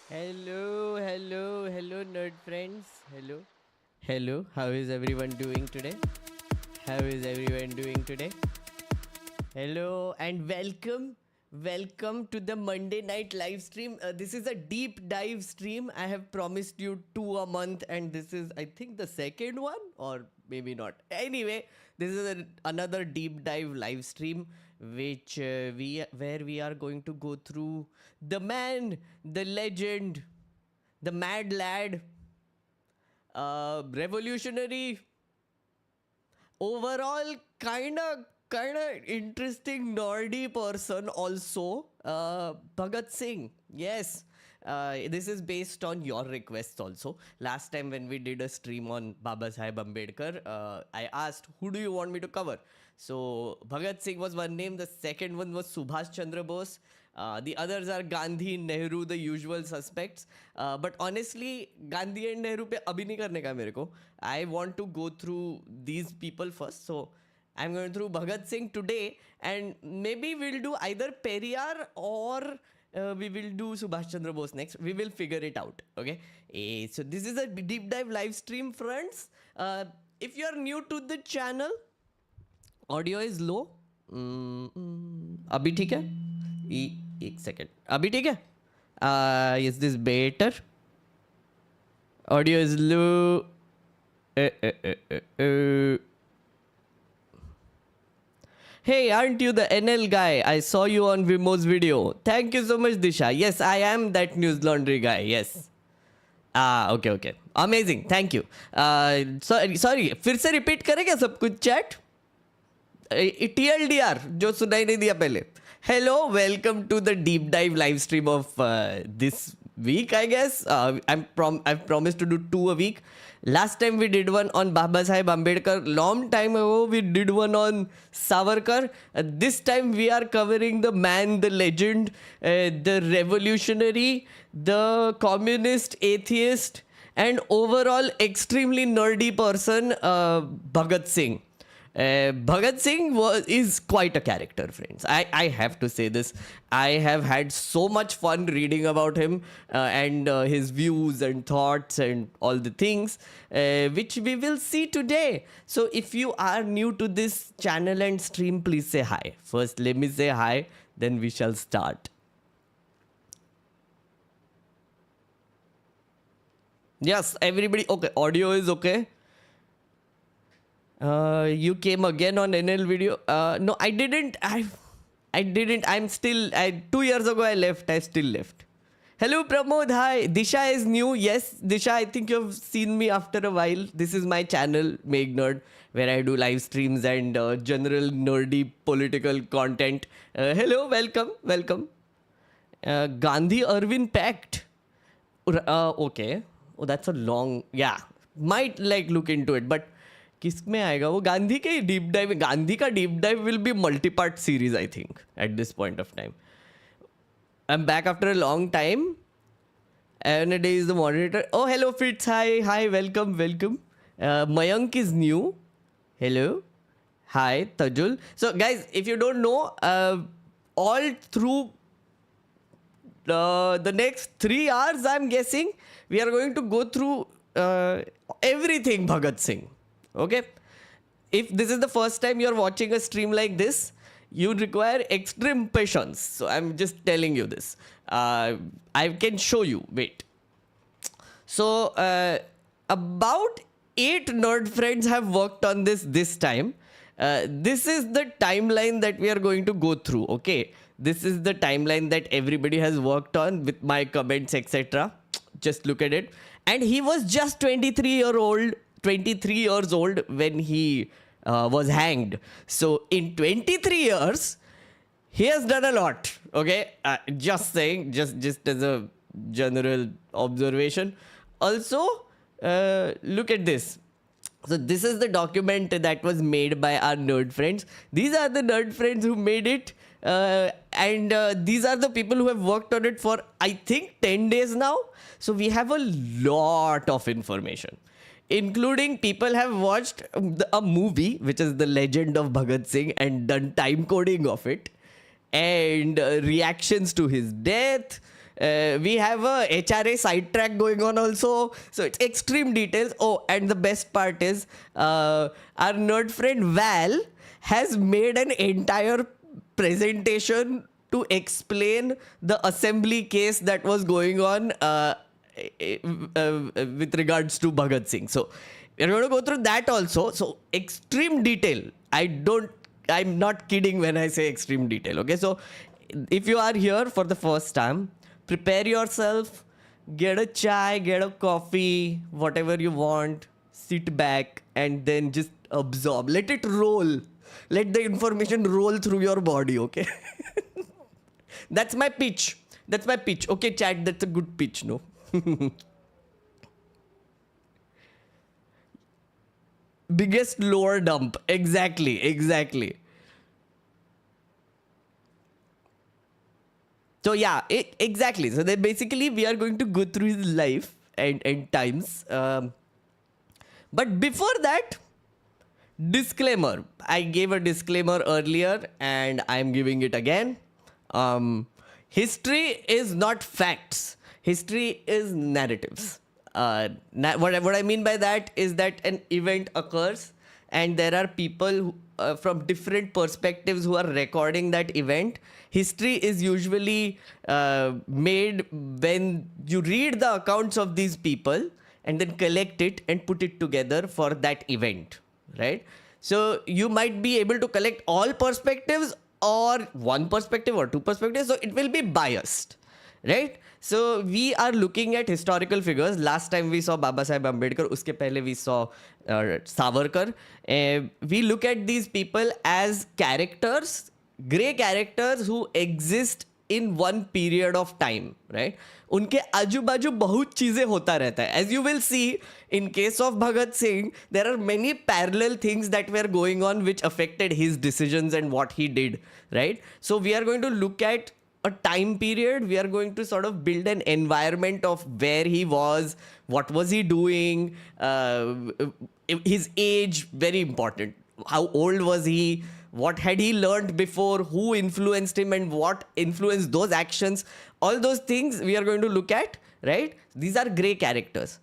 Hello, nerd friends. Hello. How is everyone doing today? How is everyone doing today? Hello and welcome to the Monday night live stream. This is a deep dive stream. I have promised you 2 a month, and this is, I think, the second one, or maybe not. Anyway, this is another deep dive live stream, which where we are going to go through the man, the legend, the mad lad, revolutionary, overall kind of interesting nerdy person also, Bhagat Singh. Yes. This is based on your requests also. Last time when we did a stream on Baba Saheb Ambedkar, I asked, who do you want me to cover? So Bhagat Singh was one name. The second one was Subhash Chandra Bose. The others are Gandhi, Nehru, the usual suspects. But honestly, Gandhi and Nehru पे अभी नहीं करने का मेरे को. I want to go through these people first. So I'm going through Bhagat Singh today, and maybe we'll do either Periyar or we will do Subhash Chandra Bose next. We will figure it out. Okay. So this is a deep dive live stream, friends. If you are new to the channel, audio is low. अभी ठीक है? एक second. अभी ठीक है? Is this better? Audio is low. Hey, aren't you the NL guy? I saw you on Vimo's video. Thank you so much, Disha. Yes, I am that news laundry guy. Yes. Okay. Amazing. Thank you. Sorry. फिर से repeat करें क्या सब कुछ chat? TLDR जो सुनाई नहीं दिया पहले. Hello, welcome to the deep dive live stream of this week, I guess. I've promised to do 2 a week. Last time we did one on Baba Saheb Ambedkar. Long time ago we did one on Savarkar. This time we are covering the man, the legend, the revolutionary, the communist, atheist, and overall extremely nerdy person, Bhagat Singh. Bhagat Singh is quite a character, friends. I have to say this. I have had so much fun reading about him and his views and thoughts and all the things, which we will see today. So if you are new to this channel and stream, please say hi. First, let me say hi, then we shall start. Yes, everybody. Okay, audio is okay. You came again on NL video. No, I didn't. I didn't. I'm still. 2 years ago I left. I still left. Hello Pramod. Hi. Disha is new. Yes, Disha. I think you've seen me after a while. This is my channel, Meg Nerd, where I do live streams and general nerdy political content. Hello. Welcome. Gandhi Irwin Pact. Okay. Oh, that's a long. Yeah. Might like look into it, but. किस में आएगा वो गांधी के deep dive Gandhi का deep dive will be multi part series I think at this point of time I am back after a long time and Dey is the moderator oh hello फिट्स hi welcome Mayank is new hello hi Tajul so guys if you don't know all through the next 3 hours I'm guessing we are going to go through everything Bhagat Singh. Okay, if this is the first time you're watching a stream like this, you require extreme patience. So I'm just telling you this. I can show you. Wait. So about 8 nerd friends have worked on this time. This is the timeline that we are going to go through. Okay, this is the timeline that everybody has worked on with my comments, etc. Just look at it. And he was just 23 years old when he was hanged. So in 23 years, he has done a lot. Okay, just saying, just as a general observation. Also, look at this. So this is the document that was made by our nerd friends. These are the nerd friends who made it. And these are the people who have worked on it for, I think, 10 days now. So we have a lot of information. Including people have watched a movie, which is The Legend of Bhagat Singh, and done time coding of it. And reactions to his death. We have a HRA sidetrack going on also. So it's extreme details. Oh, and the best part is our nerd friend Val has made an entire presentation to explain the assembly case that was going on with regards to Bhagat Singh. So we're going to go through that also. So extreme detail. I'm not kidding when I say extreme detail. Okay, so if you are here for the first time, prepare yourself, get a chai, get a coffee, whatever you want, sit back and then just absorb. Let it roll. Let the information roll through your body, okay? That's my pitch. Okay, chat, that's a good pitch, no? Biggest lower dump. Exactly. So yeah, exactly. So then basically we are going to go through his life and times. But before that, disclaimer. I gave a disclaimer earlier and I'm giving it again. History is not facts. History is narratives. What I mean by that is that an event occurs and there are people from different perspectives who are recording that event. History is usually made when you read the accounts of these people and then collect it and put it together for that event, right? So you might be able to collect all perspectives or one perspective or two perspectives, so it will be biased, right? So we are looking at historical figures. Last time we saw Baba Saheb Ambedkar, uske pehle we saw Savarkar. We look at these people as characters, grey characters who exist in one period of time, right? उनके आजू बाजू बहुत चीजें होता रहता है. As you will see, in case of Bhagat Singh, there are many parallel things that were going on which affected his decisions and what he did, right? So we are going to look at a time period. We are going to sort of build an environment of where he was, what was he doing, his age, very important. How old was he? What had he learned before? Who influenced him and what influenced those actions? All those things we are going to look at, right? These are grey characters.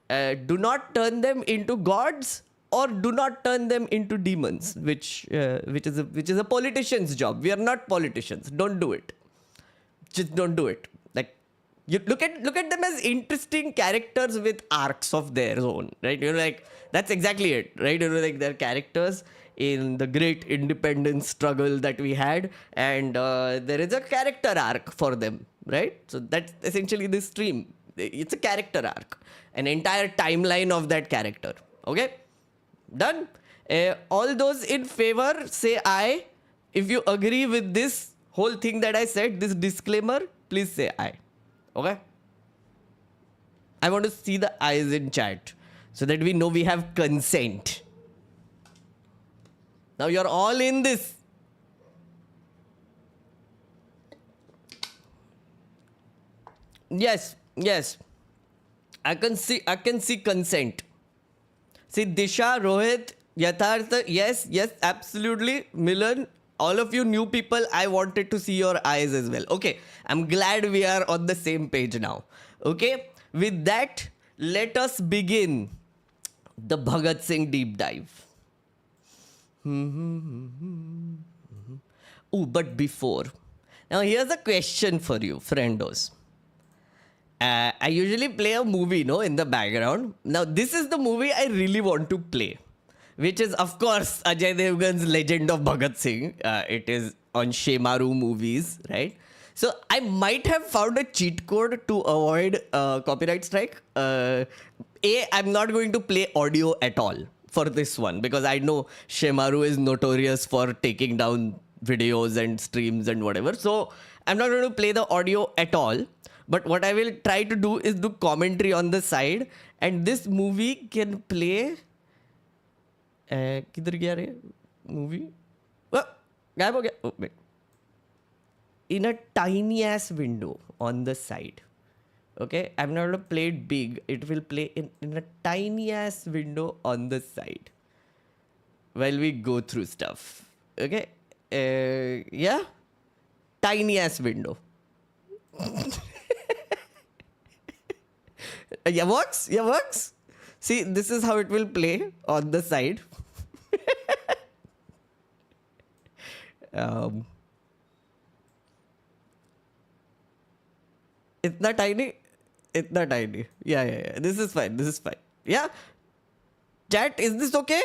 Do not turn them into gods or do not turn them into demons, which is a politician's job. We are not politicians. Don't do it. Just don't do it. Like, you look at them as interesting characters with arcs of their own, right? Like that's exactly it, right? Like they're characters in the great independence struggle that we had, and there is a character arc for them, right? So that's essentially this stream. It's a character arc, an entire timeline of that character. Okay, done. All those in favor say aye. If you agree with this whole thing that I said, this disclaimer, please say aye. Okay, I want to see the ayes in chat so that we know we have consent. Now you're all in this. Yes. I can see consent. See Disha, Rohit, Yatharth, yes, absolutely. Milan, all of you new people, I wanted to see your eyes as well. Okay, I'm glad we are on the same page now. Okay, with that, let us begin the Bhagat Singh deep dive. Oh, but before, now here's a question for you, friendos. I usually play a movie, in the background. Now, this is the movie I really want to play, which is, of course, Ajay Devgan's Legend of Bhagat Singh. It is on Shemaru Movies, right? So, I might have found a cheat code to avoid copyright strike. I'm not going to play audio at all for this one because I know Shemaru is notorious for taking down videos and streams and whatever. So, I'm not going to play the audio at all. But what I will try to do is do commentary on the side. And this movie can play... किधर गया रे movie? गायब हो गया. Oh, wait. In a tiny ass window on the side. Okay, I'm not going to play it big. It will play in a tiny ass window on the side while we go through stuff. Okay, yeah, tiny ass window. Yeah, works. Yeah, works. See, this is how it will play on the side. um, Itna tiny. Itna tiny. Yeah. This is fine. This is fine. Yeah. Chat, is this okay?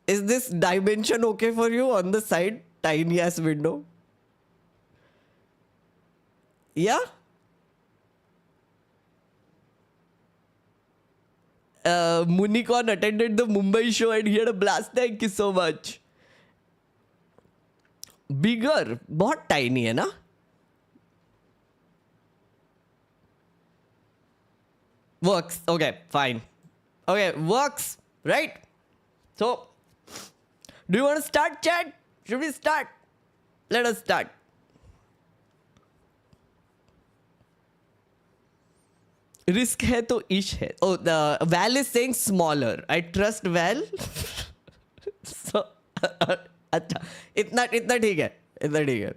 Is this dimension okay for you on the side? Tiny ass window. Yeah? Munikon attended the Mumbai show and he had a blast. Thank you so much. Bigger. बहुत tiny है ना? Works. Okay, fine. Okay, works. Right? So, do you want to start, chat? Should we start? Let us start. Risk है तो ish है. Oh, the Val is saying smaller. I trust Val. So, अच्छा. इतना ठीक है. इतना ठीक है.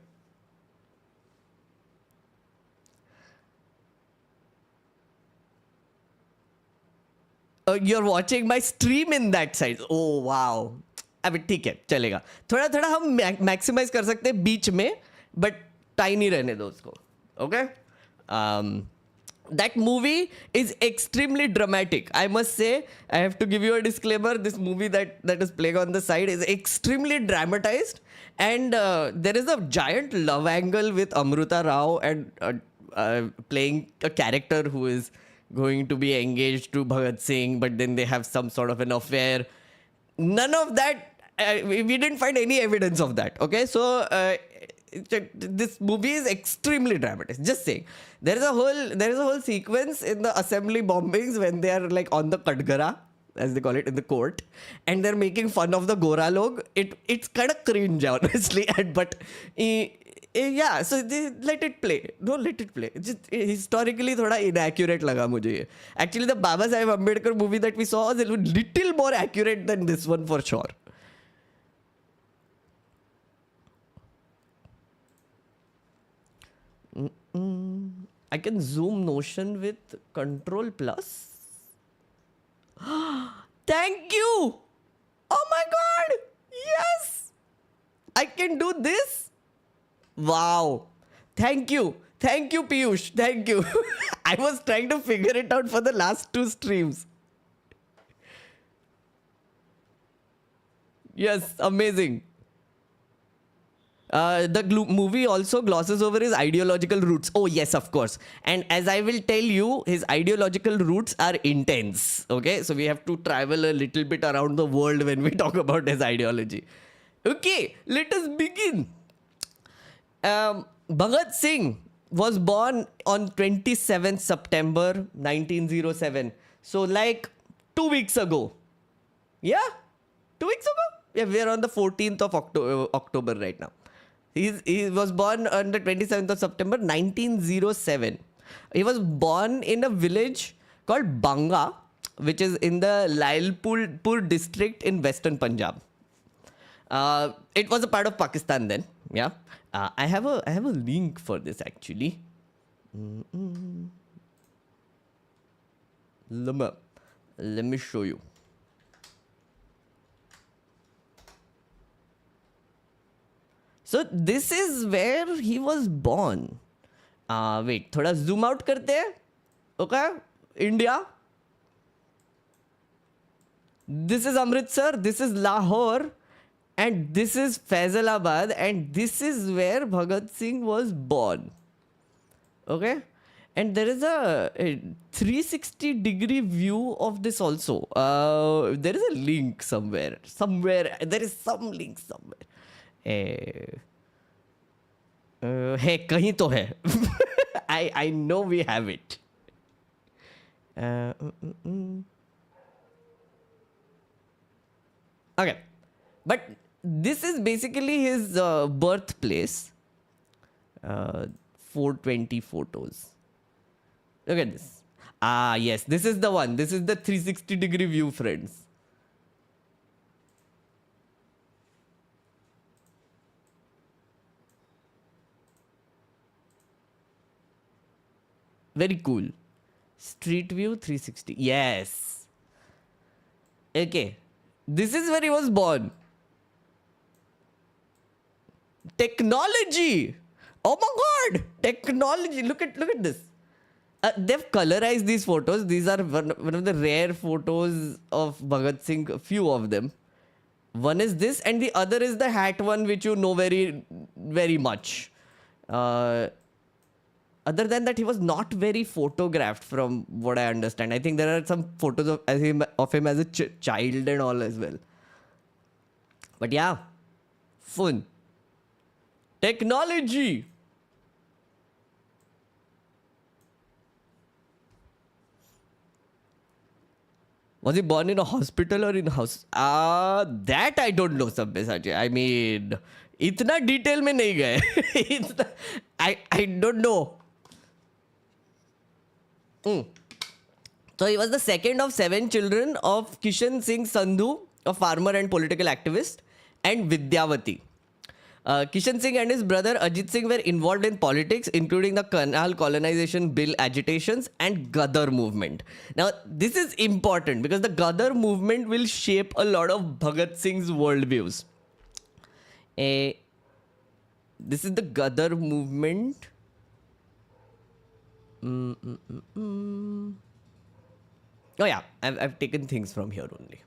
You're watching my stream in that size. Oh wow. अभी ठीक है, चलेगा. थोड़ा थोड़ा हम मैक्सिमाइज कर सकते हैं बीच में, बट टाइनी रहने दो उसको. Okay. That movie is extremely dramatic. I must say, I have to give you a disclaimer. This movie that is playing on the side is extremely dramatized, and there is a giant love angle with Amruta Rao and playing a character who is going to be engaged to Bhagat Singh, but then they have some sort of an affair. None of that. We didn't find any evidence of that. Okay, so this movie is extremely dramatic. Just saying, there is a whole sequence in the assembly bombings when they are like on the Katgara, as they call it, in the court, and they're making fun of the Gora log. It's kind of cringe, honestly, but yeah. So they let it play. Don't let it play. Just historically, thoda inaccurate laga mujhe ye. Actually, the Baba Saheb Ambedkar movie that we saw was a little more accurate than this one for sure. I can zoom Notion with Control Plus. Thank you! Oh my god! Yes! I can do this? Wow! Thank you! Thank you, Piyush! Thank you! I was trying to figure it out for the last 2 streams. Yes, amazing. The movie also glosses over his ideological roots. Oh, yes, of course. And as I will tell you, his ideological roots are intense. Okay, so we have to travel a little bit around the world when we talk about his ideology. Okay, let us begin. Bhagat Singh was born on 27th September 1907. So, like 2 weeks ago. Yeah? 2 weeks ago? Yeah, we are on the 14th of October right now. He was born on the 27th of September 1907. He was born in a village called Banga, which is in the Lailpur district in Western Punjab. It was a part of Pakistan then. Yeah. I have a link for this actually. Let me show you. So this is where he was born. Wait, थोड़ा zoom out करते हैं. Okay, India. This is Amritsar. This is Lahore, and this is Faisalabad, and this is where Bhagat Singh was born. Okay, and there is a 360-degree view of this also. There is a link somewhere. There is some link somewhere. है कहीं तो है. I know we have it. Okay, but this is basically his birthplace. 420 photos. Look at this. Yes, this is the one. This is the 360-degree view, friends. Very cool. Street View 360. Yes. Okay. This is where he was born. Technology. Oh my God. Technology. Look at this. They've colorized these photos. These are one of the rare photos of Bhagat Singh, a few of them. One is this, and the other is the hat one, which you know very, very much. Other than that, he was not very photographed from what I understand. I think there are some photos of him as a child and all as well. But yeah, fun. Technology. Was he born in a hospital or in a house? That I don't know, Sabyasachi. I mean, इतना detail में नहीं गए. I don't know. So he was the second of 7 children of Kishan Singh Sandhu, a farmer and political activist, and Vidyavati. Kishan Singh and his brother Ajit Singh were involved in politics, including the Canal Colonization Bill agitations and Gadar movement. Now, this is important because the Gadar movement will shape a lot of Bhagat Singh's worldviews. This is the Gadar movement. Oh yeah, I've taken things from here only.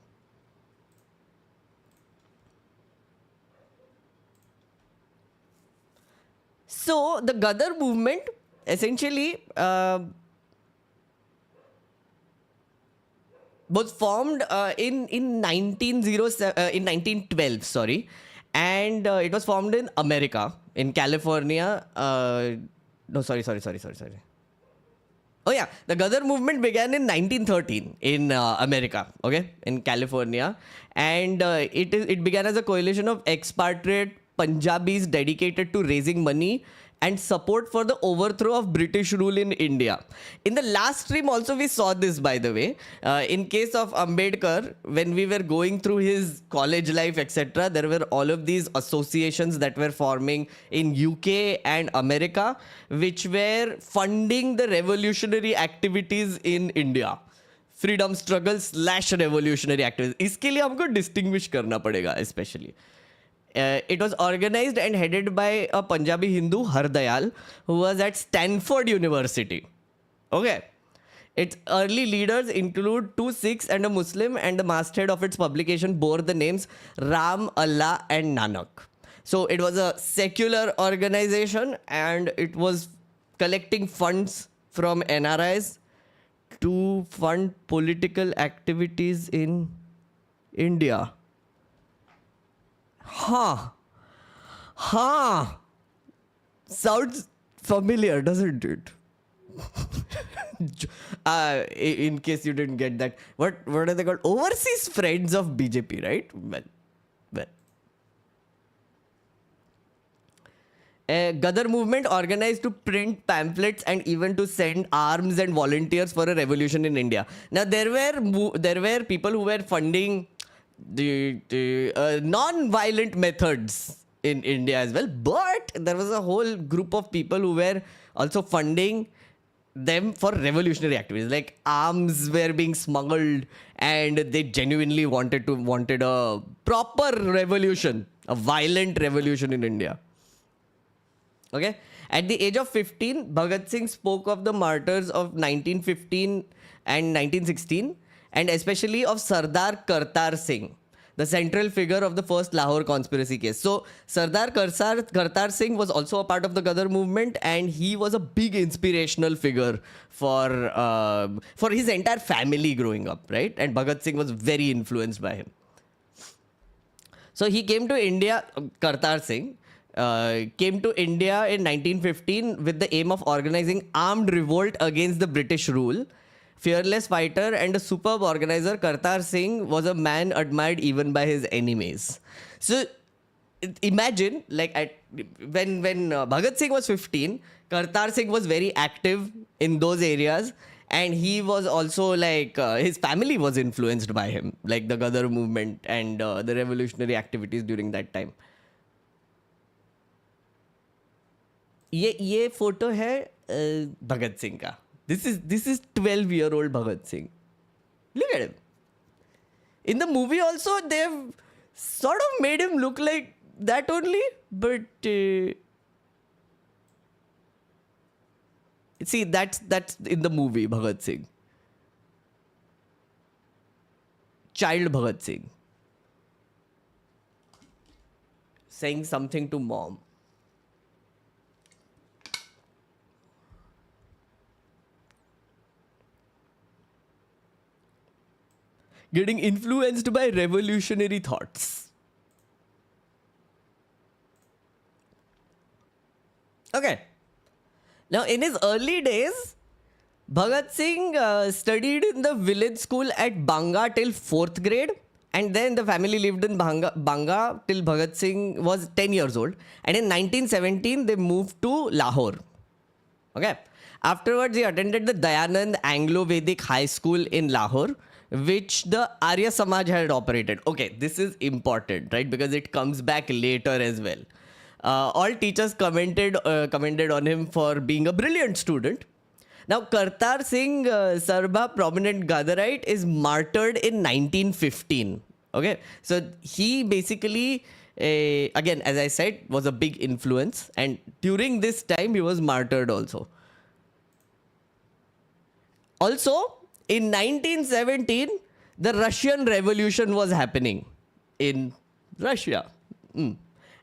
So the Gadar movement essentially was formed in 1912, sorry, and it was formed in America, in California. No, sorry. Oh yeah, the Gadar movement began in 1913 in America, okay, in California, and it began as a coalition of expatriate Punjabis dedicated to raising money and support for the overthrow of British rule in India. In the last stream also we saw this, by the way. In case of Ambedkar, when we were going through his college life, etc., there were all of these associations that were forming in UK and America, which were funding the revolutionary activities in India. Freedom struggle / revolutionary activities. इसके लिए हमको distinguish करना पड़ेगा especially. It was organized and headed by a Punjabi Hindu, Hardayal, who was at Stanford University. Okay. Its early leaders include 2 Sikhs and a Muslim, and the masthead of its publication bore the names Ram, Allah, and Nanak. So it was a secular organization, and it was collecting funds from NRIs to fund political activities in India. Sounds familiar, doesn't it? In case you didn't get that, what are they called? Overseas friends of BJP, right? Well. Gadar movement organized to print pamphlets and even to send arms and volunteers for a revolution in India. Now there were people who were funding the non-violent methods in India as well, but there was a whole group of people who were also funding them for revolutionary activities, like arms were being smuggled, and they genuinely wanted a proper revolution, a violent revolution in India. Okay, at the age of 15, Bhagat Singh spoke of the martyrs of 1915 and 1916, and especially of Sardar Kartar Singh, the central figure of the first Lahore conspiracy case. So Sardar Kartar Singh was also a part of the Gadar movement, and he was a big inspirational figure for his entire family growing up, right? And Bhagat Singh was very influenced by him. So he came to India, Kartar Singh came to India in 1915 with the aim of organizing armed revolt against the British rule. Fearless fighter and a superb organizer, Kartar Singh was a man admired even by his enemies. So imagine, like, when Bhagat Singh was 15, Kartar Singh was very active in those areas, and he was also like, his family was influenced by him, like the Gadar movement and the revolutionary activities during that time. ये photo है भगत सिंह का. This is 12-year-old Bhagat Singh. Look at him. In the movie also, they've sort of made him look like that only, but see, that's in the movie Bhagat Singh. Child Bhagat Singh. Saying something to mom. Getting influenced by revolutionary thoughts. Okay. Now, in his early days, Bhagat Singh studied in the village school at Banga till 4th grade. And then the family lived in Banga till Bhagat Singh was 10 years old. And in 1917, they moved to Lahore. Okay. Afterwards, he attended the Dayanand Anglo-Vedic High School in Lahore, which the Arya Samaj had operated. Okay, this is important, right? Because it comes back later as well. All teachers commended on him for being a brilliant student. Now, Kartar Singh Sarba, prominent Gadarite, is martyred in 1915. Okay, so he basically, again, as I said, was a big influence. And during this time, he was martyred also. Also, in 1917, the Russian Revolution was happening in Russia.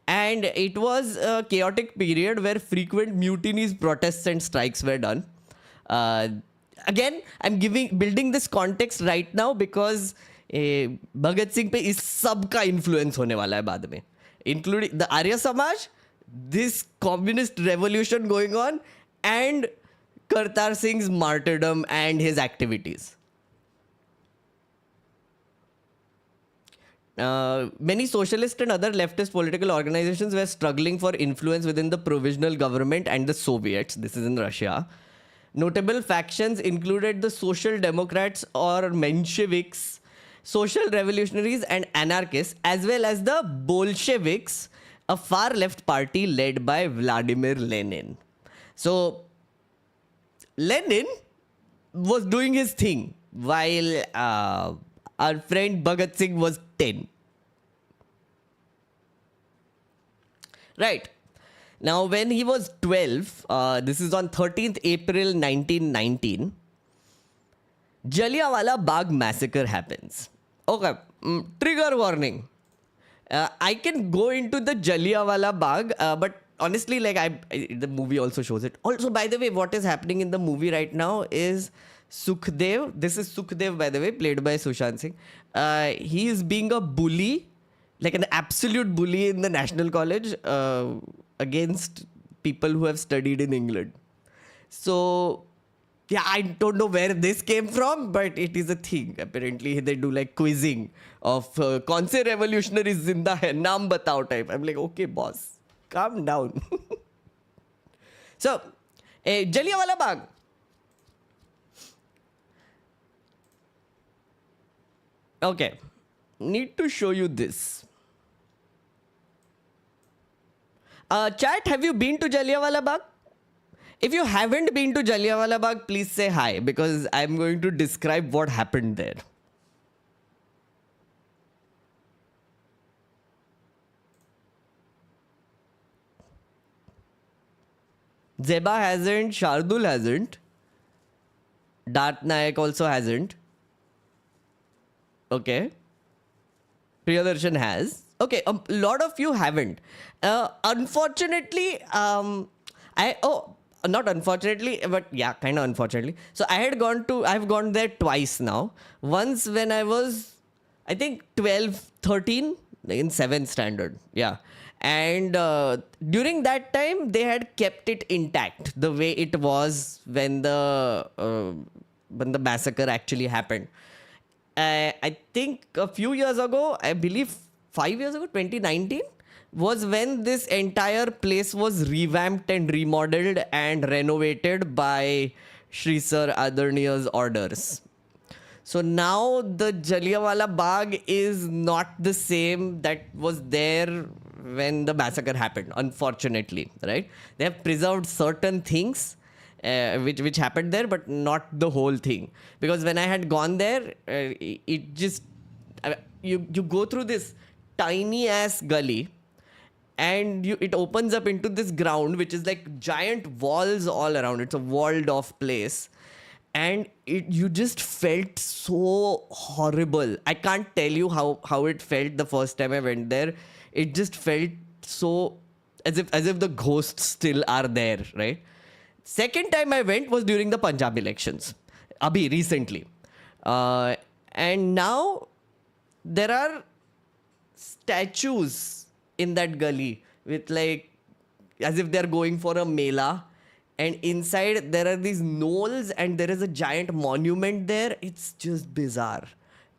And it was a chaotic period where frequent mutinies, protests and strikes were done. Again, I'm building this context right now because Bhagat Singh पे इस सब का influence होने वाला है बाद में, including the Arya Samaj, this communist revolution going on, and Kartar Singh's martyrdom and his activities. Many socialist and other leftist political organizations were struggling for influence within the provisional government and the Soviets. This is in Russia. Notable factions included the Social Democrats or Mensheviks, Social Revolutionaries and Anarchists, as well as the Bolsheviks, a far-left party led by Vladimir Lenin. So, Lenin was doing his thing while our friend Bhagat Singh was 10. Right. Now, when he was 12, this is on 13th April 1919, Jallianwala Bagh massacre happens. Okay, trigger warning. I can go into the Jallianwala Bagh, but honestly, like the movie also shows it. Also, by the way, what is happening in the movie right now is Sukhdev. This is Sukhdev, by the way, played by Sushant Singh. He is being a bully, like an absolute bully in the National College against people who have studied in England. So, yeah, I don't know where this came from, but it is a thing. Apparently, they do like quizzing of kaun se revolutionaries zinda hai, naam batao type. I'm like, okay, boss, calm down. So, Jallianwala Bagh. Okay, need to show you this. Chat, have you been to Jallianwala Bagh? If you haven't been to Jallianwala Bagh, please say hi because I'm going to describe what happened there. Zeba hasn't, Shardul hasn't, Dart Nayak also hasn't. Okay. Priyadarshan has. Okay, a lot of you haven't. Unfortunately, not unfortunately, but yeah, kind of unfortunately. So I've gone there twice now. Once when I was, I think 12, 13 in 7th standard. Yeah. And during that time, they had kept it intact the way it was when the massacre actually happened. I think a few years ago, I believe 5 years ago, 2019, was when this entire place was revamped and remodeled and renovated by Shri Sir Adarniya's orders. So now the Jallianwala Bagh is not the same that was there when the massacre happened, unfortunately, right? They have preserved certain things. which happened there, but not the whole thing. Because when I had gone there, it just you go through this tiny ass gully, and it opens up into this ground which is like giant walls all around. It's a walled off place, and you just felt so horrible. I can't tell you how it felt the first time I went there. It just felt so as if the ghosts still are there, right? Second time I went was during the Punjab elections, abhi recently, and now there are statues in that gully with like as if they're going for a mela, and inside there are these knolls and there is a giant monument there. It's just bizarre.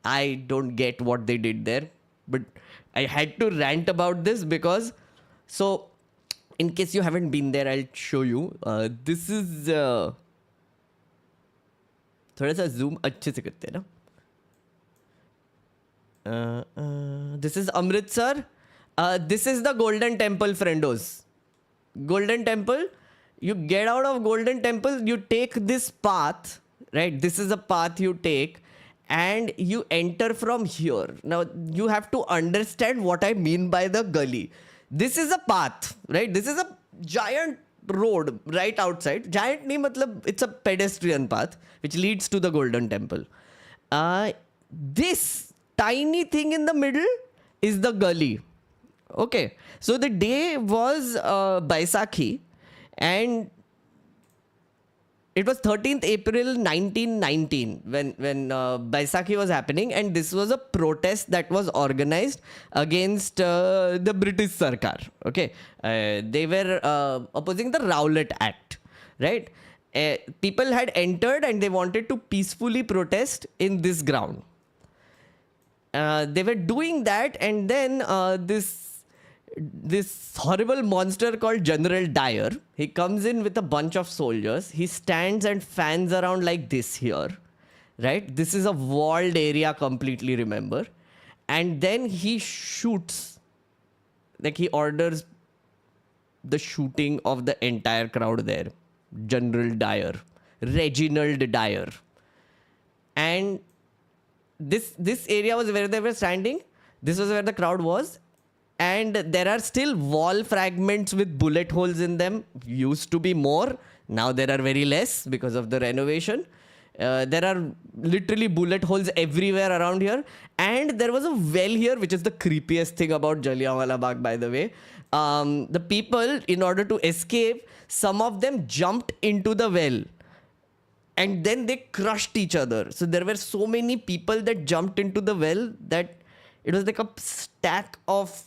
I don't get what they did there, but I had to rant about this because, so in case you haven't been there, I'll show you. This is थोड़ा सा zoom अच्छे से करते हैं ना. This is Amritsar. This is the Golden Temple, friendos. Golden Temple. You get out of Golden Temple, you take this path, right? This is a path you take, and you enter from here. Now, you have to understand what I mean by the gully. This is a path, right? This is a giant road right outside. Giant nahi matlab, it's a pedestrian path which leads to the Golden Temple. This tiny thing in the middle is the gully. Okay, so the day was Baisakhi, and it was 13th April 1919 when Baisakhi was happening, and this was a protest that was organized against the British Sarkar. Okay, they were opposing the Rowlatt Act, right? People had entered and they wanted to peacefully protest in this ground. They were doing that, and then this horrible monster called General Dyer, he comes in with a bunch of soldiers. He stands and fans around like this here, right? This is a walled area completely, remember? And then he shoots, like he orders the shooting of the entire crowd there. General Dyer, Reginald Dyer. And this area was where they were standing. This was where the crowd was. And there are still wall fragments with bullet holes in them. Used to be more. Now there are very less because of the renovation. There are literally bullet holes everywhere around here. And there was a well here, which is the creepiest thing about Jallianwala Bagh, by the way. The people, in order to escape, some of them jumped into the well. And then they crushed each other. So there were so many people that jumped into the well that it was like a stack of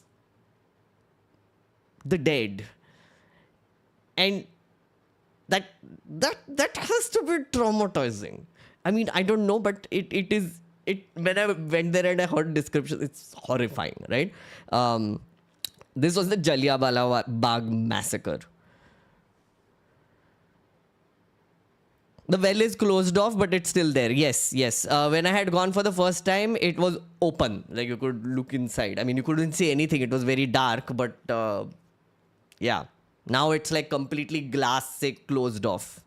the dead. And that has to be traumatizing. I mean, I don't know, but it is. When I went there and I heard descriptions, it's horrifying, right? This was the Jallianwala Bagh massacre. The well is closed off, but it's still there. Yes. When I had gone for the first time, it was open. Like you could look inside. I mean, you couldn't see anything. It was very dark, but yeah. Now it's like completely glass closed off.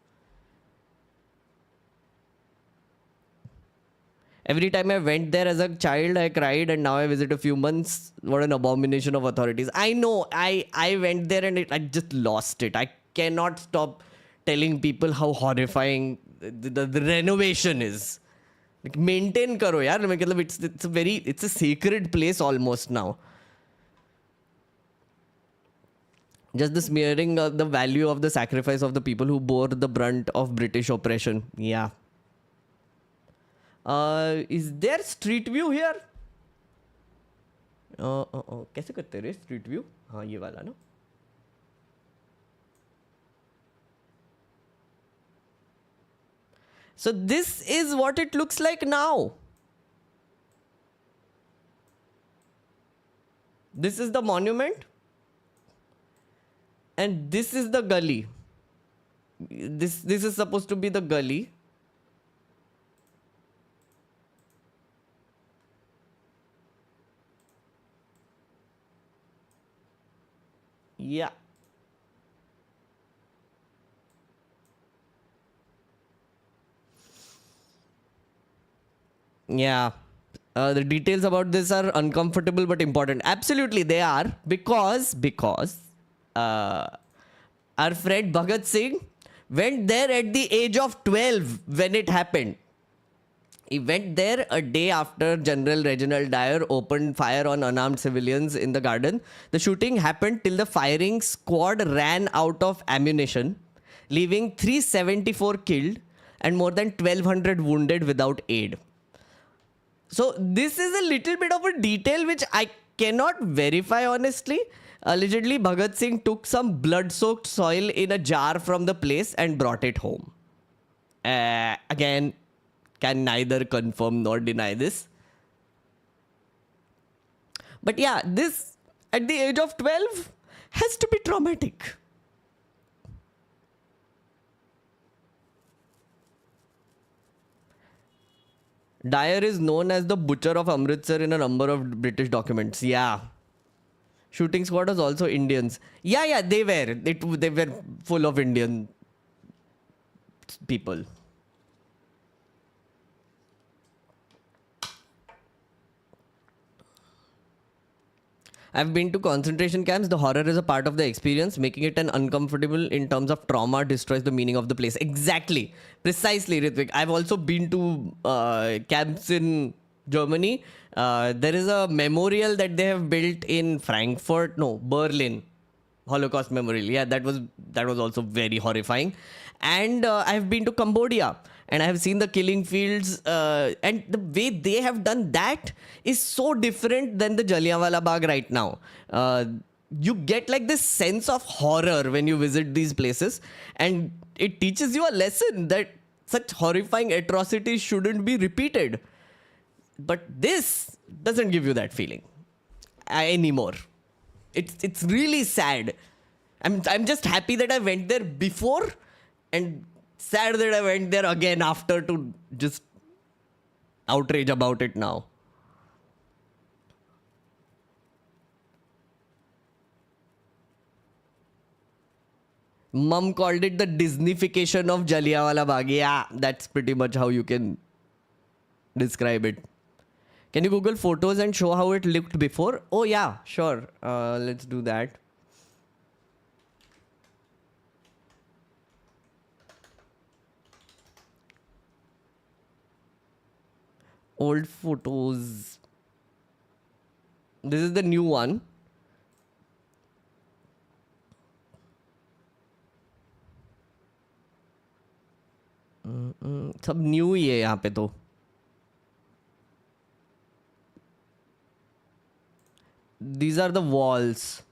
Every time I went there as a child, I cried, and now I visit a few months. What an abomination of authorities. I know. I went there and I just lost it. I cannot stop telling people how horrifying the renovation is. Like, maintain karo yaar. It's a sacred place almost now. Just the smearing of the value of the sacrifice of the people who bore the brunt of British oppression. Yeah. Is there street view here? कैसे करते रे street view? हाँ ये वाला ना. So this is what it looks like now. This is the monument. And this is the gully. This is supposed to be the gully. Yeah. Yeah. The details about this are uncomfortable but important. Absolutely, they are because our friend Bhagat Singh went there at the age of 12 when it happened. He went there a day after General Reginald Dyer opened fire on unarmed civilians in the garden. The shooting happened till the firing squad ran out of ammunition, leaving 374 killed and more than 1,200 wounded without aid. So this is a little bit of a detail which I cannot verify honestly. Allegedly, Bhagat Singh took some blood-soaked soil in a jar from the place and brought it home. Again, can neither confirm nor deny this. But yeah, this at the age of 12 has to be traumatic. Dyer is known as the butcher of Amritsar in a number of British documents. Yeah. Shooting squad was also Indians. Yeah, they were. They were full of Indian people. I've been to concentration camps. The horror is a part of the experience. Making it an uncomfortable in terms of trauma destroys the meaning of the place. Exactly. Precisely, Ritvik. I've also been to camps in Germany. There is a memorial that they have built in Berlin. Holocaust Memorial. Yeah, that was also very horrifying. And I've been to Cambodia. And I have seen the killing fields, and the way they have done that is so different than the Jallianwala Bagh right now. You get like this sense of horror when you visit these places, and it teaches you a lesson that such horrifying atrocities shouldn't be repeated. But this doesn't give you that feeling anymore. It's really sad. I'm just happy that I went there before, and sad that I went there again after to just outrage about it now. Mum called it the Disneyfication of Jallianwala Bagh. Yeah, that's pretty much how you can describe it. Can you Google photos and show how it looked before? Oh yeah, sure. Let's do that. Old photos. This is the new one. सब new ही है यहाँ पे तो. These are the walls.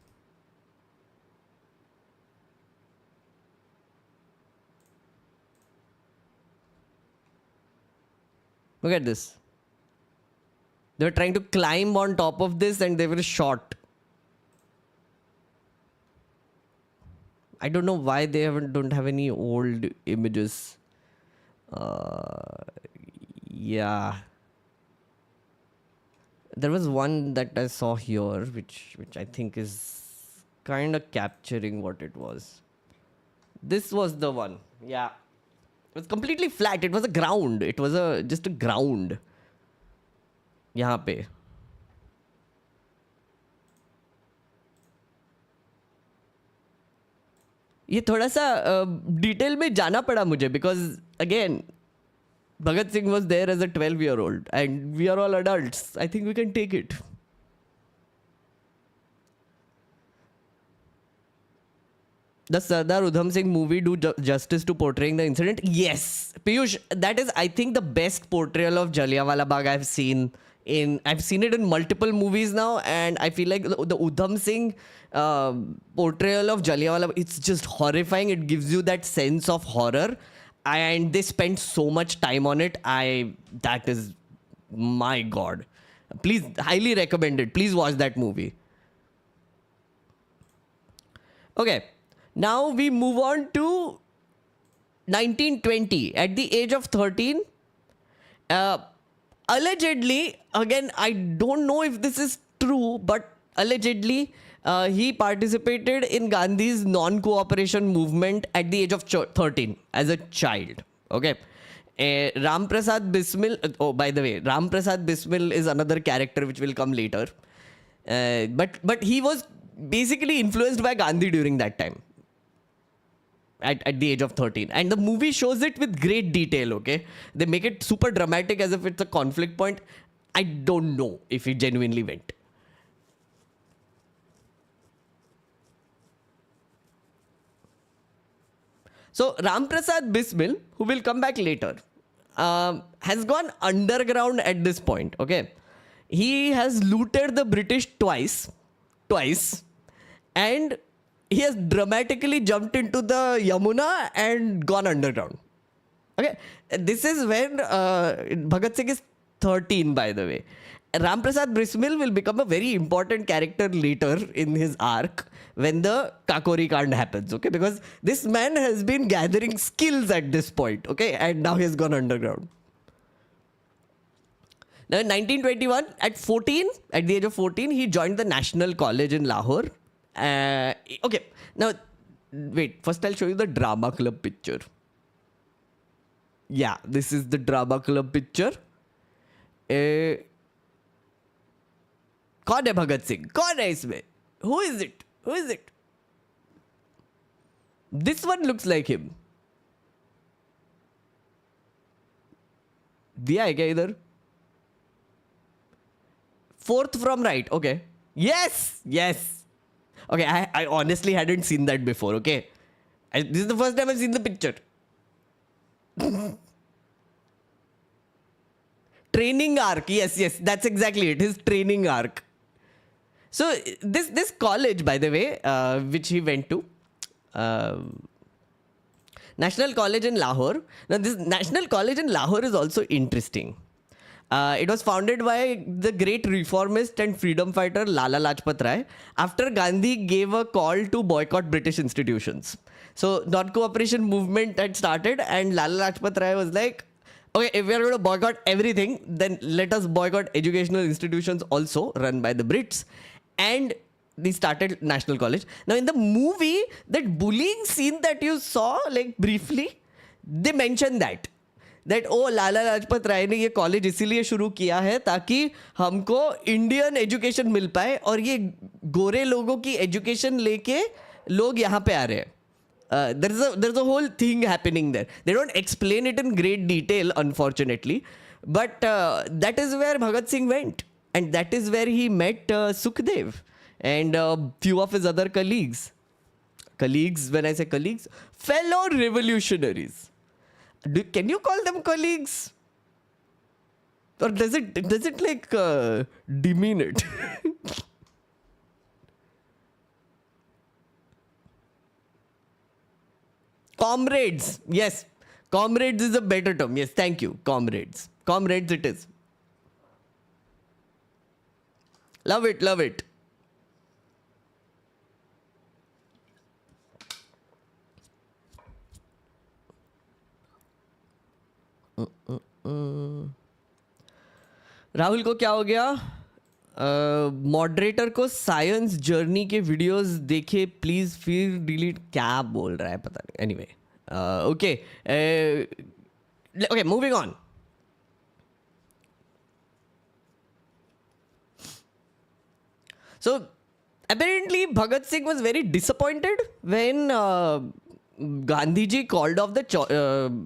Look at this. They were trying to climb on top of this and they were shot. I don't know why they don't have any old images. Yeah. There was one that I saw here, which I think is kind of capturing what it was. This was the one. Yeah. It was completely flat. It was a ground. It was just a ground. यहाँ पे ये थोड़ा सा detail में जाना पड़ा मुझे because again Bhagat Singh was there as a 12-year-old and we are all adults. I think we can take it. Does Sardar Udham Singh movie do justice to portraying the incident? Yes. Piyush, that is, I think, the best portrayal of Jallianwala Bagh I've seen it in multiple movies now, and I feel like the Udham Singh portrayal of Jallianwala, it's just horrifying. It gives you that sense of horror, and they spent so much time on it. That is, my God. Please, highly recommend it. Please watch that movie. Okay. Now we move on to 1920. At the age of 13, allegedly, again, I don't know if this is true, but allegedly, he participated in Gandhi's non-cooperation movement at the age of 13 as a child. Okay. Ram Prasad Bismil. Oh, by the way, Ram Prasad Bismil is another character which will come later. But he was basically influenced by Gandhi during that time. At the age of 13. And the movie shows it with great detail, okay? They make it super dramatic as if it's a conflict point. I don't know if he genuinely went. So Ram Prasad Bismil, who will come back later, has gone underground at this point, okay? He has looted the British twice, and he has dramatically jumped into the Yamuna and gone underground. Okay, this is when Bhagat Singh is 13, by the way. Ram Prasad Bismil will become a very important character later in his arc when the Kakori Kand happens, okay? Because this man has been gathering skills at this point, okay? And now he has gone underground. Now in 1921, at the age of 14, he joined the National College in Lahore. Okay, now wait, first I'll show you the drama club picture. Yeah, this is the drama club picture. कौन है भगत सिंह? कौन है इसमें? Who is it? Who is it? This one looks like him. दिया है क्या इधर? Fourth from right. Okay. Yes. Okay, I honestly hadn't seen that before, okay? This is the first time I've seen the picture. Training arc. Yes, that's exactly it. His training arc. So this college, by the way, which he went to, National College in Lahore. Now this National College in Lahore is also interesting. It was founded by the great reformist and freedom fighter Lala Lajpat Rai after Gandhi gave a call to boycott British institutions. So non-cooperation movement had started and Lala Lajpat Rai was like, okay, if we are going to boycott everything, then let us boycott educational institutions also run by the Brits. And they started National College. Now in the movie, that bullying scene that you saw, like briefly, they mentioned that ओ लाला लाजपत राय ने ये college इसीलिए शुरू किया है ताकि हमको Indian education मिल पाए और ये गोरे लोगों की एजुकेशन लेके लोग यहाँ पे आ रहे हैं. There's a whole thing happening there. They don't explain it in great detail, unfortunately, but that is where Bhagat Singh went, and that is where he met Sukhdev and a few of his other colleagues. When I say colleagues, fellow revolutionaries. Can you call them colleagues? Or does it like demean it? Comrades. Yes. Comrades is a better term. Yes, thank you. Comrades. Comrades it is. Love it. Rahul को क्या हो गया? Moderator को science journey के videos देखे please फिर delete. क्या बोल रहा है पता नहीं. Anyway okay moving on. So apparently Bhagat Singh was very disappointed when Gandhiji called off the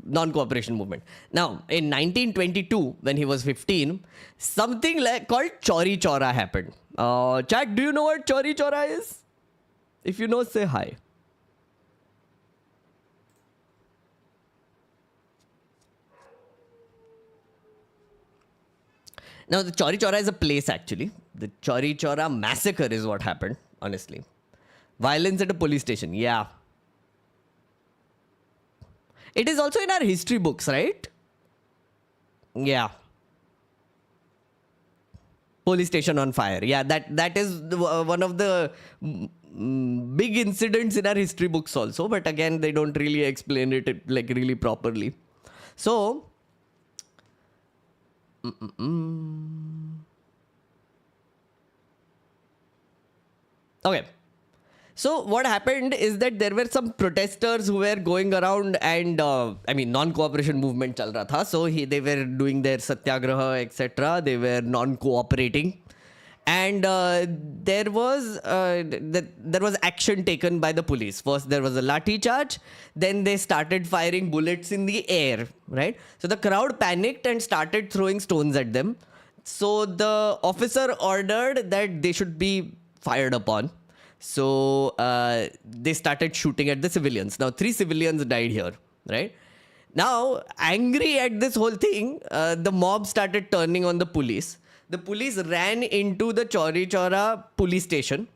non-cooperation movement. Now, in 1922, when he was 15, something called Chauri Chaura happened. Chat, do you know what Chauri Chaura is? If you know, say hi. Now, the Chauri Chaura is a place, actually. The Chauri Chaura massacre is what happened, honestly. Violence at a police station, yeah. It is also in our history books, right? Yeah. Police station on fire. Yeah, that is one of the big incidents in our history books also. But again, they don't really explain it like really properly. So, okay. So what happened is that there were some protesters who were going around and non-cooperation movement chal raha tha. So they were doing their satyagraha, etc. They were non-cooperating. And there was action taken by the police. First, there was a lathi charge. Then they started firing bullets in the air, right? So the crowd panicked and started throwing stones at them. So the officer ordered that they should be fired upon. So they started shooting at the civilians. Now, 3 civilians died here, right? Now, angry at this whole thing, the mob started turning on the police. The police ran into the Chauri Chaura police station.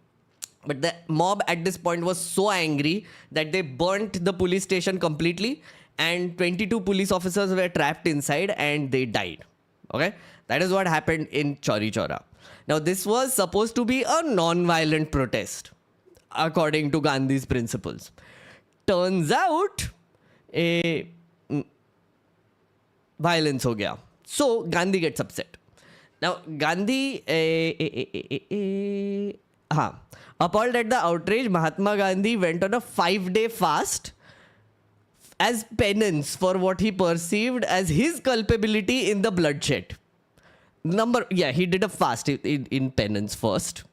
But the mob at this point was so angry that they burnt the police station completely. And 22 police officers were trapped inside and they died. Okay? That is what happened in Chauri Chaura. Now, this was supposed to be a non-violent protest, according to Gandhi's principles. Turns out, violence ho gaya. So, Gandhi gets upset. Now, Gandhi, appalled at the outrage, Mahatma Gandhi went on a 5-day fast as penance for what he perceived as his culpability in the bloodshed. He did a fast in penance first.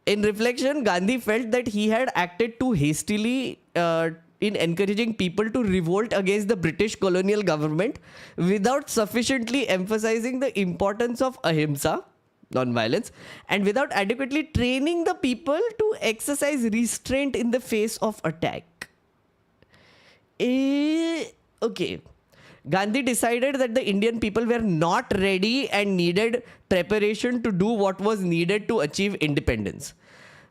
In reflection, Gandhi felt that he had acted too hastily in encouraging people to revolt against the British colonial government without sufficiently emphasizing the importance of ahimsa, non-violence, and without adequately training the people to exercise restraint in the face of attack. Okay. Gandhi decided that the Indian people were not ready and needed preparation to do what was needed to achieve independence.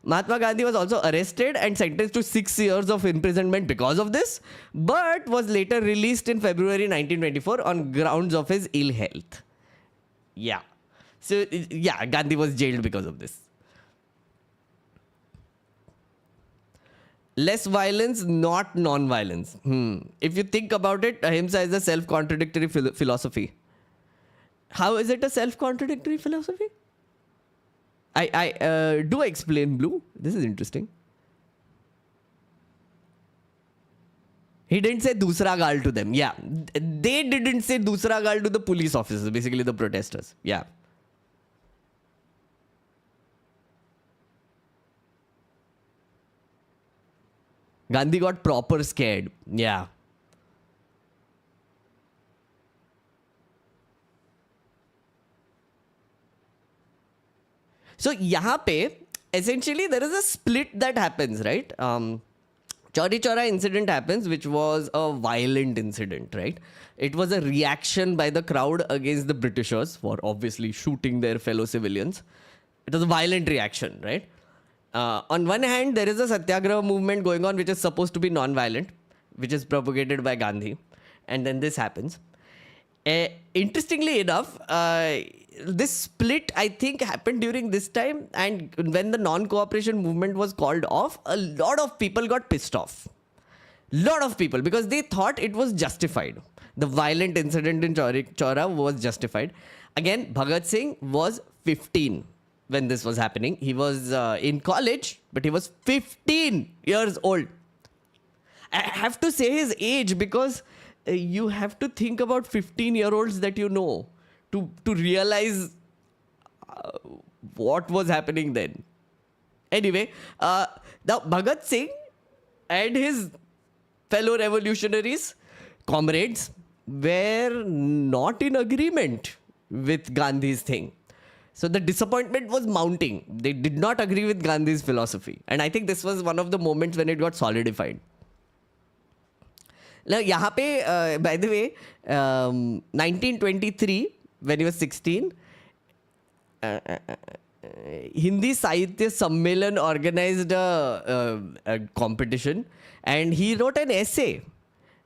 Mahatma Gandhi was also arrested and sentenced to 6 years of imprisonment because of this, but was later released in February 1924 on grounds of his ill health. Yeah. So, yeah, Gandhi was jailed because of this. Less violence, not non-violence. If you think about it, ahimsa is a self-contradictory philosophy. How is it a self-contradictory philosophy? Do explain, Blue. This is interesting. He didn't say dusra gaal to them. Yeah. They didn't say dusra gaal to the police officers, basically the protesters. Yeah. Gandhi got proper scared. Yeah. So, यहाँ पे essentially there is a split that happens, right? Chauri Chaura incident happens, which was a violent incident, right? It was a reaction by the crowd against the Britishers for obviously shooting their fellow civilians. It was a violent reaction, right? On one hand, there is a satyagraha movement going on, which is supposed to be non-violent, which is propagated by Gandhi. And then this happens. Interestingly enough, this split, I think, happened during this time. And when the non-cooperation movement was called off, a lot of people got pissed off. Lot of people, because they thought it was justified. The violent incident in Chaura was justified. Again, Bhagat Singh was 15 when this was happening. He was in college, but he was 15 years old. I have to say his age because you have to think about 15-year-olds that you know to realize what was happening then. Anyway, now Bhagat Singh and his fellow revolutionaries, comrades, were not in agreement with Gandhi's thing. So the disappointment was mounting. They did not agree with Gandhi's philosophy. And I think this was one of the moments when it got solidified. Now, यहाँ पे, by the way, 1923, when he was 16, Hindi Sahitya Sammelan organized a competition and he wrote an essay.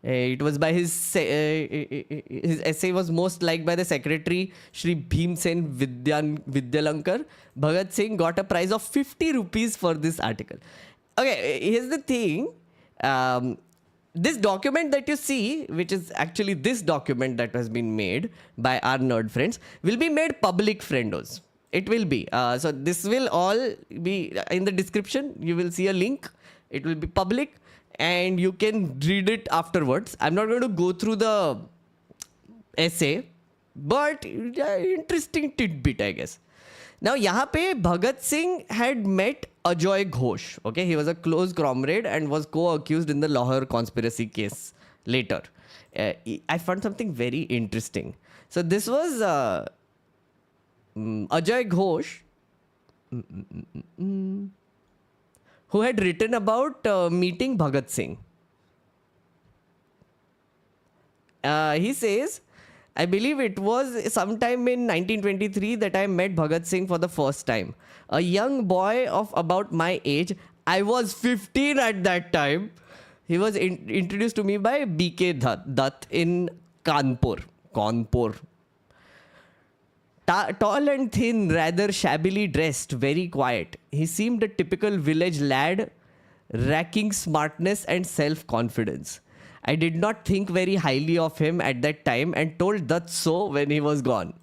It was by his essay was most liked by the secretary, Shri Bhimsen Vidyalankar. Bhagat Singh got a prize of 50 rupees for this article. Okay, here's the thing. This document that you see, which is actually this document that has been made by our nerd friends, will be made public, friendos. It will be. So this will all be in the description. You will see a link. It will be public and you can read it afterwards. I'm not going to go through the essay, but interesting tidbit, I guess. Now, यहाँ पे Bhagat Singh had met Ajoy Ghosh. Okay, he was a close comrade and was co-accused in the Lahore conspiracy case later. I found something very interesting. So this was Ajoy Ghosh, who had written about meeting Bhagat Singh. He says, I believe it was sometime in 1923 that I met Bhagat Singh for the first time. A young boy of about my age. I was 15 at that time. He was introduced to me by B.K. Dutt in Kanpur. Tall and thin, rather shabbily dressed, very quiet. He seemed a typical village lad, lacking smartness and self-confidence. I did not think very highly of him at that time and told Dutt so when he was gone.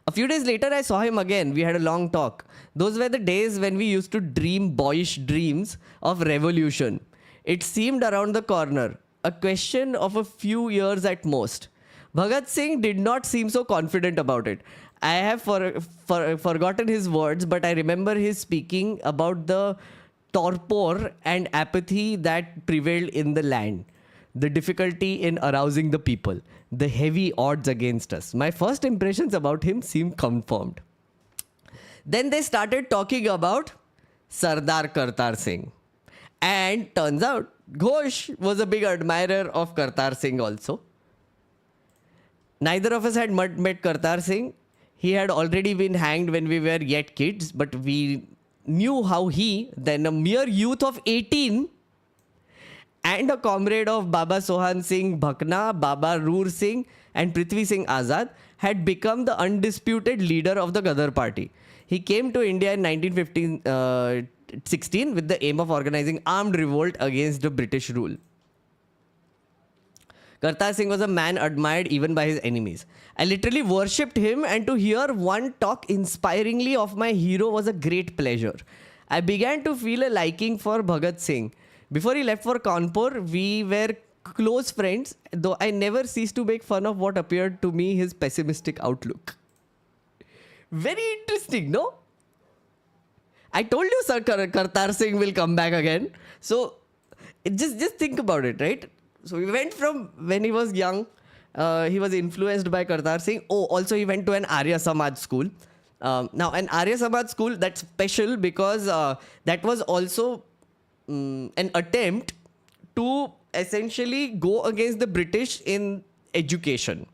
A few days later, I saw him again. We had a long talk. Those were the days when we used to dream boyish dreams of revolution. It seemed around the corner, a question of a few years at most. Bhagat Singh did not seem so confident about it. I have forgotten his words, but I remember his speaking about the torpor and apathy that prevailed in the land, the difficulty in arousing the people, the heavy odds against us. My first impressions about him seemed confirmed. Then they started talking about Sardar Kartar Singh. And turns out, Ghosh was a big admirer of Kartar Singh also. Neither of us had met Kartar Singh. He had already been hanged when we were yet kids, but we knew how he, then a mere youth of 18, and a comrade of Baba Sohan Singh Bhakna, Baba Roor Singh, and Prithvi Singh Azad, had become the undisputed leader of the Ghadar party. He came to India in 1916 with the aim of organizing armed revolt against the British rule. Kartar Singh was a man admired even by his enemies. I literally worshipped him, and to hear one talk inspiringly of my hero was a great pleasure. I began to feel a liking for Bhagat Singh. Before he left for Kanpur, we were close friends, though I never ceased to make fun of what appeared to me his pessimistic outlook. Very interesting, no? I told you, sir, Kartar Singh will come back again. So, just think about it, right? So we went from when he was young, he was influenced by Kartar Singh. Oh, also he went to an Arya Samaj school. Now, an Arya Samaj school, that's special because that was also an attempt to essentially go against the British in education.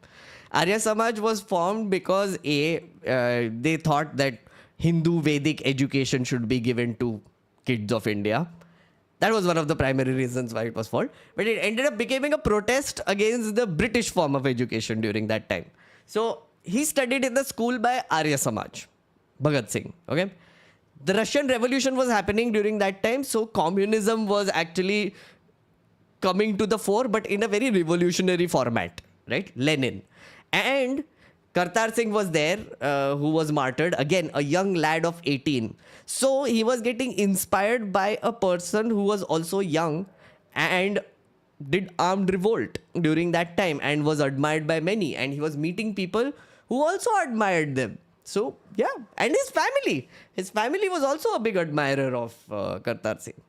Arya Samaj was formed because they thought that Hindu Vedic education should be given to kids of India. That was one of the primary reasons why it was formed. But it ended up becoming a protest against the British form of education during that time. So he studied in the school by Arya Samaj, Bhagat Singh. Okay, the Russian Revolution was happening during that time, so communism was actually coming to the fore, but in a very revolutionary format, right? Lenin. And Kartar Singh was there, who was martyred. Again, a young lad of 18. So he was getting inspired by a person who was also young and did armed revolt during that time and was admired by many. And he was meeting people who also admired them. So, yeah. And his family. His family was also a big admirer of Kartar Singh.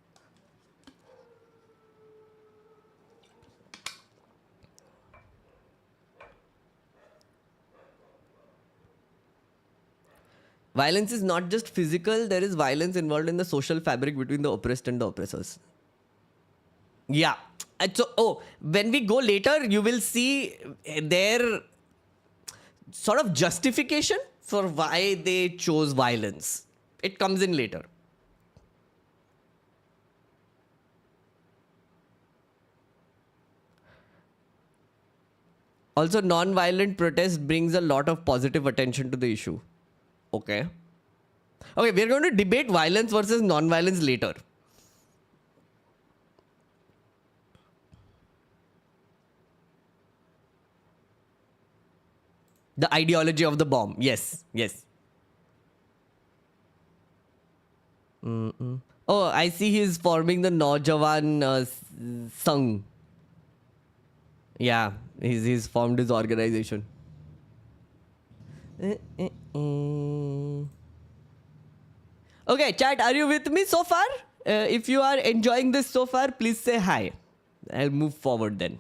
Violence is not just physical, there is violence involved in the social fabric between the oppressed and the oppressors. Yeah. So, when we go later, you will see their sort of justification for why they chose violence. It comes in later. Also, non-violent protest brings a lot of positive attention to the issue. Okay. Okay, we are going to debate violence versus non-violence later. The ideology of the bomb. Yes, yes. Oh, I see he's forming the Naujawan Sangh. Yeah, he's formed his organization. Okay, chat, are you with me so far? If you are enjoying this so far, please say hi. I'll move forward then.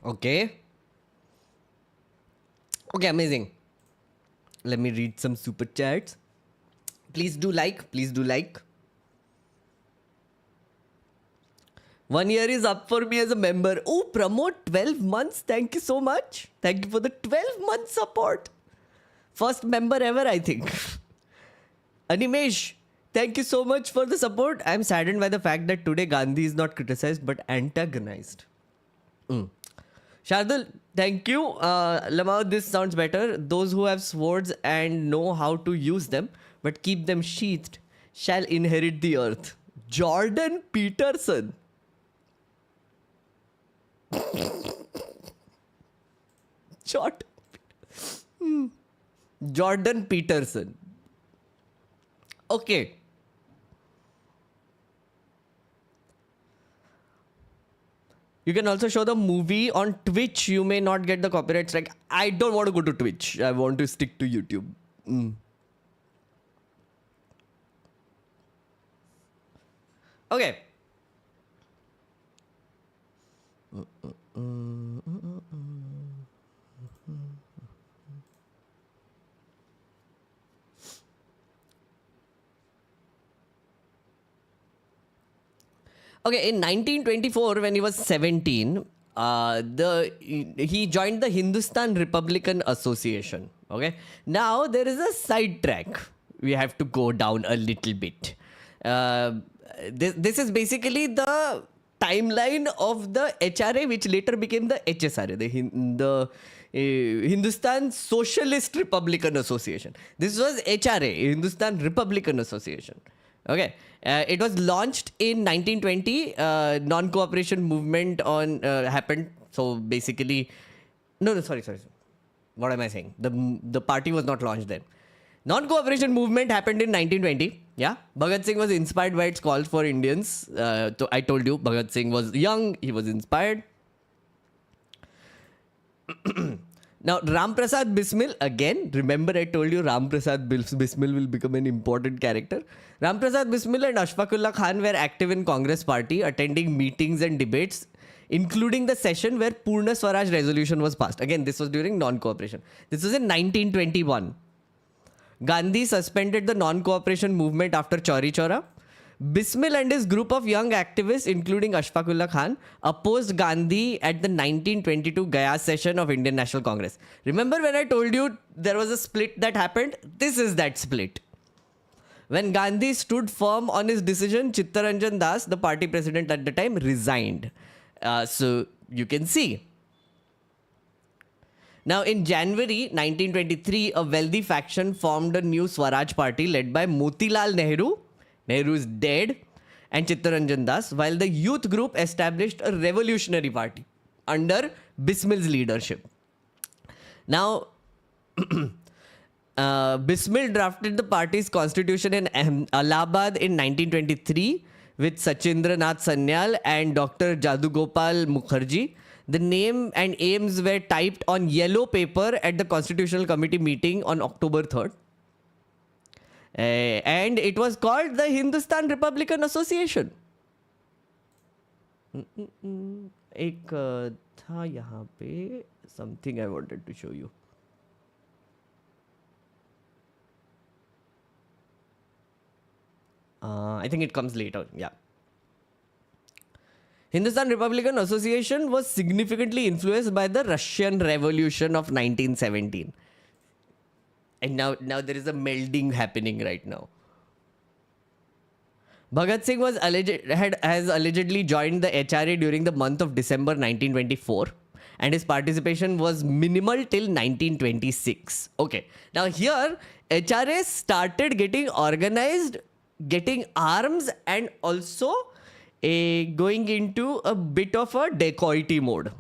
Okay. Okay, amazing. Let me read some super chats. Please do like. Please do like. 1 year is up for me as a member. Oh, promote 12 months. Thank you so much. Thank you for the 12-month support. First member ever, I think. Animesh, thank you so much for the support. I'm saddened by the fact that today Gandhi is not criticized but antagonized. Shardul, thank you. Lamau, this sounds better. Those who have swords and know how to use them but keep them sheathed shall inherit the earth. Jordan Peterson. Jordan Peterson. Okay. You can also show the movie on Twitch. You may not get the copyright strike. I don't want to go to Twitch. I want to stick to YouTube. Okay. Okay, in 1924, when he was 17, he joined the Hindustan Republican Association. Okay, now there is a sidetrack. We have to go down a little bit. This is basically the timeline of the HRA, which later became the HSRA, the Hindustan Socialist Republican Association. This was HRA, Hindustan Republican Association. Okay, it was launched in 1920. Non-cooperation movement happened. So basically, sorry. What am I saying? The party was not launched then. Non-cooperation movement happened in 1920. Yeah, Bhagat Singh was inspired by its calls for Indians. So I told you, Bhagat Singh was young. He was inspired. Now, Ram Prasad Bismil, again, remember I told you Ram Prasad Bismil will become an important character. Ram Prasad Bismil and Ashfaqullah Khan were active in Congress party, attending meetings and debates, including the session where Purna Swaraj resolution was passed. Again, this was during non-cooperation. This was in 1921. Gandhi suspended the non-cooperation movement after Chauri Chaura. Bismil and his group of young activists, including Ashfaqullah Khan, opposed Gandhi at the 1922 Gaya session of Indian National Congress. Remember when I told you there was a split that happened? This is that split. When Gandhi stood firm on his decision, Chittaranjan Das, the party president at the time, resigned. So you can see. Now, in January 1923, a wealthy faction formed a new Swaraj party led by Motilal Nehru. Nehru is dead, and Chittaranjan Das, while the youth group established a revolutionary party under Bismil's leadership. Now, Bismil drafted the party's constitution in Allahabad in 1923 with Sachindranath Sanyal and Dr. Jadugopal Mukherjee. The name and aims were typed on yellow paper at the Constitutional Committee meeting on October 3rd. And it was called the Hindustan Republican Association. एक था यहाँ पे something I wanted to show you. I think it comes later. Yeah. Hindustan Republican Association was significantly influenced by the Russian Revolution of 1917. And now there is a melding happening right now. Bhagat Singh has allegedly joined the HRA during the month of December 1924, and his participation was minimal till 1926. Okay, now here HRA started getting organized, getting arms, and also going into a bit of a dacoity mode.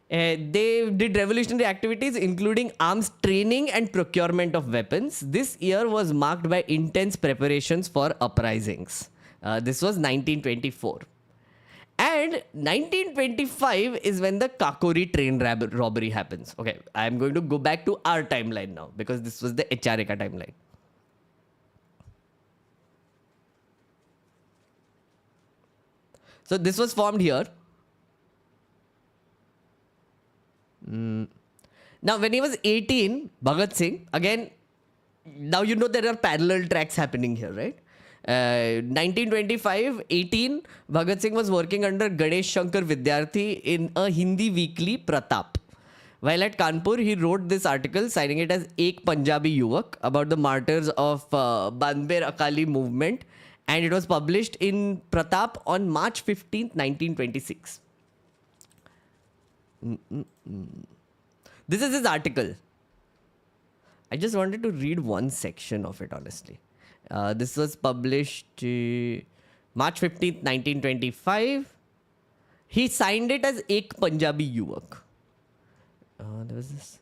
They did revolutionary activities including arms training and procurement of weapons. This year was marked by intense preparations for uprisings. This was 1924. And 1925 is when the Kakori train robbery happens. Okay, I'm going to go back to our timeline now because this was the HRA ka timeline. So this was formed here. Now, when he was 18, Bhagat Singh, again, now you know there are parallel tracks happening here, right? 1925, 18, Bhagat Singh was working under Ganesh Shankar Vidyarthi in a Hindi weekly, Pratap. While at Kanpur, he wrote this article, signing it as Ek Punjabi Yuvak, about the martyrs of Banber Akali movement, and it was published in Pratap on March 15th, 1926. This is his article. I just wanted to read one section of it, honestly. This was published March 15th, 1925. He signed it as Ek Punjabi Yuvak. There was this.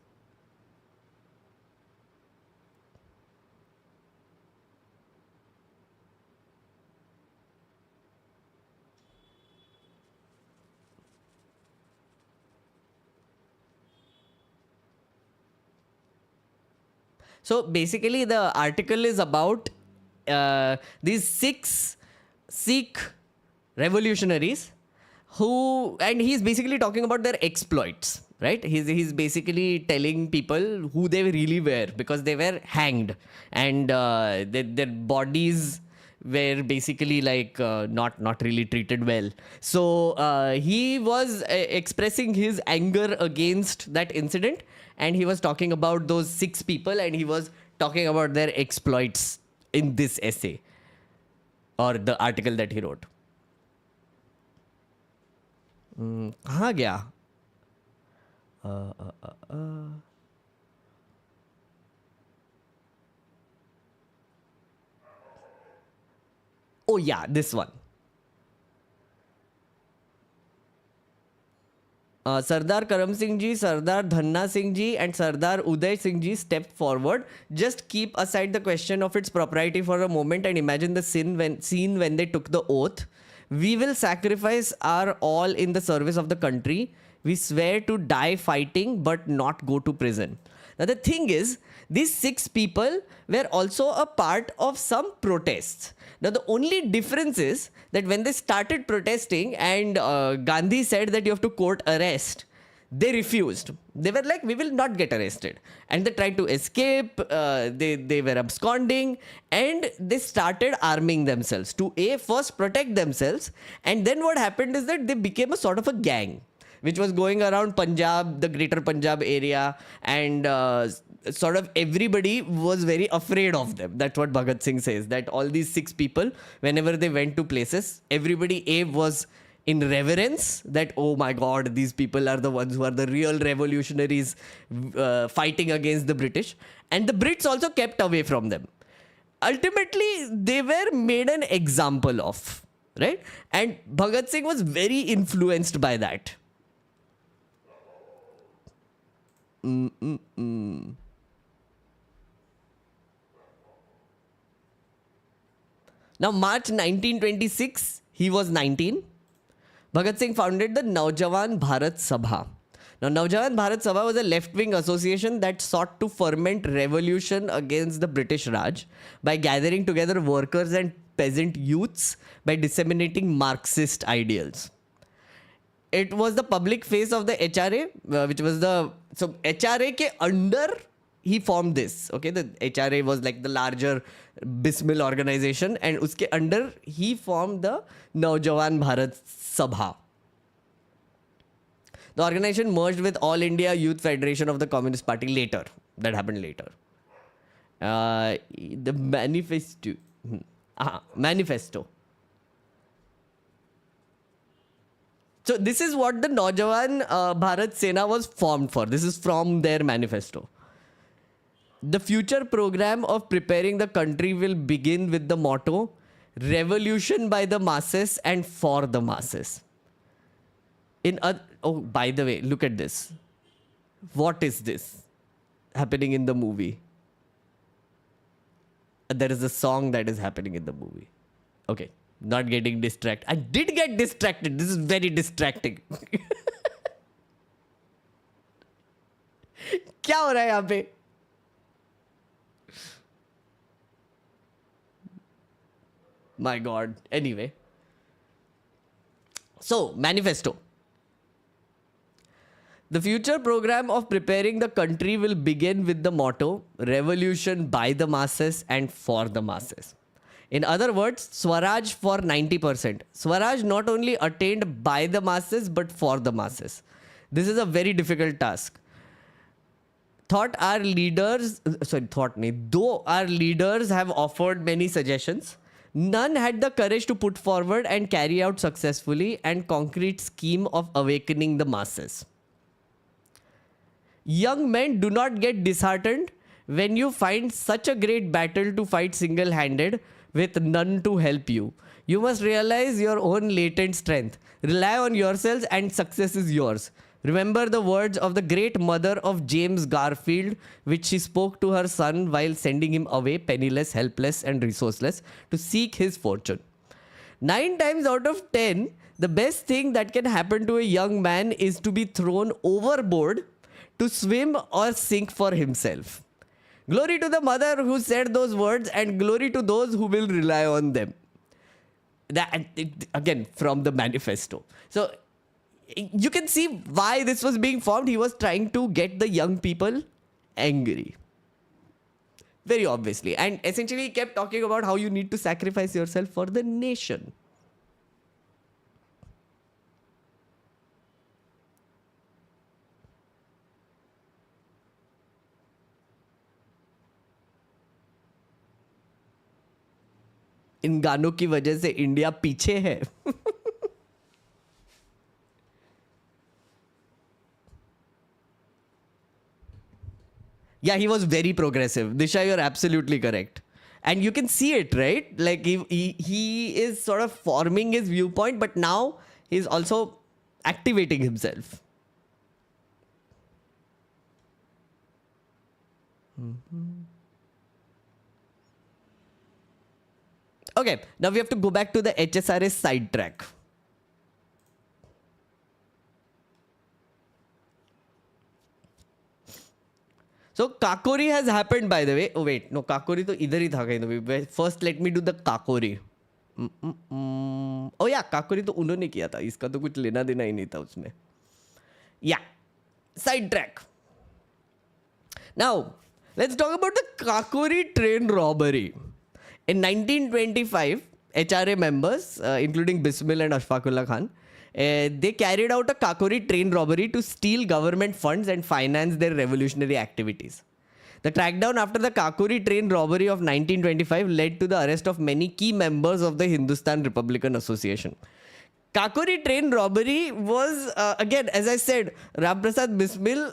So basically, the article is about these 6 Sikh revolutionaries and he's basically talking about their exploits, right? He's basically telling people who they really were because they were hanged and their bodies were basically like not really treated well. So he was expressing his anger against that incident, and he was talking about those 6 people, and he was talking about their exploits in this essay or the article that he wrote. कहाँ गया? Oh yeah, this one. Sardar Karam Singh ji, Sardar Dhanna Singh ji and Sardar Uday Singh ji stepped forward. Just keep aside the question of its propriety for a moment and imagine the scene when they took the oath. We will sacrifice our all in the service of the country. We swear to die fighting but not go to prison. Now the thing is, these 6 people were also a part of some protests. Now the only difference is that when they started protesting and Gandhi said that you have to court arrest, they refused. They were like, we will not get arrested. And they tried to escape, they were absconding, and they started arming themselves to first protect themselves. And then what happened is that they became a sort of a gang, which was going around Punjab, the greater Punjab area, and sort of everybody was very afraid of them. That's what Bhagat Singh says, that all these 6 people, whenever they went to places, everybody was in reverence that, oh my God, these people are the ones who are the real revolutionaries fighting against the British. And the Brits also kept away from them. Ultimately, they were made an example of, right? And Bhagat Singh was very influenced by that. Now, March 1926, he was 19. Bhagat Singh founded the Naujawan Bharat Sabha. Now, Naujawan Bharat Sabha was a left-wing association that sought to ferment revolution against the British Raj by gathering together workers and peasant youths by disseminating Marxist ideals. It was the public face of the HRA, which was the... So, HRA ke under, he formed this. Okay, the HRA was like the larger Bismil organization, and uske under, he formed the Naujawan Bharat Sabha. The organization merged with All India Youth Federation of the Communist Party later. That happened later. The manifesto. Manifesto. So this is what the Naujawan Bharat Sena was formed for. This is from their manifesto. The future program of preparing the country will begin with the motto, revolution by the masses and for the masses. Oh, by the way, look at this. What is this happening in the movie? There is a song that is happening in the movie. Okay, not getting distracted. I did get distracted. This is very distracting. क्या हो रहा है यहाँ पे? My God. Anyway. So, manifesto. The future program of preparing the country will begin with the motto, revolution by the masses and for the masses. In other words, Swaraj for 90%. Swaraj not only attained by the masses, but for the masses. This is a very difficult task. Though our leaders have offered many suggestions, none had the courage to put forward and carry out successfully a concrete scheme of awakening the masses. Young men, do not get disheartened when you find such a great battle to fight single-handed with none to help you. You must realize your own latent strength. Rely on yourselves and success is yours. Remember the words of the great mother of James Garfield, which she spoke to her son while sending him away penniless, helpless and resourceless to seek his fortune. 9 times out of 10, the best thing that can happen to a young man is to be thrown overboard to swim or sink for himself. Glory to the mother who said those words and glory to those who will rely on them. That, again, from the manifesto. So, you can see why this was being formed. He was trying to get the young people angry. Very obviously. And essentially he kept talking about how you need to sacrifice yourself for the nation. इन गानों की वजह से India पीछे है. Yeah, he was very progressive. Disha, you're absolutely correct. And you can see it, right? Like he is sort of forming his viewpoint, but now he's also activating himself. Okay, now we have to go back to the HSRA sidetrack. So Kakori has happened, by the way. Oh wait, no, Kakori to idhar hi tha kahin. First, let me do the Kakori. Oh yeah, Kakori to unhone kiya tha. Iska to kuch lena dena hi nahi tha usme. Yeah, sidetrack. Now, let's talk about the Kakori train robbery. In 1925, HRA members, including Bismil and Ashfaqullah Khan, they carried out a Kakori train robbery to steal government funds and finance their revolutionary activities. The crackdown after the Kakori train robbery of 1925 led to the arrest of many key members of the Hindustan Republican Association. Kakori train robbery was, again, as I said, Ram Prasad Bismil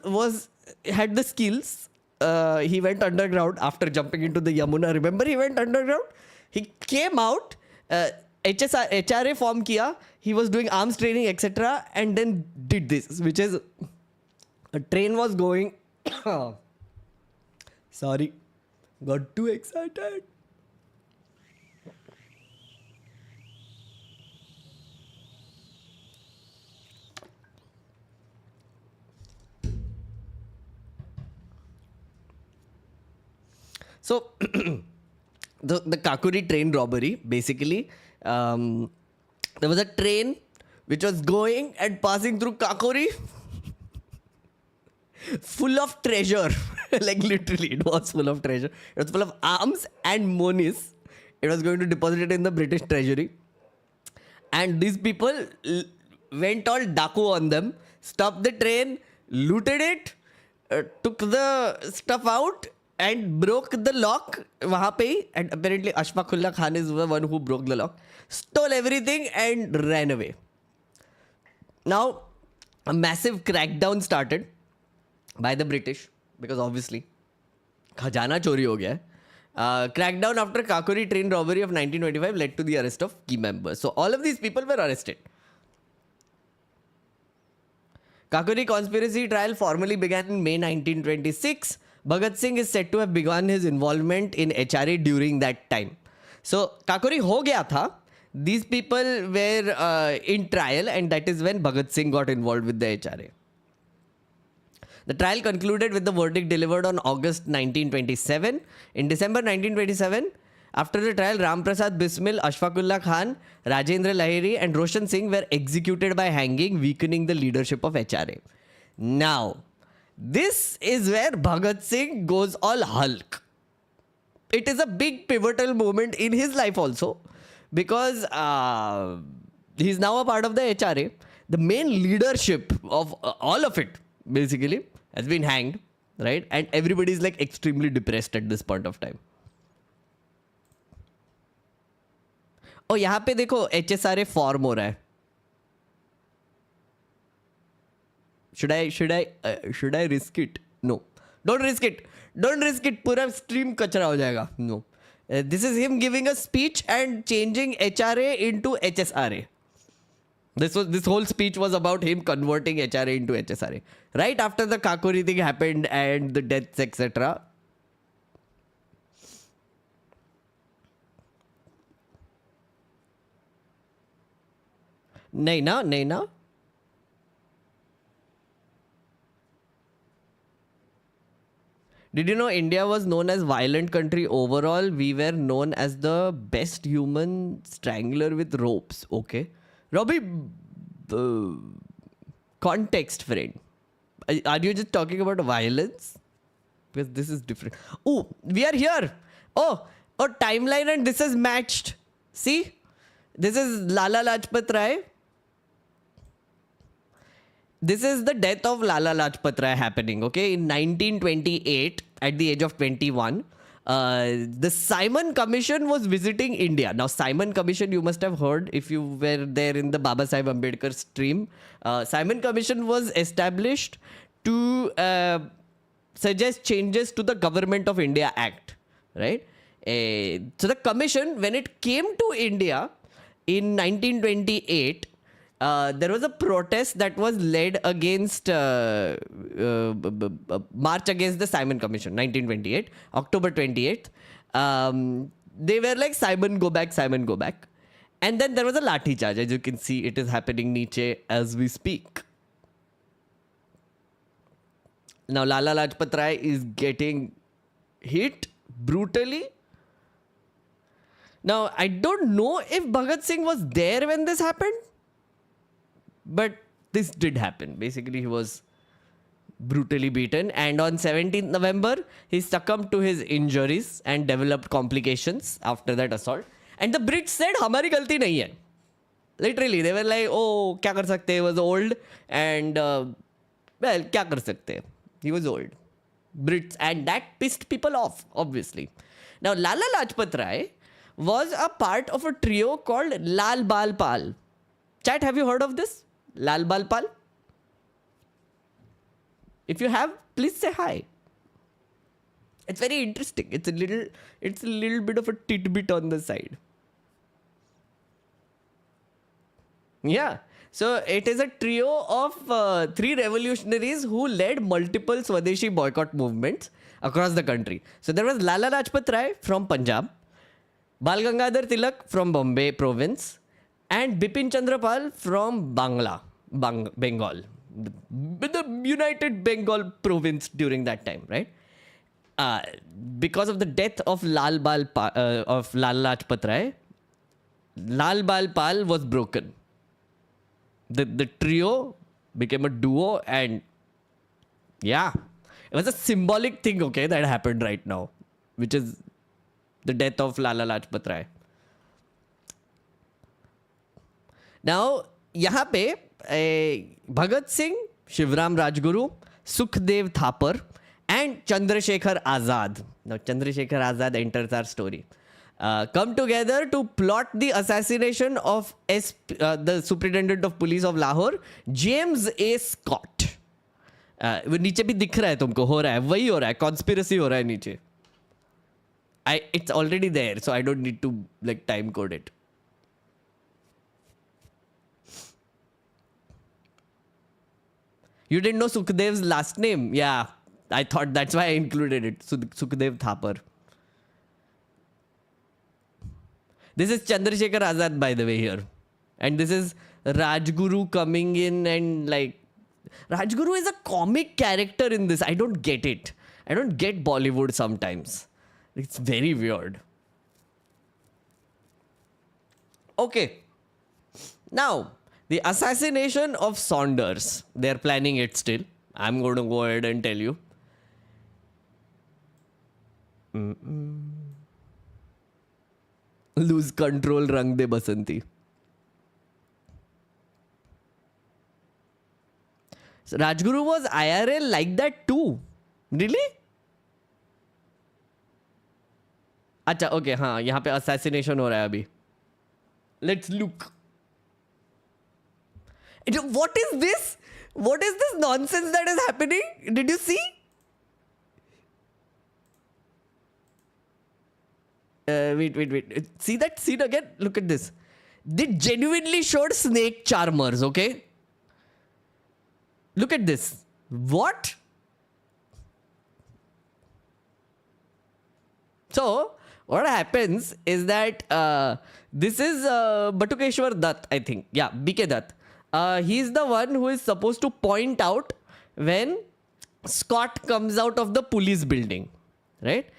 had the skills. He went underground after jumping into the Yamuna. Remember, he went underground? He came out, HRA form kiya, he was doing arms training, etc. and then did this, which is, a train was going, sorry, got too excited. So, the Kakori train robbery, basically, there was a train which was going and passing through Kakori full of treasure. Like literally, it was full of treasure. It was full of arms and monies. It was going to deposit it in the British treasury. And these people went all daku on them, stopped the train, looted it, took the stuff out, and broke the lock वहाँ पे ही. And apparently Ashfaqullah Khan is the one who broke the lock, stole everything and ran away. Now a massive crackdown started by the British because obviously खजाना चोरी हो गया है. Crackdown after Kakori train robbery of 1925 led to the arrest of key members. So all of these people were arrested. Kakori conspiracy trial formally began in May 1926. Bhagat Singh is said to have begun his involvement in HRA during that time. So Kakori ho gaya tha. These people were in trial, and that is when Bhagat Singh got involved with the HRA. The trial concluded with the verdict delivered on August 1927. In December 1927, after the trial, Ram Prasad Bismil, Ashfaqullah Khan, Rajendra Lahiri and Roshan Singh were executed by hanging, weakening the leadership of HRA. Now, this is where Bhagat Singh goes all Hulk. It is a big pivotal moment in his life also, because he's now a part of the HRA. The main leadership of all of it basically has been hanged, right? And everybody is like extremely depressed at this point of time. Oh, यहाँ पे देखो HSRA form हो रहा है. Should I risk it? No. Don't risk it. Don't risk it. पूरा stream कचरा हो जाएगा. No. This is him giving a speech and changing HRA into HSRA. This whole speech was about him converting HRA into HSRA. Right after the Kakori thing happened and the deaths, etc. नहीं ना. Did you know India was known as violent country overall? We were known as the best human strangler with ropes. Okay. Robbie, context, friend. Are you just talking about violence? Because this is different. Oh, we are here. Oh, timeline and this is matched. See? This is Lala Lajpat Rai. This is the death of Lala Lajpat Rai happening, okay? In 1928, at the age of 21, the Simon Commission was visiting India. Now, Simon Commission, you must have heard if you were there in the Baba Saheb Ambedkar stream. Simon Commission was established to suggest changes to the Government of India Act, right? So the commission, when it came to India in 1928, there was a protest that was led against march against the Simon Commission, 1928, October 28th. They were like, Simon, go back, Simon, go back. And then there was a lathi charge. As you can see, it is happening niche as we speak. Now, Lala Lajpat Rai is getting hit brutally. Now, I don't know if Bhagat Singh was there when this happened. But this did happen. Basically, he was brutally beaten. And on 17th November, he succumbed to his injuries and developed complications after that assault. And the Brits said, "Hamari galti nahi hai." Literally, they were like, "Oh, kya kar sakte? He was old." And, well, kya kar sakte? He was old. Brits. And that pissed people off, obviously. Now, Lala Lajpat Rai was a part of a trio called Lal Bal Pal. Chat, have you heard of this? Lal Bal Pal? If you have, please say hi. It's very interesting. It's a little bit of a tidbit on the side. Yeah. So it is a trio of three revolutionaries who led multiple Swadeshi boycott movements across the country. So there was Lala Lajpat Rai from Punjab, Bal Gangadhar Tilak from Bombay province, and Bipin Chandra Pal from Bengal, the United Bengal province during that time, right? Because of the death of Lal Lajpat Rai, Lal Bal Pal was broken. The trio became a duo, and yeah, it was a symbolic thing, okay, that happened right now, which is the death of Lala Lajpat Rai. Now, यहाँ पे Bhagat Singh, Shivram Rajguru, Sukhdev Thapar, and Chandrasekhar Azad. Now, Chandrasekhar Azad enters our story. Come together to plot the assassination of the Superintendent of Police of Lahore, James A. Scott. वो नीचे भी दिख रहा है तुमको, हो रहा है, वही हो रहा है, कॉन्स्पिरसी हो रहा है नीचे. It's already there, so I don't need to like time code it. You didn't know Sukhdev's last name? Yeah, I thought that's why I included it. Sukhdev Thapar. This is Chandrasekhar Azad, by the way, here. And this is Rajguru coming in and like... Rajguru is a comic character in this. I don't get it. I don't get Bollywood sometimes. It's very weird. Okay. Now, the assassination of Saunders. They're planning it still. I'm going to go ahead and tell you. Lose control, rang de basanti. So Rajguru was IRL like that too. Really? अच्छा okay हाँ यहाँ पे assassination हो रहा है अभी. Let's look. What is this? What is this nonsense that is happening? Did you see? Wait. See that scene again? Look at this. They genuinely showed snake charmers, okay? Look at this. What? So, what happens is that this is Batukeshwar Dutt, I think. Yeah, BK Dutt. He's the one who is supposed to point out when Scott comes out of the police building, right?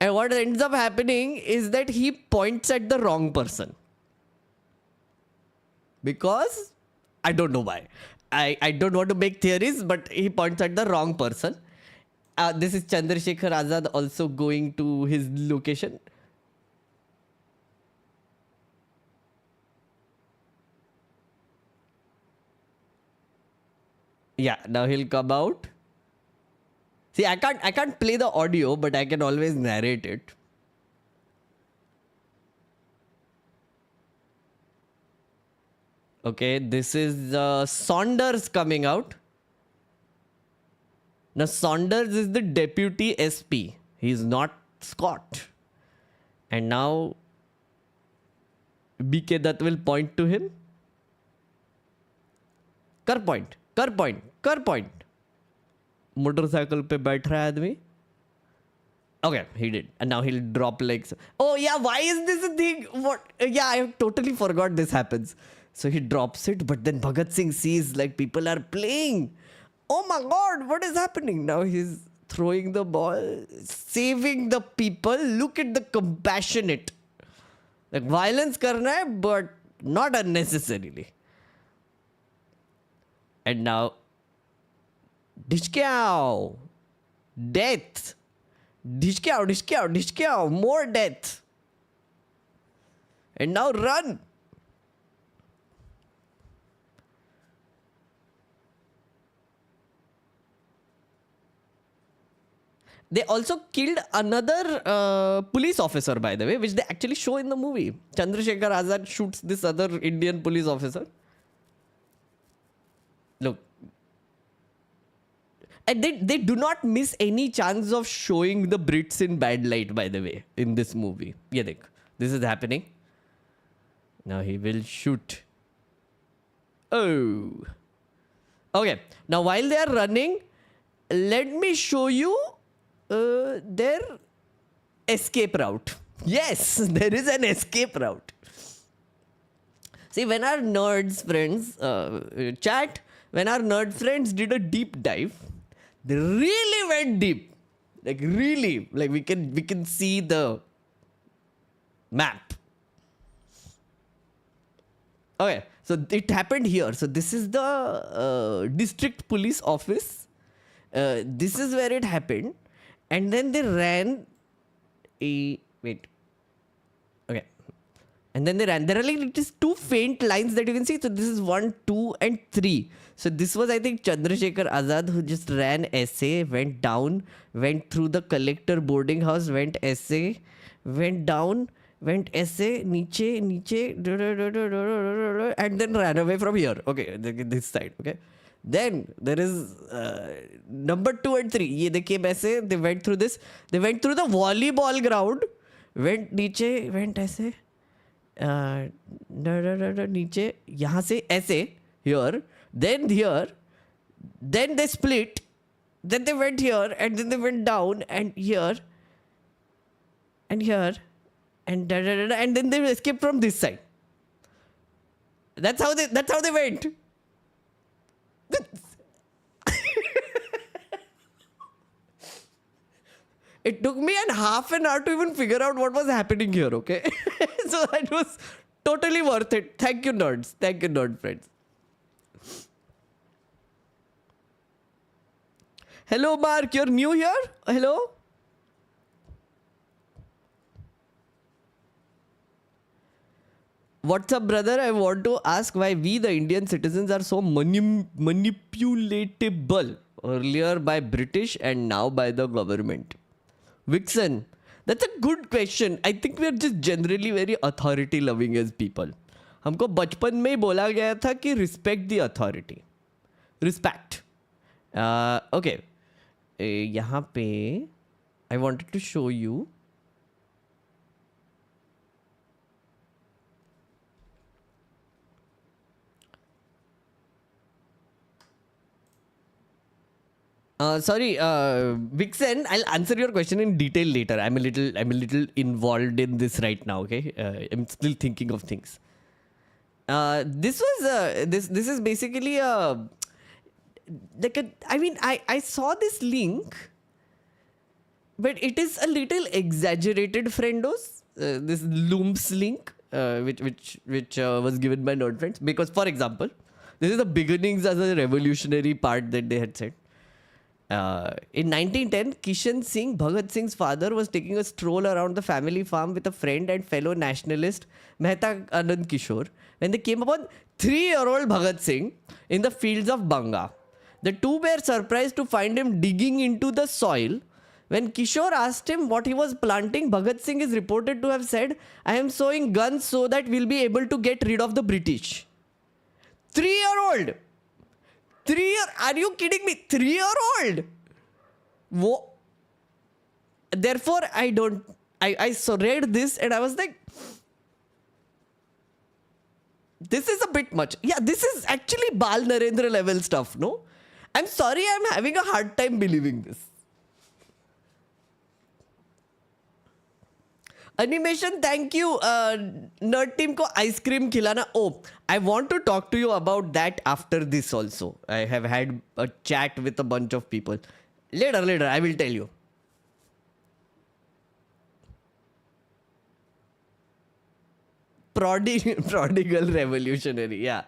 And what ends up happening is that he points at the wrong person. Because, I don't know why. I don't want to make theories, but he points at the wrong person. This is Chandrasekhar Azad also going to his location. Yeah, now he'll come out. See, I can't play the audio, but I can always narrate it. Okay, this is Saunders coming out. Now, Saunders is the deputy SP. He's not Scott. And now, BK Dutt will point to him. Kar point. Motorcycle pe baith raha hai aadmi. Okay, he did. And now he'll drop legs. Oh yeah, why is this a thing? What? Yeah, I totally forgot this happens. So he drops it, but then Bhagat Singh sees like people are playing. Oh my God, what is happening? Now he's throwing the ball, saving the people. Look at the compassionate. Like violence karna hai, but not unnecessarily. And now, dishkao, death, dishkao, more death. And now run. They also killed another police officer, by the way, which they actually show in the movie. Chandrasekhar Azad shoots this other Indian police officer. Look. And they do not miss any chance of showing the Brits in bad light, by the way, in this movie. Yeah, this is happening. Now he will shoot. Oh. Okay. Now while they are running, let me show you their escape route. Yes, there is an escape route. See, when our nerds friends when our nerd friends did a deep dive, they really went deep. Like really, like we can see the map. Okay, so it happened here. So this is the district police office. This is where it happened. And then they ran a... Wait. Okay. And then they ran. There are like just two faint lines that you can see. So this is 1, 2, and 3. So this was, I think, Chandrasekhar Azad, who just ran essay, went down, went through the collector boarding house, went essay, went down, went essay, niche, and then ran away from here. Okay, this side. Okay. Then there is number 2 and 3. Ye they came essay, they went through this. They went through the volleyball ground, went niche, went essay. नीचे यहाँ से ऐसे here, then here, then they split, then they went here, and then they went down, and here, and here, and and then they escaped from this side. That's how they went. It took me half an hour to even figure out what was happening here, okay? So that was totally worth it. Thank you, nerds. Thank you, nerd friends. Hello, Mark. You're new here? Hello? What's up, brother? I want to ask why we, the Indian citizens, are so manipulatable. Earlier by British and now by the government. Vixen, that's a good question. I think we are just generally very authority loving as people. हमको बचपन में ही बोला गया था कि respect the authority. Respect. Okay. यहाँ पे I wanted to show you. Sorry, Vixen, I'll answer your question in detail later. I'm a little involved in this right now. Okay, I'm still thinking of things. This is basically I saw this link, but it is a little exaggerated, friendos. This Looms link, which was given by nerd friends, because, for example, this is the beginnings as a revolutionary part that they had said. In 1910, Kishan Singh, Bhagat Singh's father, was taking a stroll around the family farm with a friend and fellow nationalist Mehta Anand Kishore when they came upon 3-year-old Bhagat Singh in the fields of Banga. The two were surprised to find him digging into the soil. When Kishore asked him what he was planting, Bhagat Singh is reported to have said, "I am sowing guns so that we'll be able to get rid of the British." 3-year-old! Are you kidding me? 3-year-old. Therefore, I read this and I was like, this is a bit much. Yeah, this is actually Bal Narendra level stuff, no? I'm sorry, I'm having a hard time believing this. Animation, thank you. Nerd team को ice cream खिलाना. Oh, I want to talk to you about that after this also. I have had a chat with a bunch of people. Later, I will tell you. Prodigal revolutionary, yeah.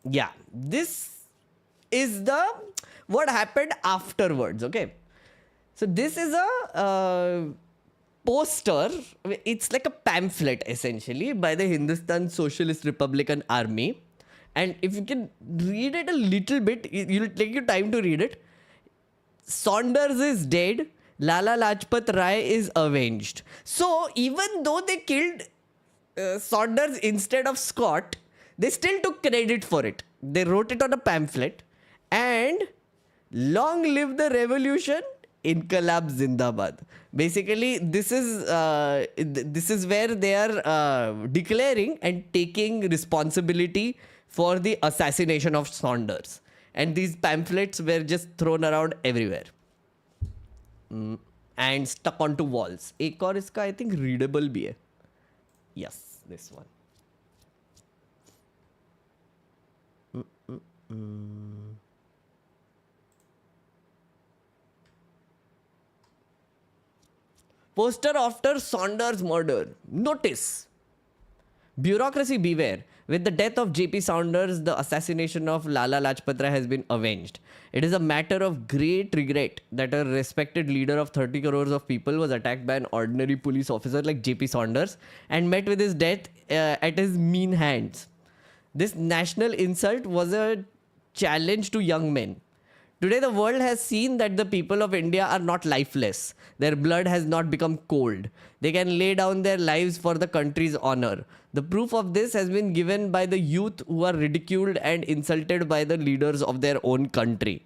Yeah, this is what happened afterwards, okay? So this is a poster. It's like a pamphlet, essentially, by the Hindustan Socialist Republican Army. And if you can read it a little bit, it'll take you time to read it. Saunders is dead. Lala Lajpat Rai is avenged. So even though they killed Saunders instead of Scott, they still took credit for it. They wrote it on a pamphlet. And long live the revolution, Inqilab Zindabad. Basically, this is where they are declaring and taking responsibility for the assassination of Saunders. And these pamphlets were just thrown around everywhere. And stuck onto walls. Ek aur iska, I think, readable bhi hai. Yes, this one. Poster after Saunders murder. Notice. Bureaucracy beware. With the death of JP Saunders, the assassination of Lala Lajpat Rai has been avenged. It is a matter of great regret that a respected leader of 30 crores of people was attacked by an ordinary police officer like JP Saunders and met with his death at his mean hands. This national insult was a challenge to young men. Today, the world has seen that the people of India are not lifeless. Their blood has not become cold. They can lay down their lives for the country's honor. The proof of this has been given by the youth who are ridiculed and insulted by the leaders of their own country.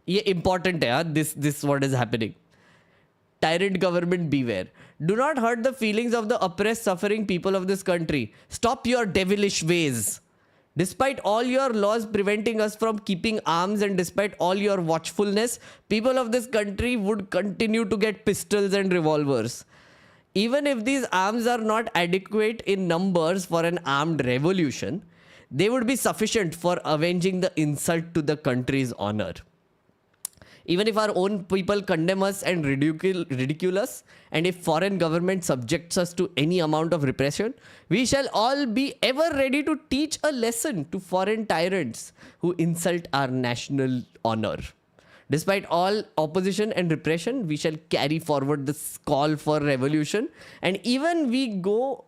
ये important है, this what is happening. Tyrant government beware. Do not hurt the feelings of the oppressed, suffering people of this country. Stop your devilish ways. Despite all your laws preventing us from keeping arms and despite all your watchfulness, people of this country would continue to get pistols and revolvers. Even if these arms are not adequate in numbers for an armed revolution, they would be sufficient for avenging the insult to the country's honor. Even if our own people condemn us and ridicule us, and if foreign government subjects us to any amount of repression, we shall all be ever ready to teach a lesson to foreign tyrants who insult our national honor. Despite all opposition and repression, we shall carry forward this call for revolution, and even we go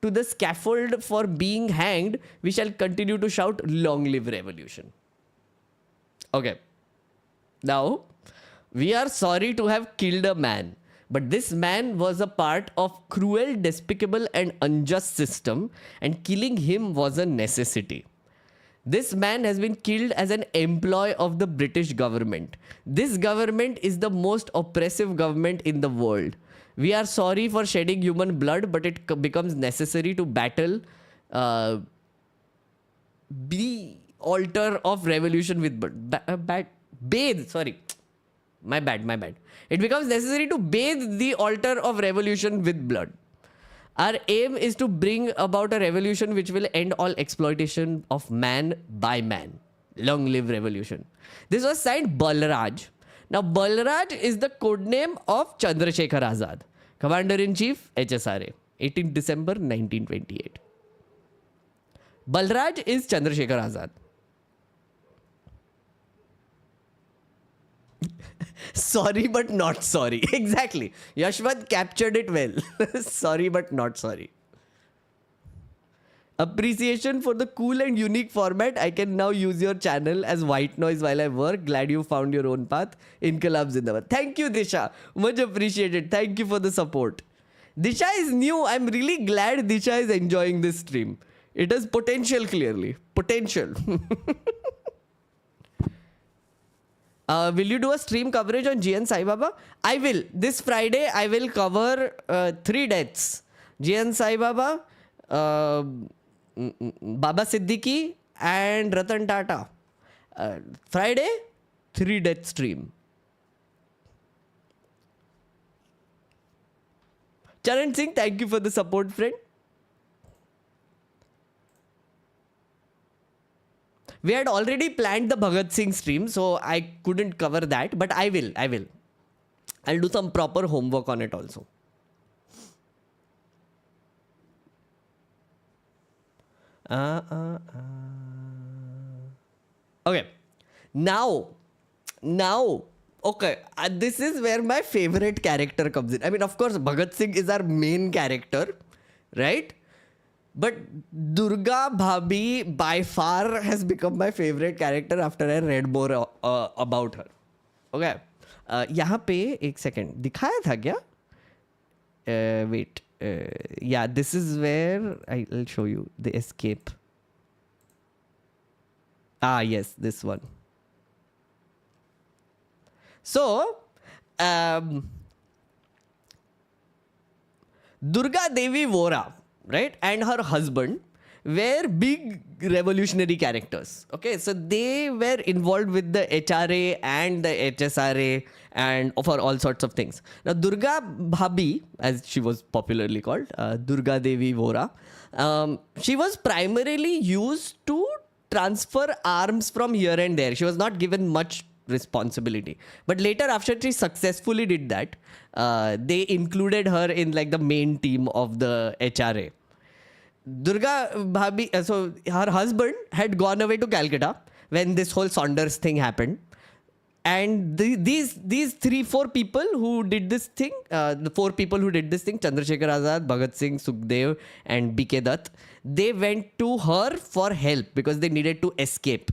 to the scaffold for being hanged, we shall continue to shout, "Long live revolution." Okay. Now, we are sorry to have killed a man, but this man was a part of cruel, despicable and unjust system, and killing him was a necessity. This man has been killed as an employee of the British government. This government is the most oppressive government in the world. We are sorry for shedding human blood, but it becomes necessary to battle the altar of revolution with bathe. Sorry, my bad. It becomes necessary to bathe the altar of revolution with blood. Our aim is to bring about a revolution which will end all exploitation of man by man. Long live revolution. This was signed Balraj. Now, Balraj is the codename of Chandrasekhar Azad, Commander-in-Chief, HSRA, 18 December 1928. Balraj is Chandrasekhar Azad. Sorry but not sorry. Exactly. Yashwant captured it well. Sorry but not sorry. Appreciation for the cool and unique format. I can now use your channel as white noise while I work. Glad you found your own path. Inqilab Zindabad. Thank you, Disha. Much appreciated. Thank you for the support. Disha is new. I'm really glad Disha is enjoying this stream. It has potential, clearly. Potential. Will you do a stream coverage on GN Sai Baba? I will. This Friday, I will cover 3 deaths. GN Sai Baba, Baba Siddiqui and Ratan Tata. Friday, 3 death stream. Charan Singh, thank you for the support, friend. We had already planned the Bhagat Singh stream, so I couldn't cover that, but I will. I'll do some proper homework on it also. Okay. Now, okay, this is where my favorite character comes in. I mean, of course, Bhagat Singh is our main character, right? But Durga Bhabi by far has become my favorite character after I read more about her. Okay. यहाँ पे एक second दिखाया था क्या? Wait. Yeah, this is where I'll show you the escape. Ah, yes, this one. So, Durga Devi Vora, right, and her husband were big revolutionary characters. Okay, so they were involved with the HRA and the HSRA and for all sorts of things. Now, Durga Bhabi, as she was popularly called, Durga Devi Vora, she was primarily used to transfer arms from here and there. She was not given much responsibility. But later, after she successfully did that, they included her in like the main team of the HRA. Durga Bhabi, so her husband had gone away to Calcutta when this whole Saunders thing happened. And these 3-4 people who did this thing, the 4 people who did this thing, Chandrasekhar Azad, Bhagat Singh, Sukhdev and B.K. Dutt, they went to her for help because they needed to escape.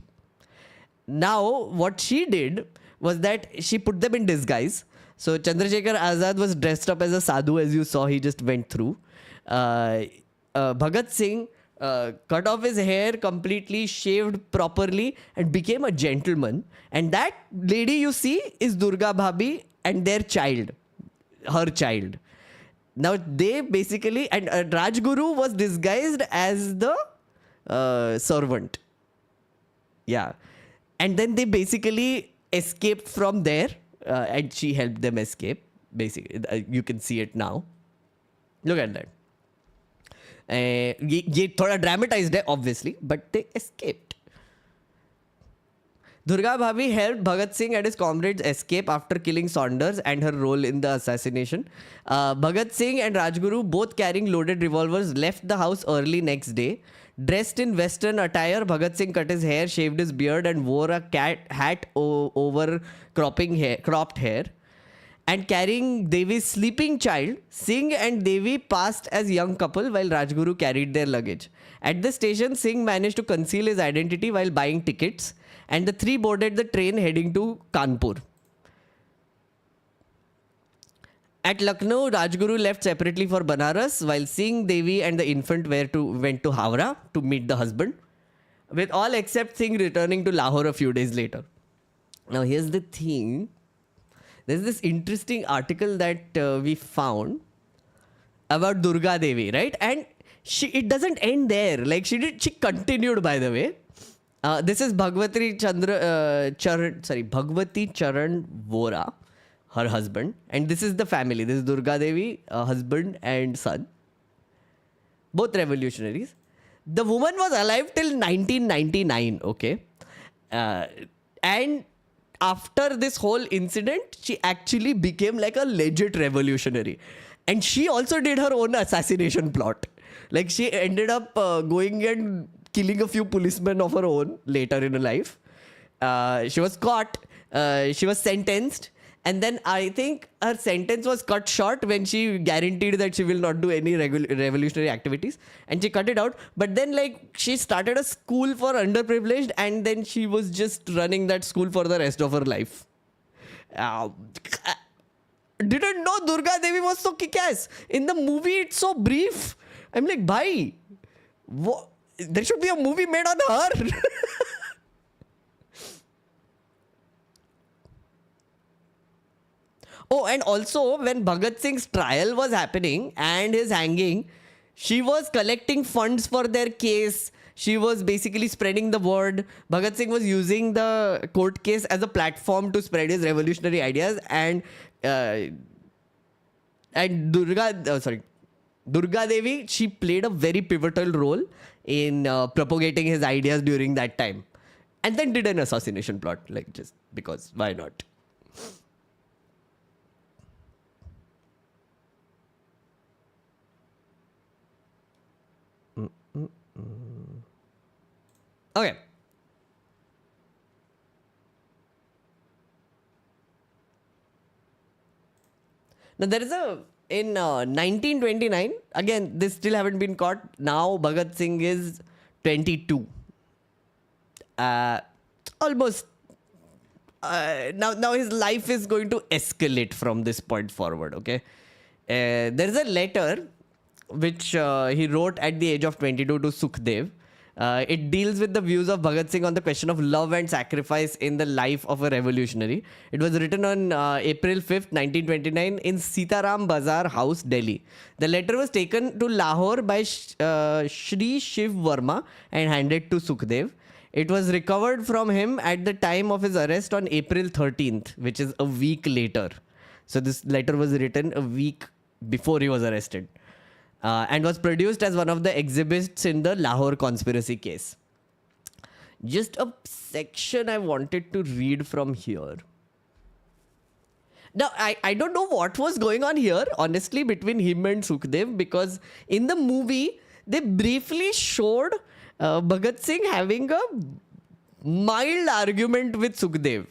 Now, what she did was that she put them in disguise. So Chandrasekhar Azad was dressed up as a sadhu, as you saw, he just went through. Bhagat Singh cut off his hair completely, shaved properly and became a gentleman. And that lady you see is Durga Bhabi and their child, her child. Now they basically, and Rajguru was disguised as the servant. Yeah. And then they basically escaped from there and she helped them escape. Basically, you can see it now. Look at that. ये थोड़ा dramatized है obviously, but they escaped. Durga Bhabi helped Bhagat Singh and his comrades escape after killing Saunders and her role in the assassination. Bhagat Singh and Rajguru, both carrying loaded revolvers, left the house early next day. Dressed in Western attire, Bhagat Singh cut his hair, shaved his beard and wore a hat over cropped hair. And carrying Devi's sleeping child, Singh and Devi passed as young couple while Rajguru carried their luggage. At the station, Singh managed to conceal his identity while buying tickets, and the 3 boarded the train heading to Kanpur. At Lucknow, Rajguru left separately for Banaras, while Singh, Devi and the infant went to Howrah to meet the husband, with all except Singh returning to Lahore a few days later. Now here's the thing. There's this interesting article that we found about Durga Devi, right? And it doesn't end there. Like she continued, by the way. This is Bhagwati Charan Vora, her husband. And this is the family. This is Durga Devi, husband and son. Both revolutionaries. The woman was alive till 1999, okay? And after this whole incident, she actually became like a legit revolutionary. And she also did her own assassination plot. Like she ended up going and killing a few policemen of her own later in her life. She was caught. She was sentenced. And then I think her sentence was cut short when she guaranteed that she will not do any revolutionary activities. And she cut it out. But then like she started a school for underprivileged and then she was just running that school for the rest of her life. Didn't know Durga Devi was so kick-ass. In the movie, it's so brief. I'm like, bhai, there should be a movie made on her. Oh, and also when Bhagat Singh's trial was happening and his hanging, she was collecting funds for their case. She was basically spreading the word. Bhagat Singh was using the court case as a platform to spread his revolutionary ideas. And Durga Devi, she played a very pivotal role in propagating his ideas during that time. And then did an assassination plot, like just because, why not? Okay. Now there is in 1929, again, this still haven't been caught. Now Bhagat Singh is 22. Almost. Now his life is going to escalate from this point forward, okay? There's a letter which he wrote at the age of 22 to Sukhdev. It deals with the views of Bhagat Singh on the question of love and sacrifice in the life of a revolutionary. It was written on April 5th, 1929 in Sitaram Bazar House, Delhi. The letter was taken to Lahore by Shri Shiv Verma and handed to Sukhdev. It was recovered from him at the time of his arrest on April 13th, which is a week later. So this letter was written a week before he was arrested. And was produced as one of the exhibits in the Lahore conspiracy case. Just a section I wanted to read from here. Now, I don't know what was going on here, honestly, between him and Sukhdev, because in the movie, they briefly showed Bhagat Singh having a mild argument with Sukhdev.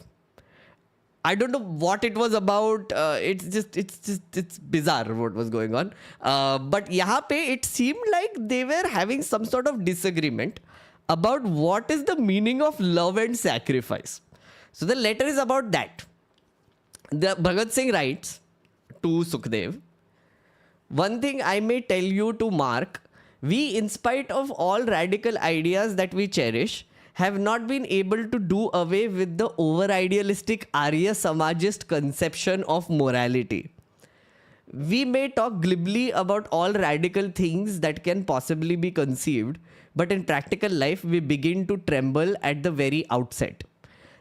I don't know what it was about. It's bizarre what was going on. But yahan pe it seemed like they were having some sort of disagreement about what is the meaning of love and sacrifice. So the letter is about that. The Bhagat Singh writes to Sukhdev, one thing I may tell you to mark, we, in spite of all radical ideas that we cherish, have not been able to do away with the over-idealistic Arya Samajist conception of morality. We may talk glibly about all radical things that can possibly be conceived, but in practical life, we begin to tremble at the very outset.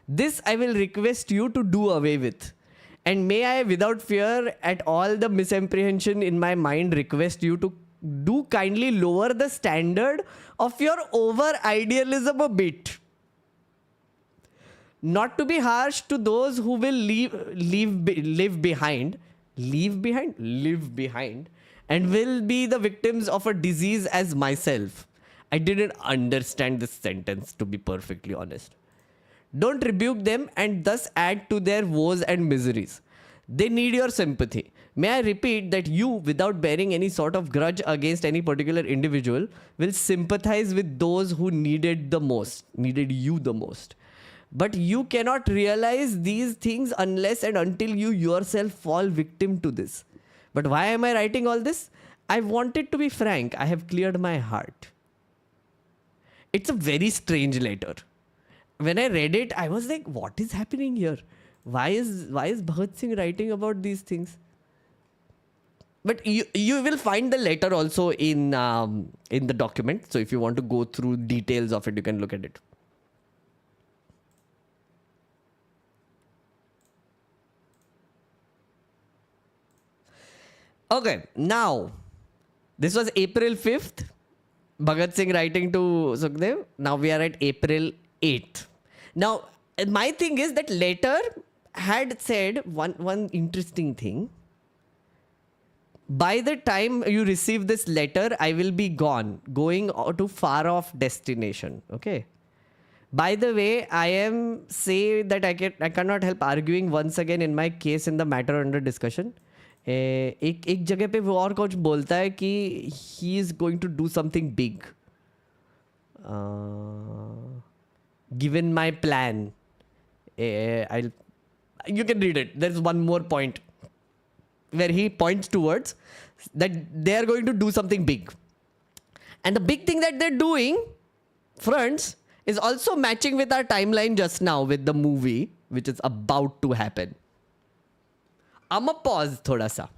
This I will request you to do away with. And may I, without fear at all the misapprehension in my mind, request you to do kindly lower the standard of your over-idealism a bit. Not to be harsh to those who will live behind, and will be the victims of a disease as myself. I didn't understand this sentence, to be perfectly honest. Don't rebuke them and thus add to their woes and miseries. They need your sympathy. May I repeat that you, without bearing any sort of grudge against any particular individual, will sympathize with those who needed you the most. But you cannot realize these things unless and until you yourself fall victim to this. But why am I writing all this? I wanted to be frank. I have cleared my heart. It's a very strange letter. When I read it, I was like, what is happening here? Why is Bhagat Singh writing about these things? But you will find the letter also in the document. So if you want to go through details of it, you can look at it. Okay, now, this was April 5th. Bhagat Singh writing to Sukhdev. Now we are at April 8th. Now, my thing is that letter had said one interesting thing. By the time you receive this letter, I will be going to far off destination. Okay. By the way, I am say that I cannot help arguing once again in my case in the matter under discussion. एक जगह पे वो और कुछ बोलता है कि he is going to do something big. Given my plan, you can read it. There's one more point where he points towards that they are going to do something big. And the big thing that they're doing, friends, is also matching with our timeline just now with the movie, which is about to happen. I'm a pause thoda sa.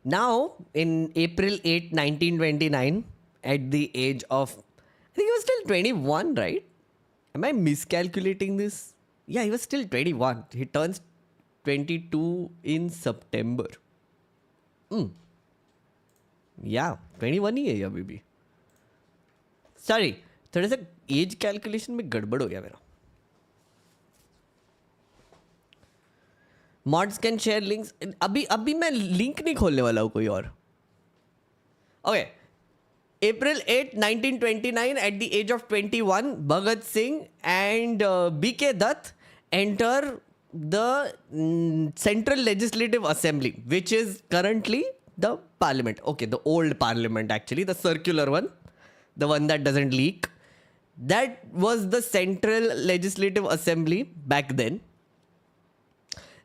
Now, in April 8, 1929, at the age of, I think he was still 21, right? Am I miscalculating this? Yeah, he was still 21. He turns 22 in September. Yeah, 21 ही है अभी भी. Sorry, थोड़ा सा as calculation में गड़बड़ हो गया मेरा. Mods can share links. अभी मैं लिंक नहीं खोलने वाला हूँ कोई और. Okay. April 8, 1929, at the age of 21, Bhagat Singh and B.K. Dutt enter the Central Legislative Assembly, which is currently the parliament. Okay, the old parliament actually, the circular one, the one that doesn't leak. That was the Central Legislative Assembly back then.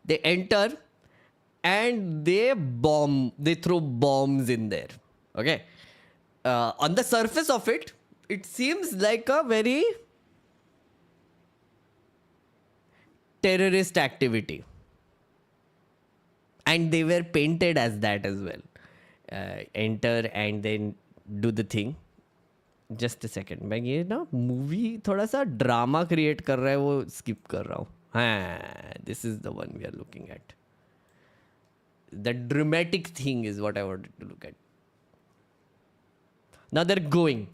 They enter and they throw bombs in there. Okay. On the surface of it, it seems like a very terrorist activity. And they were painted as that as well. Enter and then do the thing. Just a second. मैं ये ना movie थोड़ा सा drama create कर रहा है, वो skip कर रहा हूँ. हाँ, this is the one we are looking at. The dramatic thing is what I wanted to look at. Now they're going.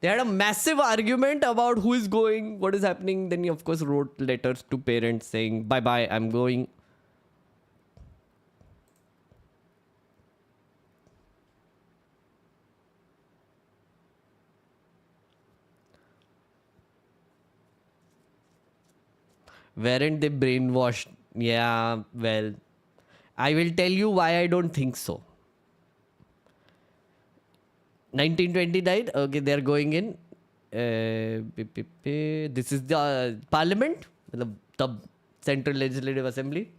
They had a massive argument about who is going, what is happening. Then he, of course, wrote letters to parents saying, bye-bye, I'm going. Weren't they brainwashed? Yeah, well, I will tell you why I don't think so. 1929, okay, they are going in. This is the parliament, the Central Legislative Assembly.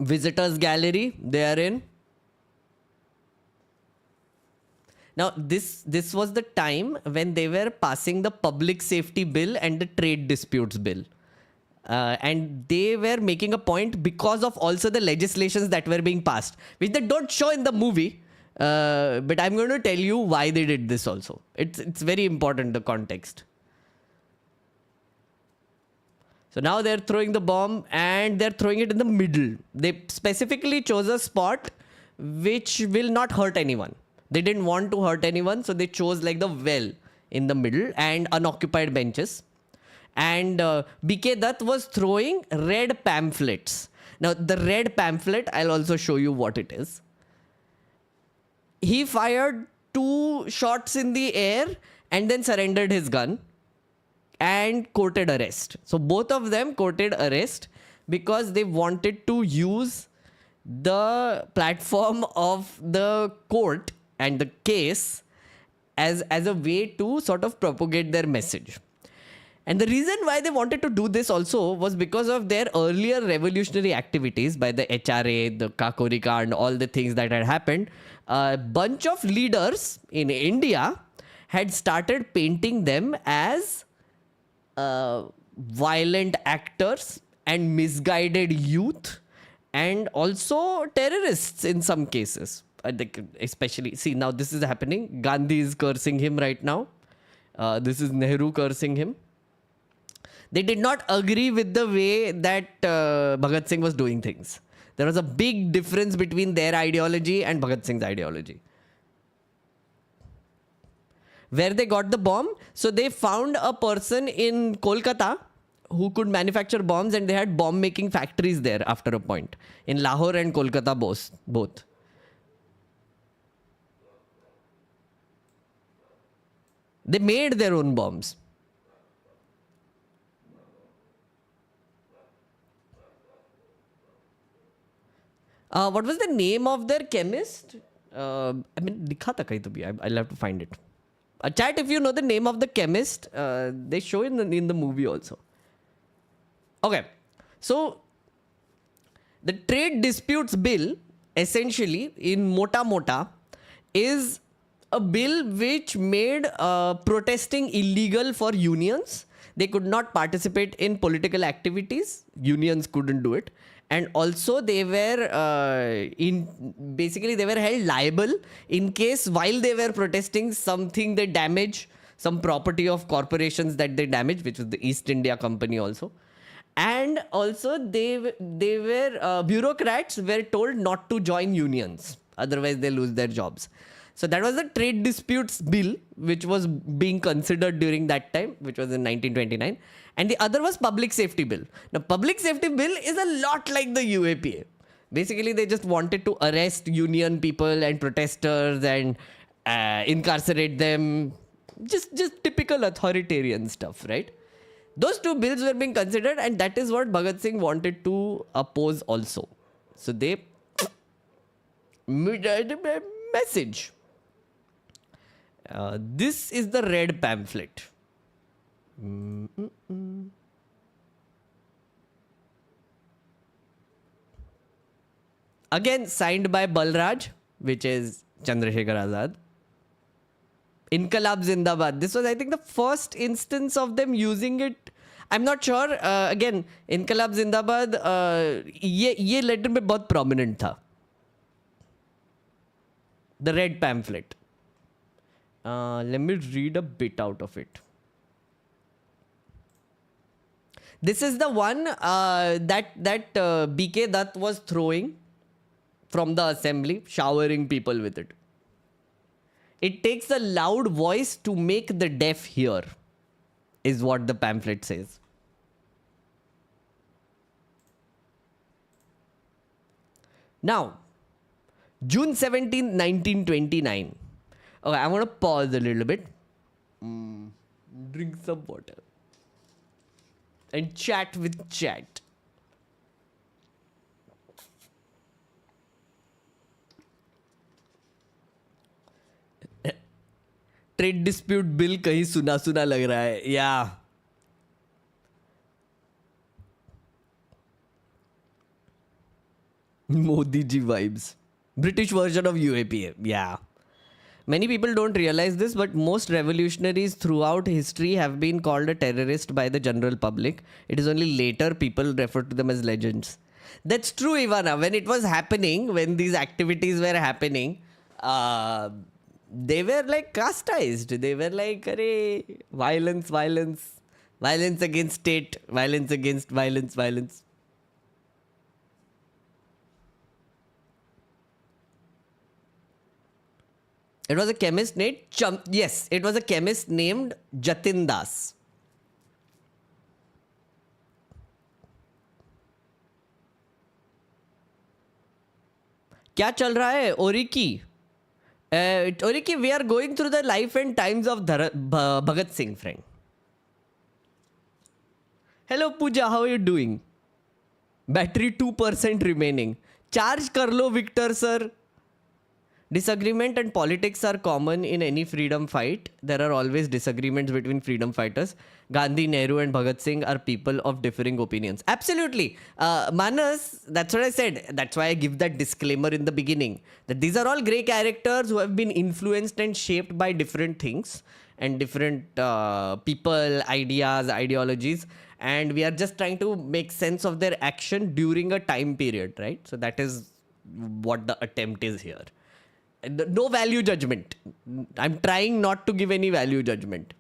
Visitors Gallery, they are in. Now, this was the time when they were passing the Public Safety Bill and the Trade Disputes Bill. And they were making a point because of also the legislations that were being passed, which they don't show in the movie. But I'm going to tell you why they did this also. It's very important, the context. So now they're throwing the bomb and they're throwing it in the middle. They specifically chose a spot which will not hurt anyone. They didn't want to hurt anyone, so they chose like the well in the middle and unoccupied benches. And BK Dutt was throwing red pamphlets. Now, the red pamphlet, I'll also show you what it is. He fired 2 shots in the air and then surrendered his gun and courted arrest. So, both of them courted arrest because they wanted to use the platform of the court and the case as a way to sort of propagate their message. And the reason why they wanted to do this also was because of their earlier revolutionary activities by the HRA, the Kakorika and all the things that had happened. A bunch of leaders in India had started painting them as violent actors and misguided youth and also terrorists in some cases. Especially, see, now this is happening. Gandhi is cursing him right now. This is Nehru cursing him. They did not agree with the way that Bhagat Singh was doing things. There was a big difference between their ideology and Bhagat Singh's ideology. Where they got the bomb? So they found a person in Kolkata who could manufacture bombs, and they had bomb making factories there after a point. In Lahore and Kolkata both. They made their own bombs. What was the name of their chemist? I mean, dikha tha kahin to bhi. I'll have to find it. Chat, if you know the name of the chemist, they show in the movie also. Okay. So, the Trade Disputes Bill, essentially, in Mota Mota, is a bill which made protesting illegal for unions. They could not participate in political activities. Unions couldn't do it. And also they were basically they were held liable in case while they were protesting something they damage, some property of corporations that they damage, which was the East India Company also. And also they were bureaucrats were told not to join unions, otherwise they lose their jobs. So that was the Trade Disputes Bill, which was being considered during that time, which was in 1929. And the other was Public Safety Bill. Now, Public Safety Bill is a lot like the UAPA. Basically, they just wanted to arrest union people and protesters and incarcerate them. Just typical authoritarian stuff, right? Those 2 bills were being considered, and that is what Bhagat Singh wanted to oppose also. So they made a message. This is the red pamphlet. Again, signed by Balraj, which is Chandrasekhar Azad. Inqilab Zindabad. This was, I think, the first instance of them using it. I'm not sure. Again, Inqilab Zindabad, ये letter में बहुत prominent था. The red pamphlet. Let me read a bit out of it. This is the one that BK Dutt was throwing from the assembly, showering people with it. It takes a loud voice to make the deaf hear, is what the pamphlet says. Now, June 17, 1929. Okay, I want to pause a little bit. Drink some water. And chat with chat. Trade dispute bill कहीं सुना सुना लग रहा है या Modi ji vibes British version of UAPA या many people don't realize this, but most revolutionaries throughout history have been called a terrorist by the general public. It is only later people refer to them as legends. That's true, Ivana. When it was happening, when these activities were happening, they were like casteized. They were like, Arey, violence, violence, violence against state, violence against violence, violence. It was a chemist named yes, it was a chemist named Jatin Das. क्या चल रहा है ओरिकी? Oriki, we are going through the life and times of Bhagat Singh, friend. Hello Pooja, how are you doing? Battery 2% remaining. Charge kar lo, Victor sir. Disagreement and politics are common in any freedom fight. There are always disagreements between freedom fighters. Gandhi, Nehru and Bhagat Singh are people of differing opinions. Absolutely. Manas, that's what I said. That's why I give that disclaimer in the beginning. That these are all grey characters who have been influenced and shaped by different things and different people, ideas, ideologies. And we are just trying to make sense of their action during a time period, right? So that is what the attempt is here. No value judgment. I'm trying not to give any value judgment.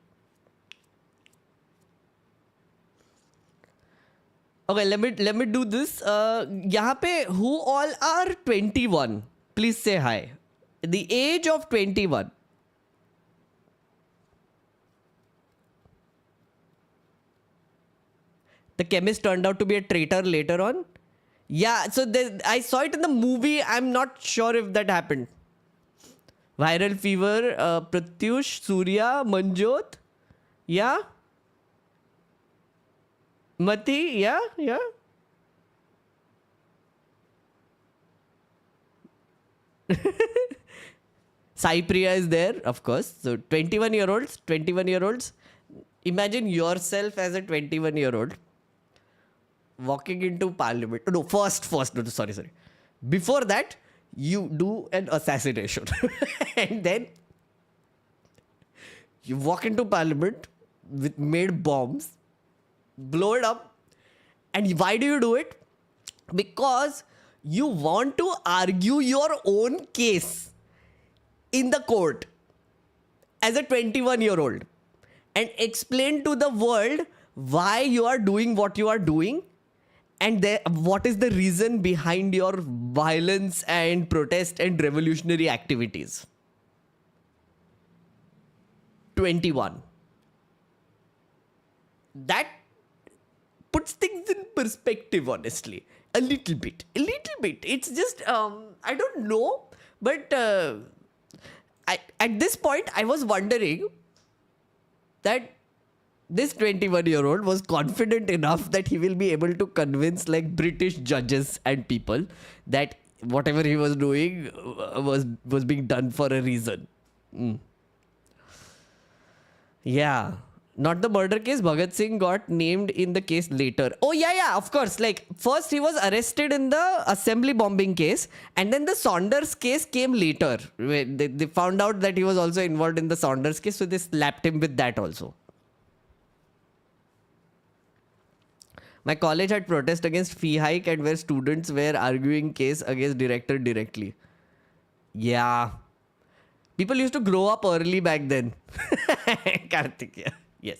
Okay, let me do this. यहाँ पे who all are 21? Please say hi. The age of 21. The chemist turned out to be a traitor later on. Yeah, so I saw it in the movie. I'm not sure if that happened. Viral fever, Pratyush, Surya, Manjot, yeah? Mati, yeah? Sai Priya is there, of course. So 21-year-olds. Imagine yourself as a 21-year-old walking into parliament. No, first, no, sorry. Before that, you do an assassination and then you walk into parliament with made bombs, blow it up. And why do you do it? Because you want to argue your own case in the court as a 21-year-old and explain to the world why you are doing what you are doing. And what is the reason behind your violence and protest and revolutionary activities? 21. That puts things in perspective, honestly. A little bit. It's just, I don't know. But at this point, I was wondering that this 21-year-old was confident enough that he will be able to convince like British judges and people that whatever he was doing was being done for a reason. Yeah. Not the murder case. Bhagat Singh got named in the case later. Oh, yeah, of course. Like, first he was arrested in the assembly bombing case. And then the Saunders case came later. They found out that he was also involved in the Saunders case. So they slapped him with that also. My college had protest against fee hike and where students were arguing case against director directly. Yeah. People used to grow up early back then. Karthik, yeah. Yes.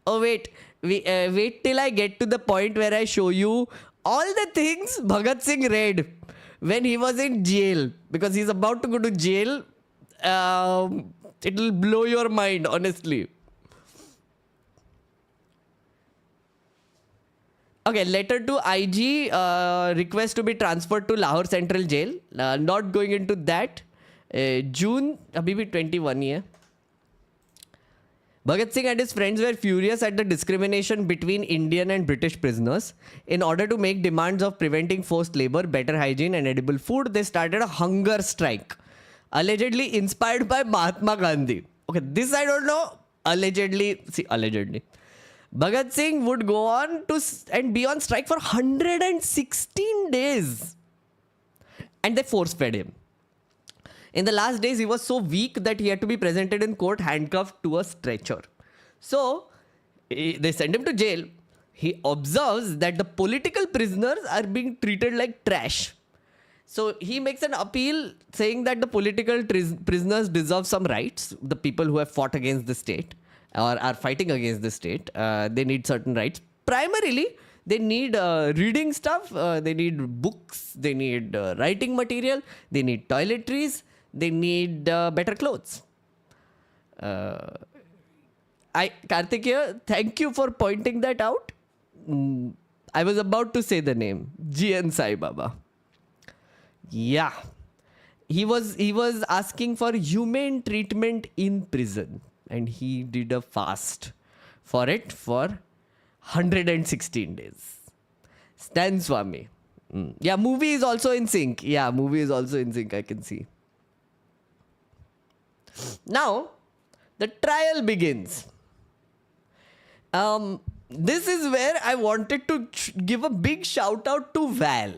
Oh, wait. Wait till I get to the point where I show you all the things Bhagat Singh read when he was in jail. Because he's about to go to jail. It'll blow your mind, honestly. Okay, letter to IG, request to be transferred to Lahore Central Jail. Not going into that. June, abhi bhi 21 year. Bhagat Singh and his friends were furious at the discrimination between Indian and British prisoners. In order to make demands of preventing forced labor, better hygiene and edible food, they started a hunger strike. Allegedly inspired by Mahatma Gandhi. Okay, this I don't know. Allegedly. Bhagat Singh would go on to and be on strike for 116 days. And they force-fed him. In the last days, he was so weak that he had to be presented in court handcuffed to a stretcher. So, they send him to jail. He observes that the political prisoners are being treated like trash. So, he makes an appeal saying that the political prisoners deserve some rights. The people who have fought against the state or are fighting against the state, they need certain rights. Primarily, they need reading stuff. They need books. They need writing material. They need toiletries. They need better clothes. Karthik here, thank you for pointing that out. I was about to say the name. G.N. Sai Baba. Yeah. He was asking for humane treatment in prison. And he did a fast for it for 116 days. Stan Swami. Yeah, movie is also in sync. I can see. Now, the trial begins. This is where I wanted to give a big shout out to Val.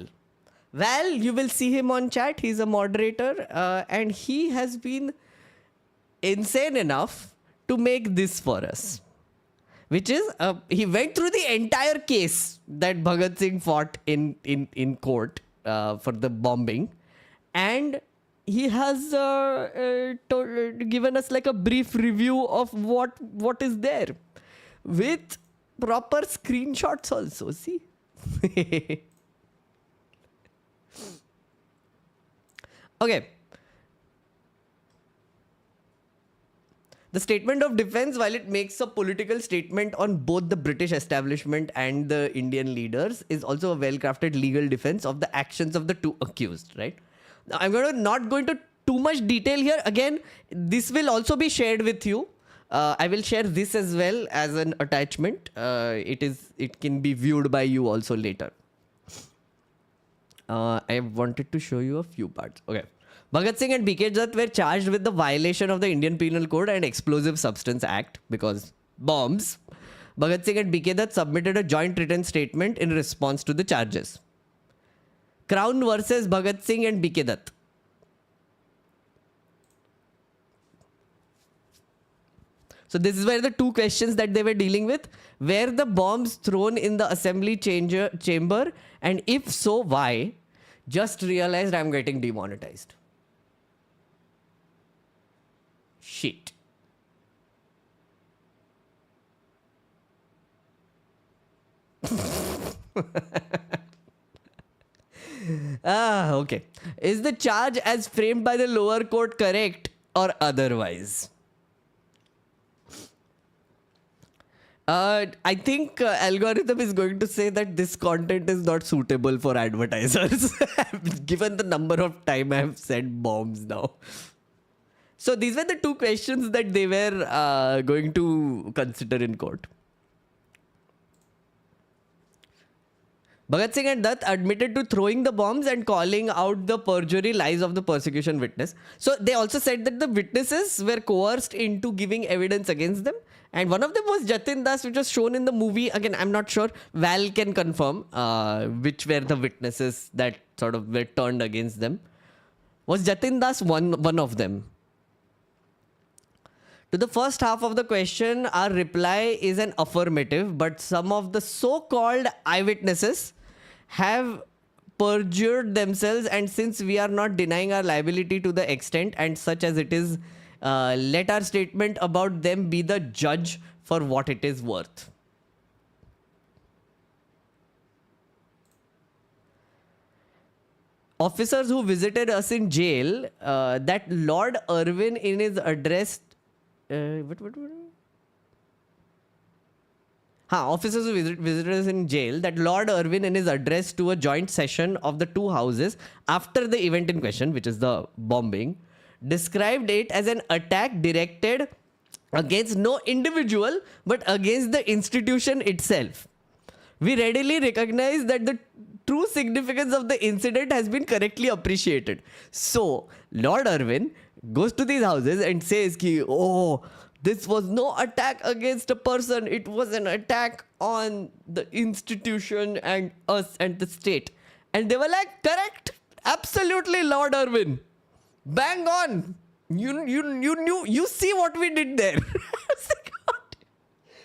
Val, you will see him on chat. He's a moderator and he has been insane enough to make this for us. Which is, he went through the entire case that Bhagat Singh fought in court for the bombing. And he has given us like a brief review of what is there. With proper screenshots also, see? Okay. The statement of defense, while it makes a political statement on both the British establishment and the Indian leaders, is also a well-crafted legal defense of the actions of the two accused, right? Now, I'm not going to too much detail here. Again, this will also be shared with you. I will share this as well as an attachment. It can be viewed by you also later. I wanted to show you a few parts. Okay. Bhagat Singh and B.K. Dutt were charged with the violation of the Indian Penal Code and Explosive Substance Act because bombs. Bhagat Singh and B.K. Dutt submitted a joint written statement in response to the charges. Crown versus Bhagat Singh and B.K. Dutt. So this is where the two questions that they were dealing with. Were the bombs thrown in the assembly chamber? And if so, why? Just realized I'm getting demonetized. Shit. Okay. Is the charge as framed by the lower court correct or otherwise? I think algorithm is going to say that this content is not suitable for advertisers, given the number of time I have said bombs now. So these were the two questions that they were going to consider in court. Bhagat Singh and Dutt admitted to throwing the bombs and calling out the perjury lies of the persecution witness. So they also said that the witnesses were coerced into giving evidence against them. And one of them was Jatin Das, which was shown in the movie. Again, I'm not sure. Val can confirm which were the witnesses that sort of were turned against them. Was Jatin Das one of them? To the first half of the question, our reply is an affirmative, but some of the so-called eyewitnesses have perjured themselves, and since we are not denying our liability to the extent and such as it is, let our statement about them be the judge for what it is worth. Officers who visited us in jail, that Lord Irwin in his address... officers who visited us in jail, that Lord Irwin in his address to a joint session of the two houses after the event in question, which is the bombing, described it as an attack directed against no individual but against the institution itself. We readily recognize that the true significance of the incident has been correctly appreciated. So, Lord Irwin goes to these houses and says, oh, this was no attack against a person. It was an attack on the institution and us and the state. And they were like, correct. Absolutely, Lord Irwin. Bang on. You see what we did there.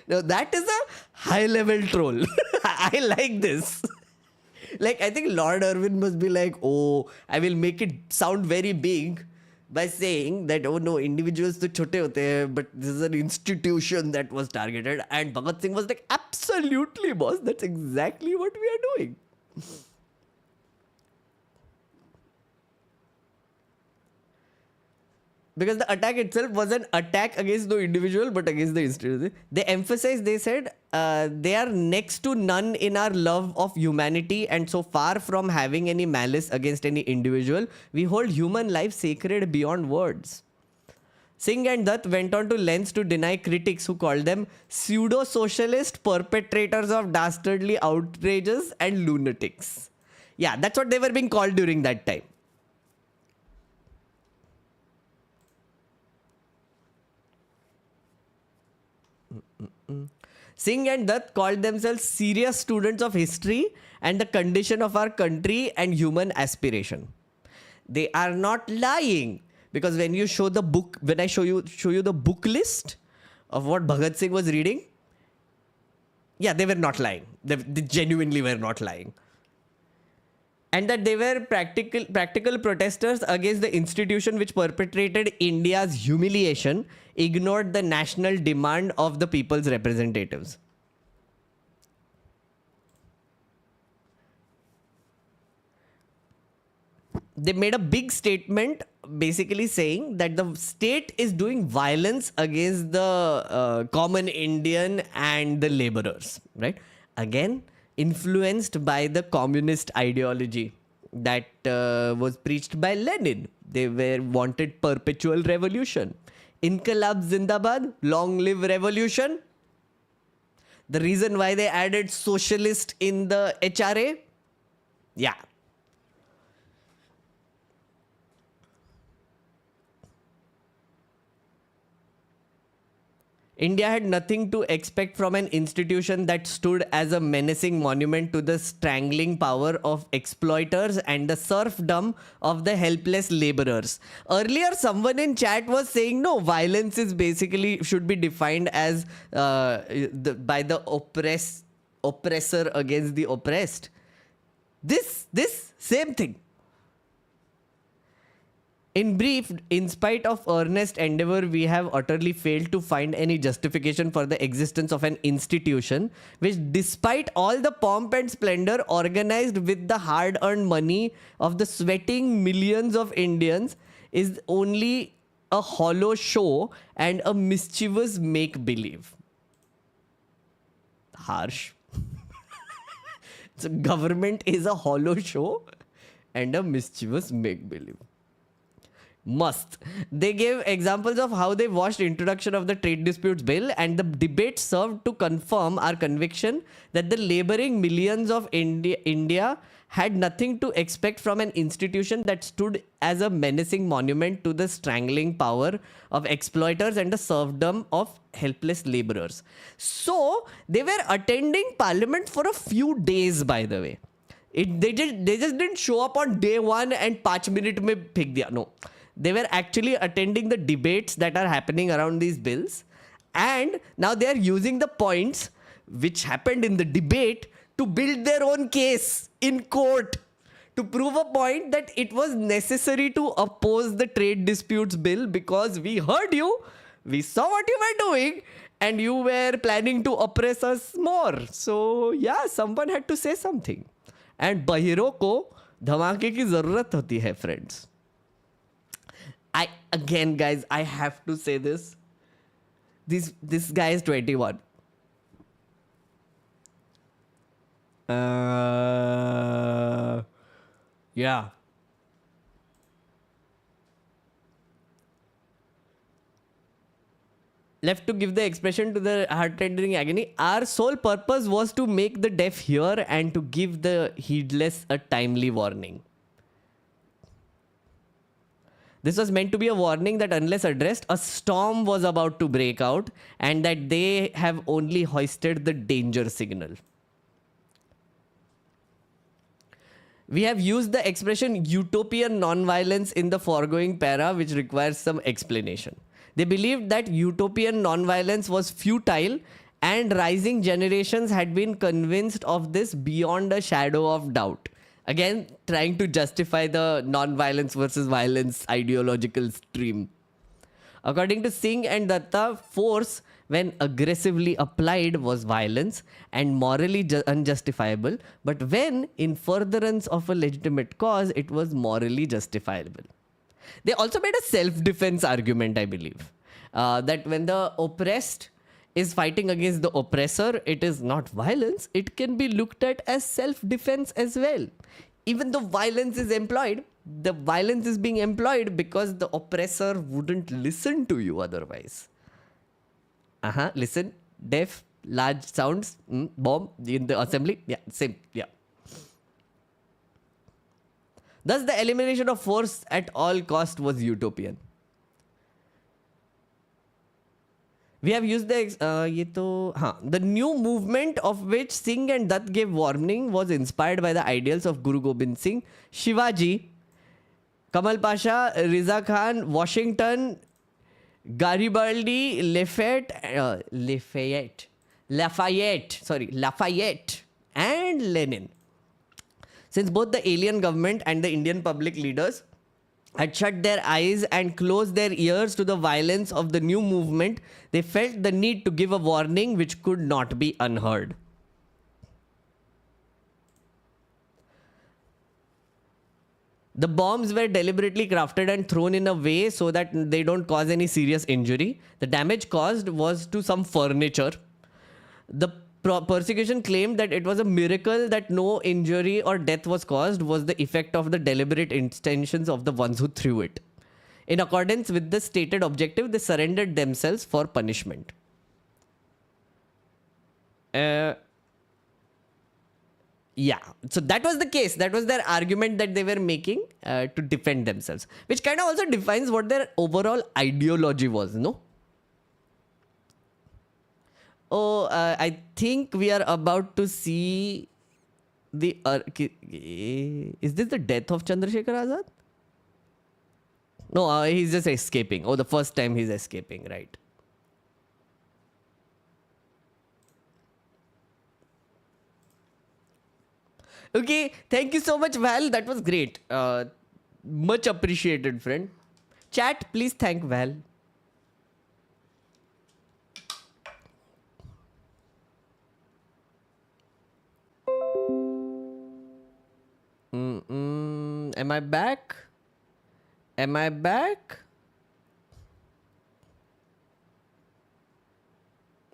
Now, that is a high-level troll. I like this. Like, I think Lord Irwin must be like, oh, I will make it sound very big by saying that, oh no, individuals to chote hote hai, but this is an institution that was targeted. And Bhagat Singh was like, absolutely, boss. That's exactly what we are doing. Because the attack itself was an attack against no individual, but against the institution. They emphasized, they said, they are next to none in our love of humanity, and so far from having any malice against any individual, we hold human life sacred beyond words. Singh and Dutt went on to lengths to deny critics who called them pseudo-socialist perpetrators of dastardly outrages and lunatics. Yeah, that's what they were being called during that time. Singh and Dutt called themselves serious students of history and the condition of our country and human aspiration. They are not lying, because when you show the book, when I show you the book list of what Bhagat Singh was reading, yeah, they were not lying. They genuinely were not lying. And that they were practical protesters against the institution which perpetrated India's humiliation, ignored the national demand of the people's representatives. They made a big statement basically saying that the state is doing violence against the common Indian and the laborers, right? Again, influenced by the communist ideology that was preached by Lenin. They wanted perpetual revolution. Inqilab Zindabad, long live revolution. The reason why they added socialist in the HRA? Yeah. India had nothing to expect from an institution that stood as a menacing monument to the strangling power of exploiters and the serfdom of the helpless laborers. Earlier, someone in chat was saying, no, violence is basically should be defined as by the oppressor against the oppressed. This same thing. In brief, in spite of earnest endeavor, we have utterly failed to find any justification for the existence of an institution which, despite all the pomp and splendor organized with the hard-earned money of the sweating millions of Indians, is only a hollow show and a mischievous make-believe. Harsh. So government is a hollow show and a mischievous make-believe. Must. They gave examples of how they watched introduction of the trade disputes bill, and the debate served to confirm our conviction that the laboring millions of India had nothing to expect from an institution that stood as a menacing monument to the strangling power of exploiters and the serfdom of helpless laborers. So they were attending parliament for a few days, by the way. They just didn't show up on day one and 5 minutes mein phek diya. No. They were actually attending the debates that are happening around these bills. And now they are using the points which happened in the debate to build their own case in court to prove a point that it was necessary to oppose the trade disputes bill because we heard you, we saw what you were doing, and you were planning to oppress us more. So yeah, someone had to say something. And बहिरों को धमाके की जरूरत होती है, friends. Again, guys, I have to say this. This guy is 21. Yeah. Left to give the expression to the heart-rending agony. Our sole purpose was to make the deaf hear and to give the heedless a timely warning. This was meant to be a warning that unless addressed, a storm was about to break out and that they have only hoisted the danger signal. We have used the expression utopian nonviolence in the foregoing para, which requires some explanation. They believed that utopian nonviolence was futile and rising generations had been convinced of this beyond a shadow of doubt. Again, trying to justify the non-violence versus violence ideological stream. According to Singh and Datta, force, when aggressively applied, was violence and morally unjustifiable. But when in furtherance of a legitimate cause, it was morally justifiable. They also made a self-defense argument, I believe, that when the oppressed is fighting against the oppressor, it is not violence. It can be looked at as self-defense as well. Even though violence is employed, the violence is being employed because the oppressor wouldn't listen to you otherwise. Listen, deaf, large sounds, bomb in the assembly. Yeah, same, yeah. Thus, the elimination of force at all cost was utopian. We have used the new movement of which Singh and Dutt gave warning was inspired by the ideals of Guru Gobind Singh, Shivaji, Kamal Pasha, Riza Khan, Washington, Garibaldi, Lafayette, and Lenin. Since both the alien government and the Indian public leaders had shut their eyes and closed their ears to the violence of the new movement, they felt the need to give a warning which could not be unheard. The bombs were deliberately crafted and thrown in a way so that they don't cause any serious injury. The damage caused was to some furniture. The persecution claimed that it was a miracle that no injury or death was caused was the effect of the deliberate intentions of the ones who threw it. In accordance with the stated objective, they surrendered themselves for punishment. Yeah, so that was the case. That was their argument that they were making to defend themselves, which kind of also defines what their overall ideology was, no? Oh, I think we are about to see the... is this the death of Chandrasekhar Azad? No, he's just escaping. Oh, the first time he's escaping, right. Okay, thank you so much, Val. That was great. Much appreciated, friend. Chat, please thank Val. Am I back? Am I back?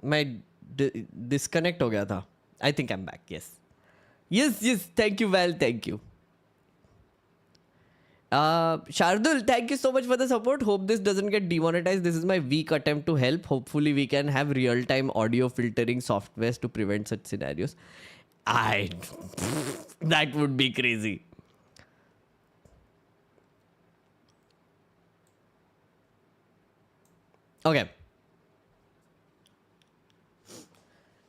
My disconnect हो गया था. I think I'm back. Yes. Yes. Thank you, Val. Thank you. Shardul, thank you so much for the support. Hope this doesn't get demonetized. This is my weak attempt to help. Hopefully, we can have real-time audio filtering softwares to prevent such scenarios. That would be crazy. Okay.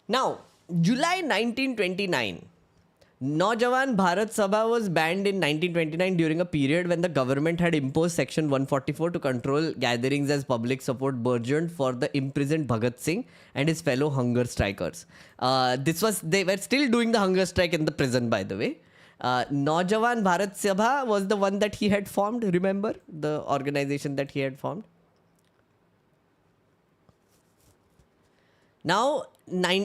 Now, July 1929, Naujawan Bharat Sabha was banned in 1929 during a period when the government had imposed Section 144 to control gatherings as public support burgeoned for the imprisoned Bhagat Singh and his fellow hunger strikers. They were still doing the hunger strike in the prison, by the way. Naujawan Bharat Sabha was the one that he had formed, remember? The organization that he had formed. Now,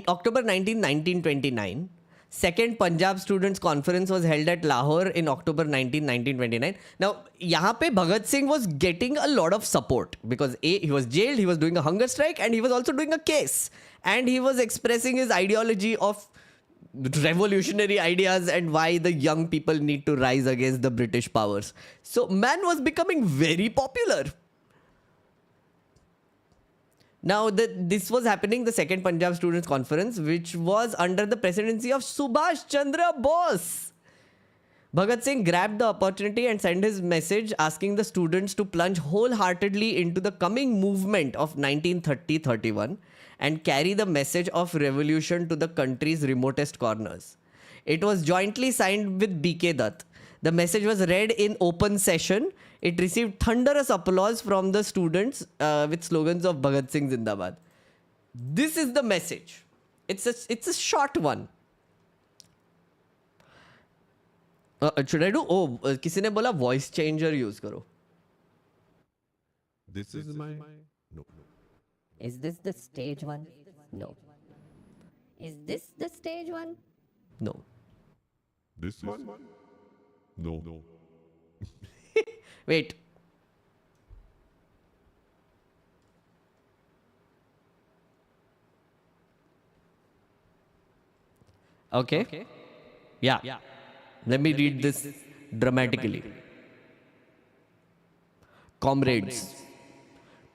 October 19, 1929, Second Punjab Students' Conference was held at Lahore in October 19, 1929. Now, यहाँ पे Bhagat Singh was getting a lot of support because he was jailed, he was doing a hunger strike, and he was also doing a case. And he was expressing his ideology of revolutionary ideas and why the young people need to rise against the British powers. So, man was becoming very popular. Now, this was happening, the Second Punjab Students' Conference, which was under the presidency of Subhash Chandra Bose. Bhagat Singh grabbed the opportunity and sent his message asking the students to plunge wholeheartedly into the coming movement of 1930-31 and carry the message of revolution to the country's remotest corners. It was jointly signed with B.K. Dutt. The message was read in open session. It received thunderous applause from the students with slogans of Bhagat Singh Zindabad. This is the message. It's a short one. Should I do? Oh, किसी ने बोला voice changer use करो. This is my... No. Is this the stage one? No. Is this the stage one? No. This one? No. Wait. Okay. Yeah. Let me read this dramatically. Comrades,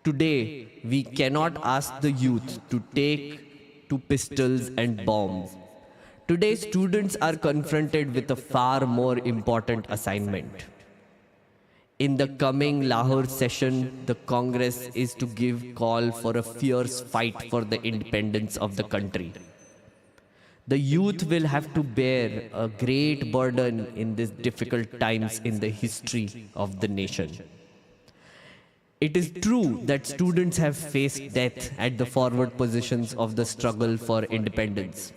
today we cannot ask the youth to take to pistols and bombs. Today students are confronted with a far more important assignment. In the coming Lahore session, the Congress is to give call for a fierce fight for the independence of the country. The youth will have to bear a great burden in these difficult times in the history of the nation. It is true that students have faced death at the forward positions of the struggle for independence.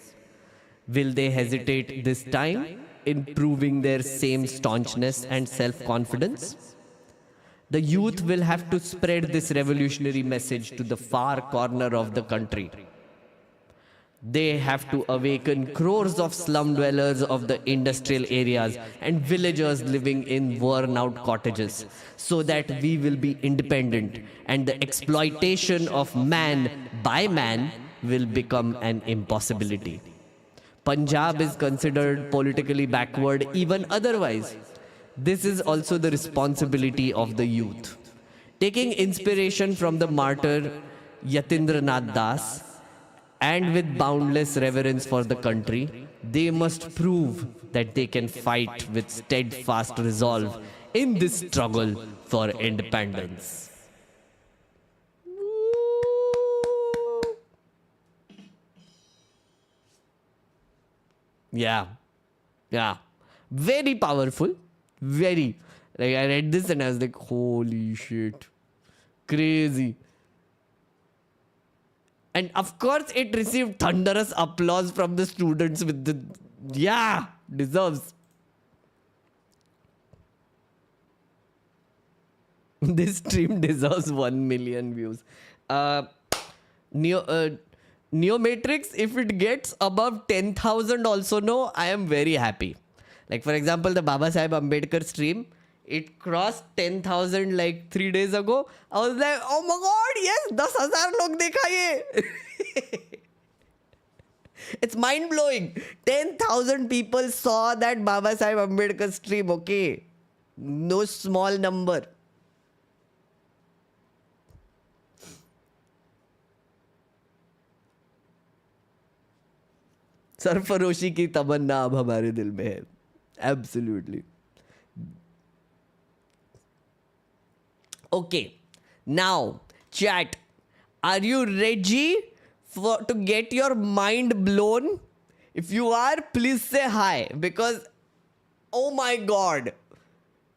Will they hesitate this time in proving their same staunchness and self-confidence? The youth will have to spread this revolutionary message to the far corner of the country. They have to awaken crores of slum dwellers of the industrial areas and villagers living in worn-out cottages, so that we will be independent and the exploitation of man by man will become an impossibility. Punjab is considered politically backward even otherwise. This is also the responsibility of the youth. Taking inspiration from the martyr Yatindranath Das, and with boundless reverence for the country, they must prove that they can fight with steadfast resolve in this struggle for independence. Yeah. Very powerful. Very. Like, I read this and I was like, holy shit. Crazy. And of course, it received thunderous applause from the students with the... Yeah, deserves. This stream deserves 1 million views. Neomatrix, if it gets above 10,000 also, no, I am very happy. Like, for example, the Baba Saheb Ambedkar stream, it crossed 10,000 like 3 days ago. I was like, oh my god, yes, 10,000 log dekha ye. It's mind blowing. 10,000 people saw that Baba Saheb Ambedkar stream, okay? No small number. सरफरोशी की तमन्ना अब हमारे दिल में है. Absolutely. Okay. Now, chat. Are you ready to get your mind blown? If you are, please say hi, because oh my god,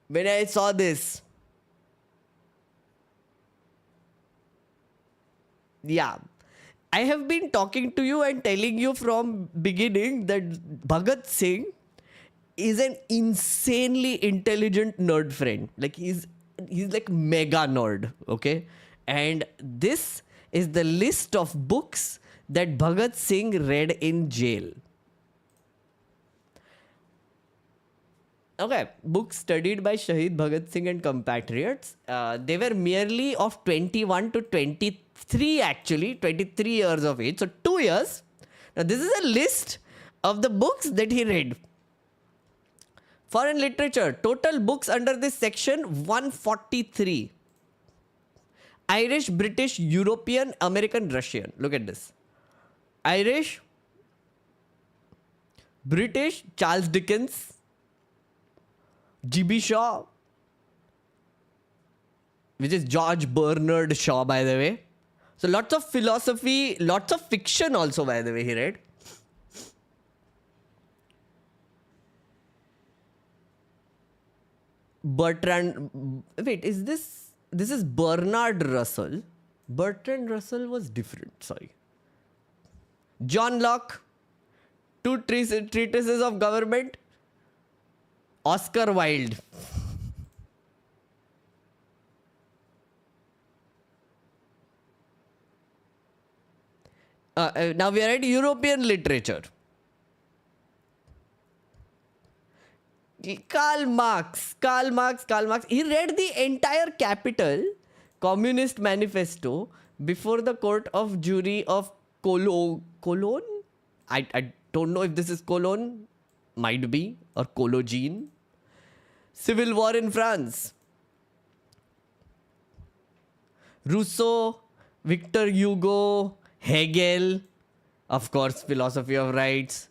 when I saw this, yeah, I have been talking to you and telling you from beginning that Bhagat Singh is an insanely intelligent nerd friend. Like he's like mega nerd, okay? And this is the list of books that Bhagat Singh read in jail. Okay, books studied by Shahid Bhagat Singh and compatriots. They were merely of 21 to 23 actually, 23 years of age. So 2 years. Now this is a list of the books that he read. Foreign literature, total books under this section 143. Irish, British, European, American, Russian. Look at this. Irish, British, Charles Dickens, G.B. Shaw, which is George Bernard Shaw, by the way. So lots of philosophy, lots of fiction also, by the way, he read. Bertrand, wait, is this is Bernard Russell. Bertrand Russell was different, sorry. John Locke, two treatises of government. Oscar Wilde. Now we are at European literature. Karl Marx. He read the entire Capital Communist Manifesto before the court of jury of Cologne? I don't know if this is Cologne. Might be. Or Cologne. Civil War in France. Rousseau, Victor Hugo, Hegel, of course, Philosophy of Rights,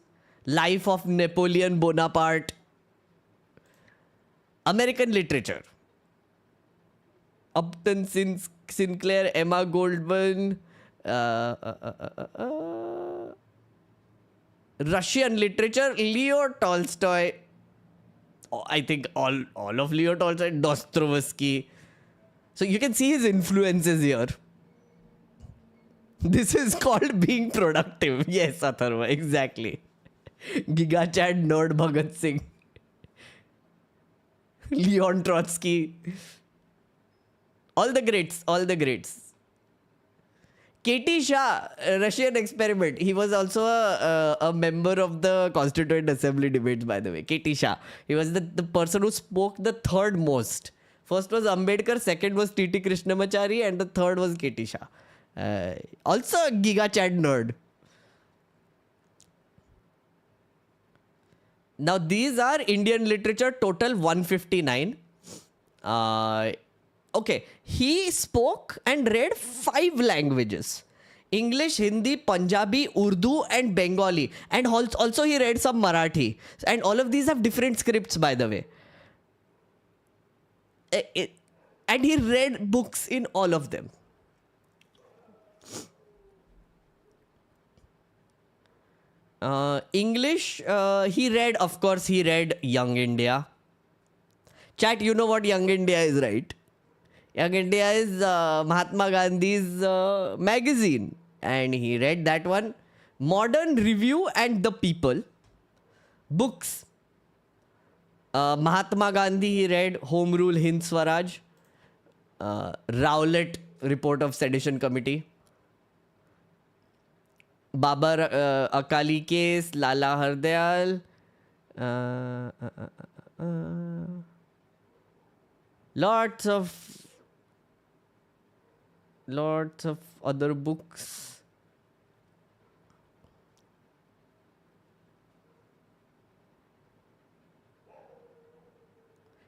Life of Napoleon Bonaparte, American literature. Upton Sinclair, Emma Goldman, Russian literature, Leo Tolstoy. I think all of Leo Tolstoy, Dostoevsky. So you can see his influences here. This is called being productive. Yes, Atharva, exactly. Giga Chat nerd Bhagat Singh. Leon Trotsky. All the greats. K.T. Shah, Russian experiment. He was also a member of the Constituent Assembly debates, by the way. K.T. Shah. He was the person who spoke the third most. First was Ambedkar, second was T.T. Krishnamachari, and the third was K.T. Shah. Also a Giga Chat nerd. Now these are Indian literature, total 159. Okay, he spoke and read 5 languages. English, Hindi, Punjabi, Urdu and Bengali. And also he read some Marathi. And all of these have different scripts, by the way. And he read books in all of them. English, he read Young India. Chat, you know what Young India is, right? Young India is Mahatma Gandhi's magazine. And he read that one. Modern Review and the People. Books. Mahatma Gandhi, he read Home Rule, Hind Swaraj. Rowlett, Report of Sedition Committee. Babar Akali Case, Lala Hardayal. Lots of other books.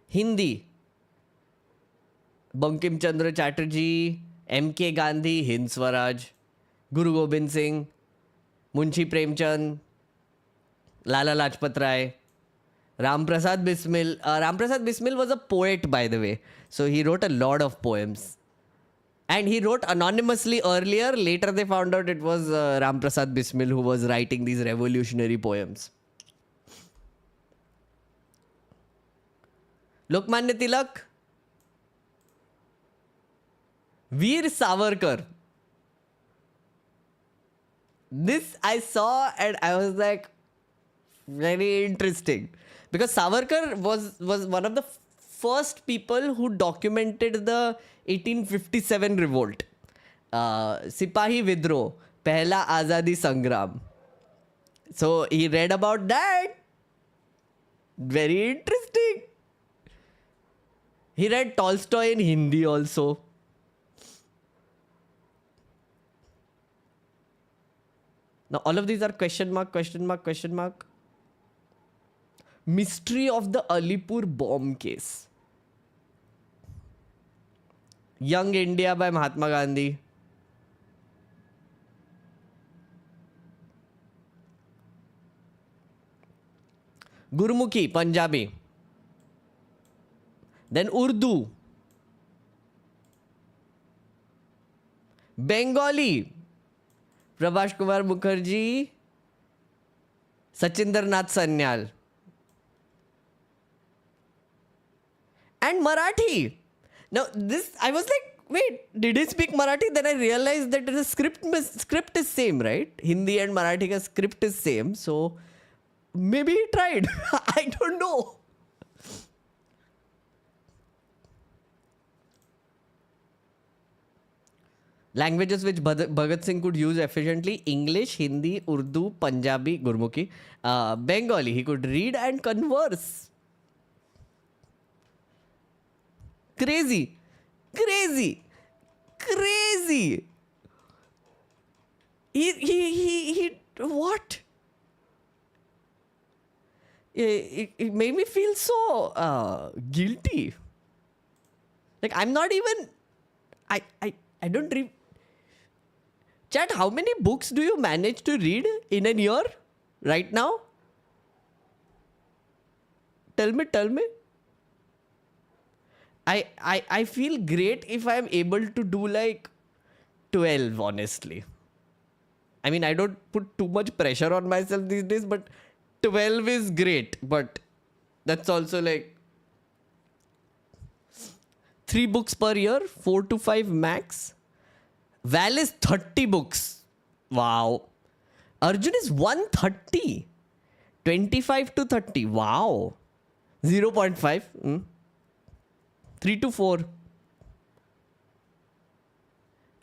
Hindi. Bankim Chandra Chatterjee, M.K. Gandhi, Hind Swaraj, Guru Gobind Singh, Munshi Premchand, Lala Lajpat Rai, Ram Prasad Bismil. Ram Prasad Bismil was a poet, by the way. So he wrote a lot of poems. And he wrote anonymously earlier. Later they found out it was Ram Prasad Bismil who was writing these revolutionary poems. Lokmanya Tilak, Veer Savarkar. This I saw and I was like, very interesting. Because Savarkar was one of the first people who documented the 1857 revolt. Sipahi Vidro, Pehla Azadi Sangram. So he read about that. Very interesting. He read Tolstoy in Hindi also. Now all of these are question mark, question mark, question mark. Mystery of the Alipur bomb case. Young India by Mahatma Gandhi. Gurmukhi, Punjabi. Then Urdu. Bengali. Prabhash Kumar Mukherjee. Sachinder Nath Sanyal. And Marathi. Now this, I was like, wait, did he speak Marathi? Then I realized that the script is same, right? Hindi and Marathi ka script is same. So maybe he tried. I don't know. Languages which Bhagat Singh could use efficiently: English, Hindi, Urdu, Punjabi, Gurmukhi, Bengali. He could read and converse. Crazy. He what? It made me feel so guilty. Like I'm not even. I don't read. Chat, how many books do you manage to read in a year right now? Tell me. I feel great if I'm able to do like 12, honestly. I mean, I don't put too much pressure on myself these days, but 12 is great. But that's also like 3 books per year, 4 to 5 max. Val is 30 books. Wow. Arjun is 130. 25 to 30. Wow. 0.5. 3 to 4.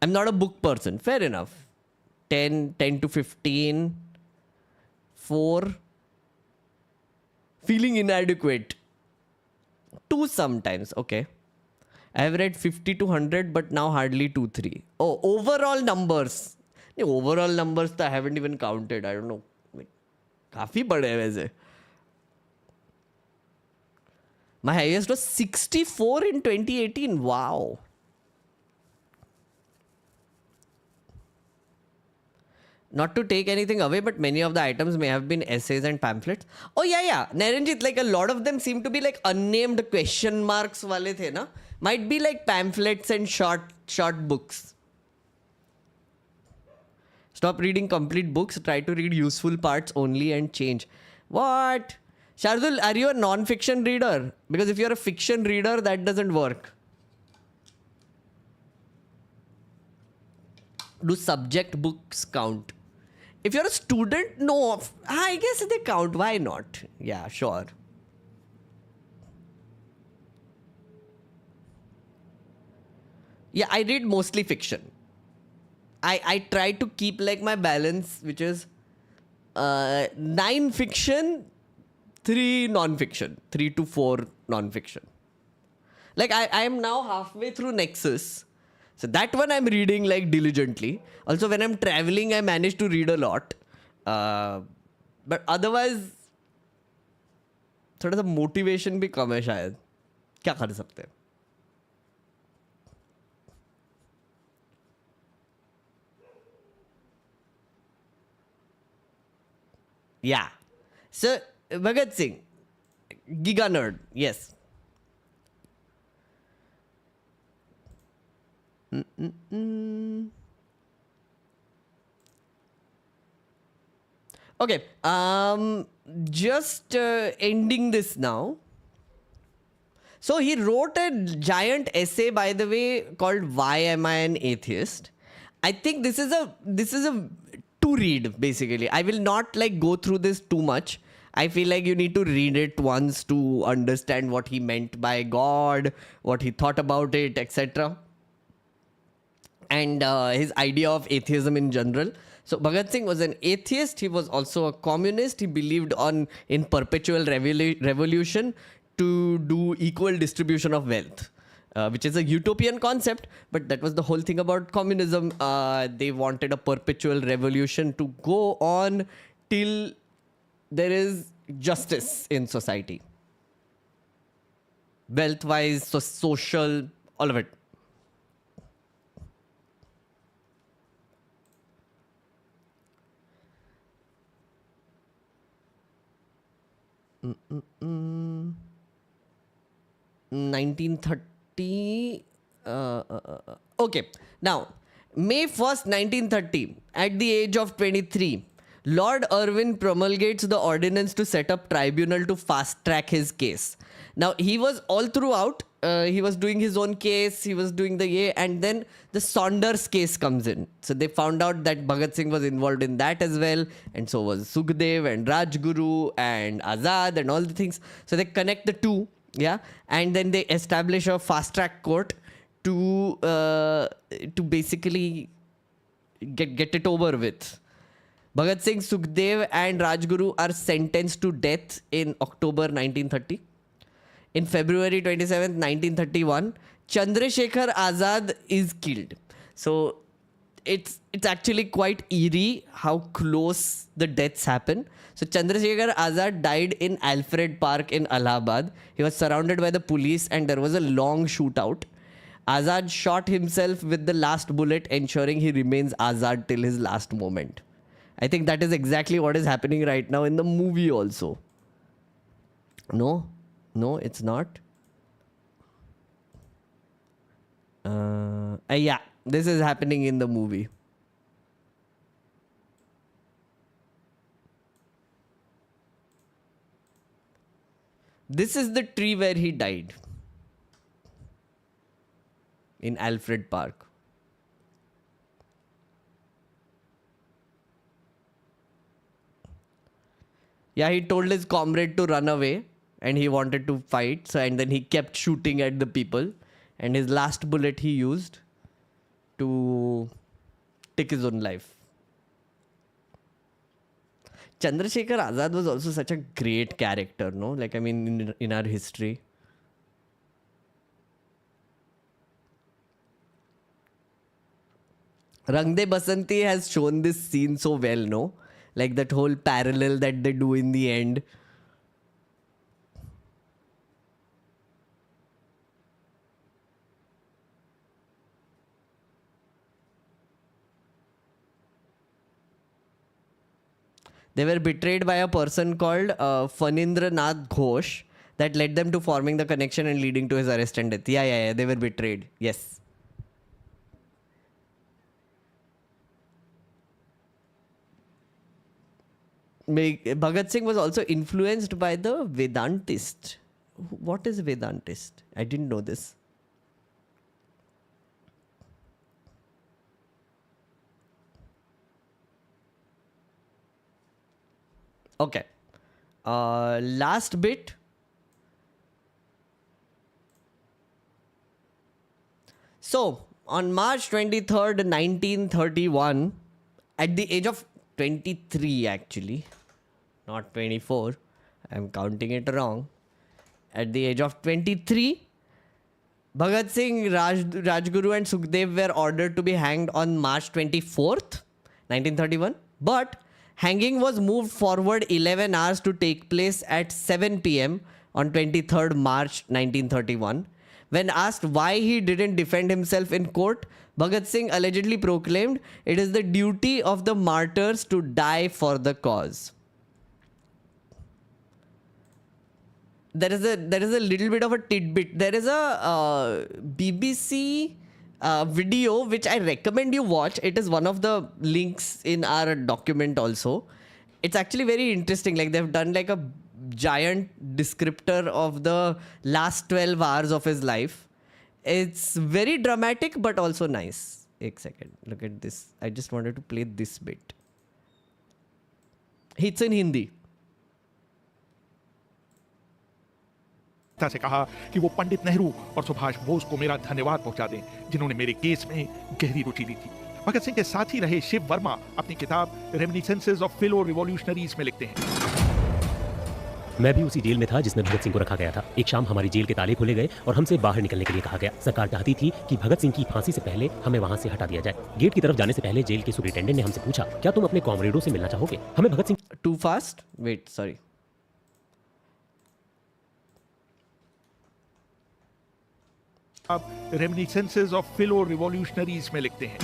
I'm not a book person. Fair enough. 10 to 15. 4. Feeling inadequate. 2 sometimes. Okay. I have read 50 to 100, but now hardly 2-3. Oh, overall numbers. Overall numbers I haven't even counted. I don't know. काफी बड़े हैं वैसे. My highest was 64 in 2018. Wow. Not to take anything away, but many of the items may have been essays and pamphlets. Oh yeah. Naranjit, like a lot of them seem to be like unnamed question marks wale the na. Might be like pamphlets and short books. Stop reading complete books. Try to read useful parts only and change. What? Shardul, are you a non-fiction reader? Because if you're a fiction reader, that doesn't work. Do subject books count? If you're a student, no. I guess they count. Why not? Yeah, sure. Yeah, I read mostly fiction. I try to keep like my balance, which is 9 fiction, 3 non-fiction. 3 to 4 non-fiction. Like I am now halfway through Nexus. So that one I'm reading like diligently. Also when I'm traveling, I manage to read a lot. But otherwise, थोड़ा सा motivation भी कम है शायद. क्या कर सकते हैं? Yeah. So, Bhagat Singh, Giga Nerd, yes. Okay, just ending this now. So he wrote a giant essay, by the way, called "Why Am I an Atheist?" I think this is a to read basically. I will not like go through this too much. I feel like you need to read it once to understand what he meant by God, what he thought about it, etc. And his idea of atheism in general. So Bhagat Singh was an atheist. He was also a communist. He believed in perpetual revolution to do equal distribution of wealth, which is a utopian concept. But that was the whole thing about communism. They wanted a perpetual revolution to go on till there is justice in society, wealth-wise, social, all of it. Mm-mm. 1930. Okay, now May 1st, 1930, at the age of 23, Lord Irwin promulgates the ordinance to set up tribunal to fast track his case. Now he was all throughout. He was doing his own case. He was doing and then the Saunders case comes in. So they found out that Bhagat Singh was involved in that as well, and so was Sukhdev and Rajguru and Azad and all the things. So they connect the two, yeah, and then they establish a fast track court to basically get it over with. Bhagat Singh, Sukhdev and Rajguru are sentenced to death in October 1930. In February 27th, 1931, Chandrasekhar Azad is killed. So it's actually quite eerie how close the deaths happen. So Chandrasekhar Azad died in Alfred Park in Allahabad. He was surrounded by the police and there was a long shootout. Azad shot himself with the last bullet, ensuring he remains Azad till his last moment. I think that is exactly what is happening right now in the movie also. No, it's not. Yeah, this is happening in the movie. This is the tree where he died. In Alfred Park. Yeah, he told his comrade to run away and he wanted to fight. So, and then he kept shooting at the people. And his last bullet he used to take his own life. Chandrasekhar Azad was also such a great character, no? Like, I mean, in our history. Rang De Basanti has shown this scene so well, no? Like that whole parallel that they do in the end. They were betrayed by a person called Fanindra Nath Ghosh that led them to forming the connection and leading to his arrest and death. Yeah, they were betrayed. Yes. Bhagat Singh was also influenced by the Vedantist. What is Vedantist? I didn't know this. Okay. Last bit. So, on March 23rd, 1931, at the age of 23 actually, not 24, I'm counting it wrong. At the age of 23, Bhagat Singh, Rajguru and Sukhdev were ordered to be hanged on March 24th, 1931. But hanging was moved forward 11 hours to take place at 7 p.m. on 23rd March 1931. When asked why he didn't defend himself in court, Bhagat Singh allegedly proclaimed, "It is the duty of the martyrs to die for the cause." There is a little bit of a tidbit. There is a BBC video which I recommend you watch. It is one of the links in our document also. It's actually very interesting. Like they've done like a giant descriptor of the last 12 hours of his life. It's very dramatic but also nice. Ek second. Look at this. I just wanted to play this bit. It's in Hindi. से कहा कि वो पंडित नेहरू और सुभाष बोस को मेरा धन्यवाद पहुंचा दें जिन्होंने मेरे केस में गहरी रुचि ली थी। भगत सिंह के साथी रहे शिव वर्मा अपनी किताब रेमिनिसेंसेस ऑफ फेलो रिवॉल्यूशनरीज में लिखते हैं, मैं भी उसी जेल में था जिसमें भगत सिंह को रखा गया था। एक शाम हमारी जेल के ताले खोले गए और हमसे बाहर निकलने के लिए कहा गया। सरकार चाहती थी कि भगत सिंह की फांसी से पहले हमें वहां से हटा दिया जाए। गेट की तरफ जाने से पहले जेल के सुपरिटेंडेंट ने हमसे पूछा, क्या तुम अपने कॉमरेडों से मिलना चाहोगे? हमें Bhagat Singh Too fast? Wait, sorry. अब रेमिनिसेंसेस ऑफ फेलो रिवॉल्यूशनरीज में लिखते हैं।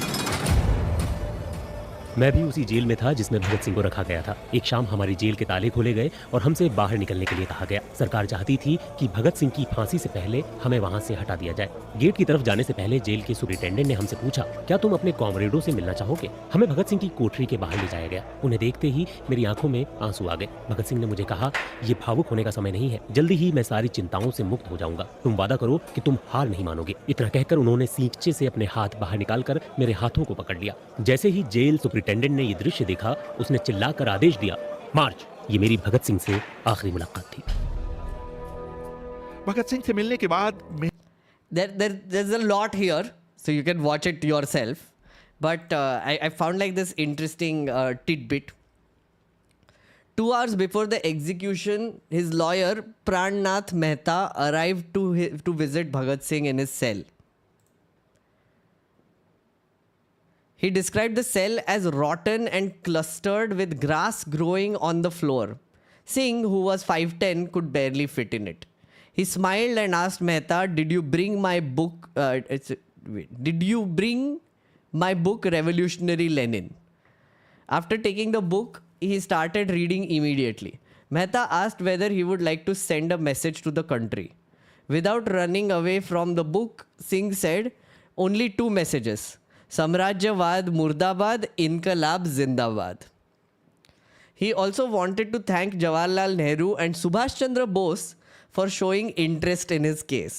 मैं भी उसी जेल में था जिसमें भगत सिंह को रखा गया था। एक शाम हमारी जेल के ताले खोले गए और हमसे बाहर निकलने के लिए कहा गया। सरकार चाहती थी कि भगत सिंह की फांसी से पहले हमें वहां से हटा दिया जाए। गेट की तरफ जाने से पहले जेल के सुपरिटेंडेंट ने हमसे पूछा, क्या तुम अपने कॉमरेडों से मिलना चाहोगे? हमें भगत सिंह की कोठरी के बाहर ले जाया गया। उन्हें देखते ही मेरी आंखों में आंसू आ गए। भगत सिंह ने मुझे कहा, ये भावुक होने का समय नहीं है, जल्दी ही मैं सारी चिंताओं से मुक्त हो जाऊंगा। तुम वादा करो कि तुम हार नहीं मानोगे। इतना कहकर उन्होंने सींचे से अपने हाथ बाहर निकालकर मेरे हाथों को पकड़ लिया। जैसे ही जेल सुपरिटेंडेंट ने ये दृश्य देखा, उसने चिल्लाकर आदेश दिया, मार्च। ये मेरी भगत सिंह से आखिरी मुलाकात थी। भगत सिंह से मिलने के बाद There's a lot here, so you can watch it yourself. But I found like this interesting tidbit. 2 hours before the execution, his lawyer Prannath Mehta arrived to visit Bhagat Singh in his cell. He described the cell as rotten and clustered with grass growing on the floor. Singh, who was 5'10", could barely fit in it. He smiled and asked Mehta, "Did you bring my book? Did you bring my book, Revolutionary Lenin?" After taking the book, he started reading immediately. Mehta asked whether he would like to send a message to the country. Without running away from the book, Singh said, "Only 2 messages. Samrajyavad Murdabad, Inqilab Zindabad." He also wanted to thank Jawaharlal Nehru and Subhash Chandra Bose for showing interest in his case.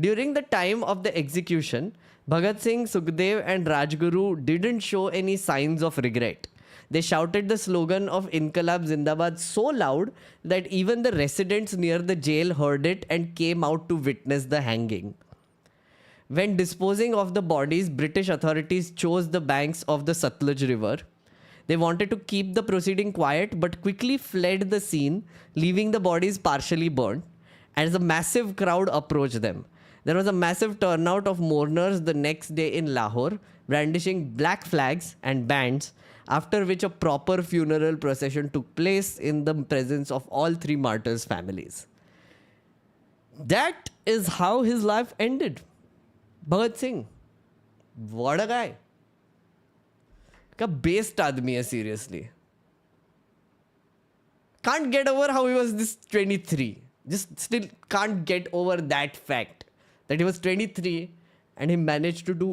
During the time of the execution, Bhagat Singh, Sukhdev and Rajguru didn't show any signs of regret. They shouted the slogan of Inqilab Zindabad so loud that even the residents near the jail heard it and came out to witness the hanging. When disposing of the bodies, British authorities chose the banks of the Satluj River. They wanted to keep the proceeding quiet but quickly fled the scene, leaving the bodies partially burned. As a massive crowd approached them, there was a massive turnout of mourners the next day in Lahore, brandishing black flags and bands, after which a proper funeral procession took place in the presence of all 3 martyrs' families. That is how his life ended. Bhagat Singh, what a guy. का best आदमी है, seriously. Can't get over how he was this 23. Just still can't get over that fact that he was 23 and he managed to do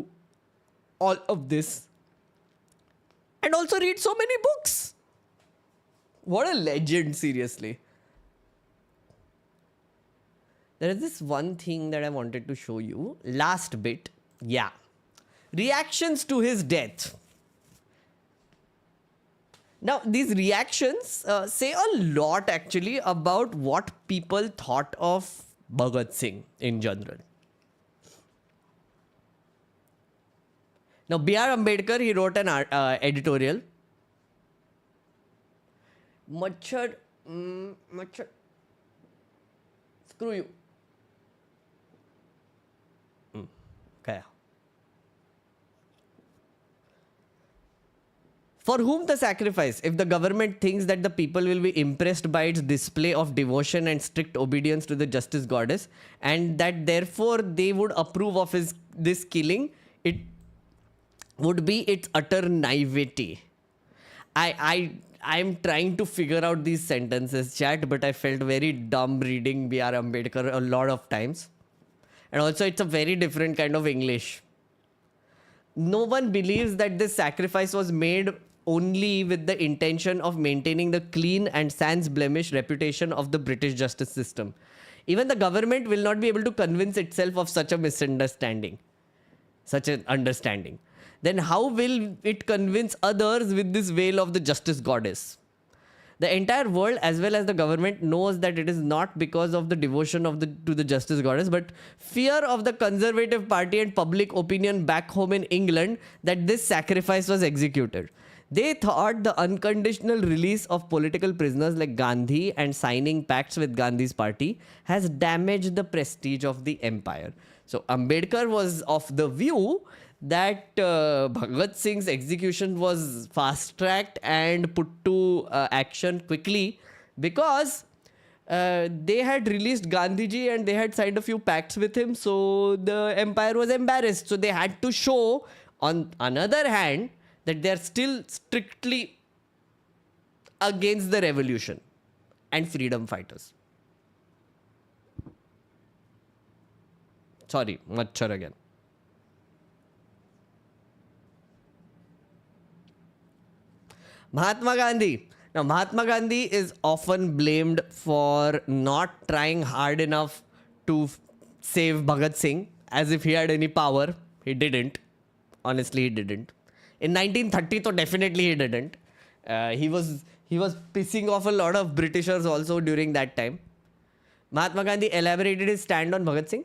all of this and also read so many books. What a legend, seriously. There is this one thing that I wanted to show you. Last bit. Yeah. Reactions to his death. Now, these reactions say a lot actually about what people thought of Bhagat Singh in general. Now, B.R. Ambedkar, he wrote an editorial. Machhar, screw you. Okay. For whom the sacrifice, if the government thinks that the people will be impressed by its display of devotion and strict obedience to the justice goddess, and that therefore they would approve of this killing, it would be its utter naivety. I'm trying to figure out these sentences, chat, but I felt very dumb reading B.R. Ambedkar a lot of times. And also it's a very different kind of English. no one believes that this sacrifice was made only with the intention of maintaining the clean and sans blemish reputation of the British justice system. Even the government will not be able to convince itself of such a misunderstanding, such an understanding. Then how will it convince others with this veil of the justice goddess? The entire world as well as the government knows that it is not because of the devotion to the justice goddess, but fear of the Conservative Party and public opinion back home in England that this sacrifice was executed. They thought the unconditional release of political prisoners like Gandhi and signing pacts with Gandhi's party has damaged the prestige of the empire. So Ambedkar was of the view that Bhagat Singh's execution was fast-tracked and put to action quickly because they had released Gandhiji and they had signed a few pacts with him, so the empire was embarrassed. So they had to show, on another hand, that they are still strictly against the revolution and freedom fighters. Sorry, Machhar again. Mahatma Gandhi. Now, Mahatma Gandhi is often blamed for not trying hard enough to save Bhagat Singh, as if he had any power. He didn't. Honestly, he didn't. In 1930, so definitely he didn't. He was pissing off a lot of Britishers also during that time. Mahatma Gandhi elaborated his stand on Bhagat Singh.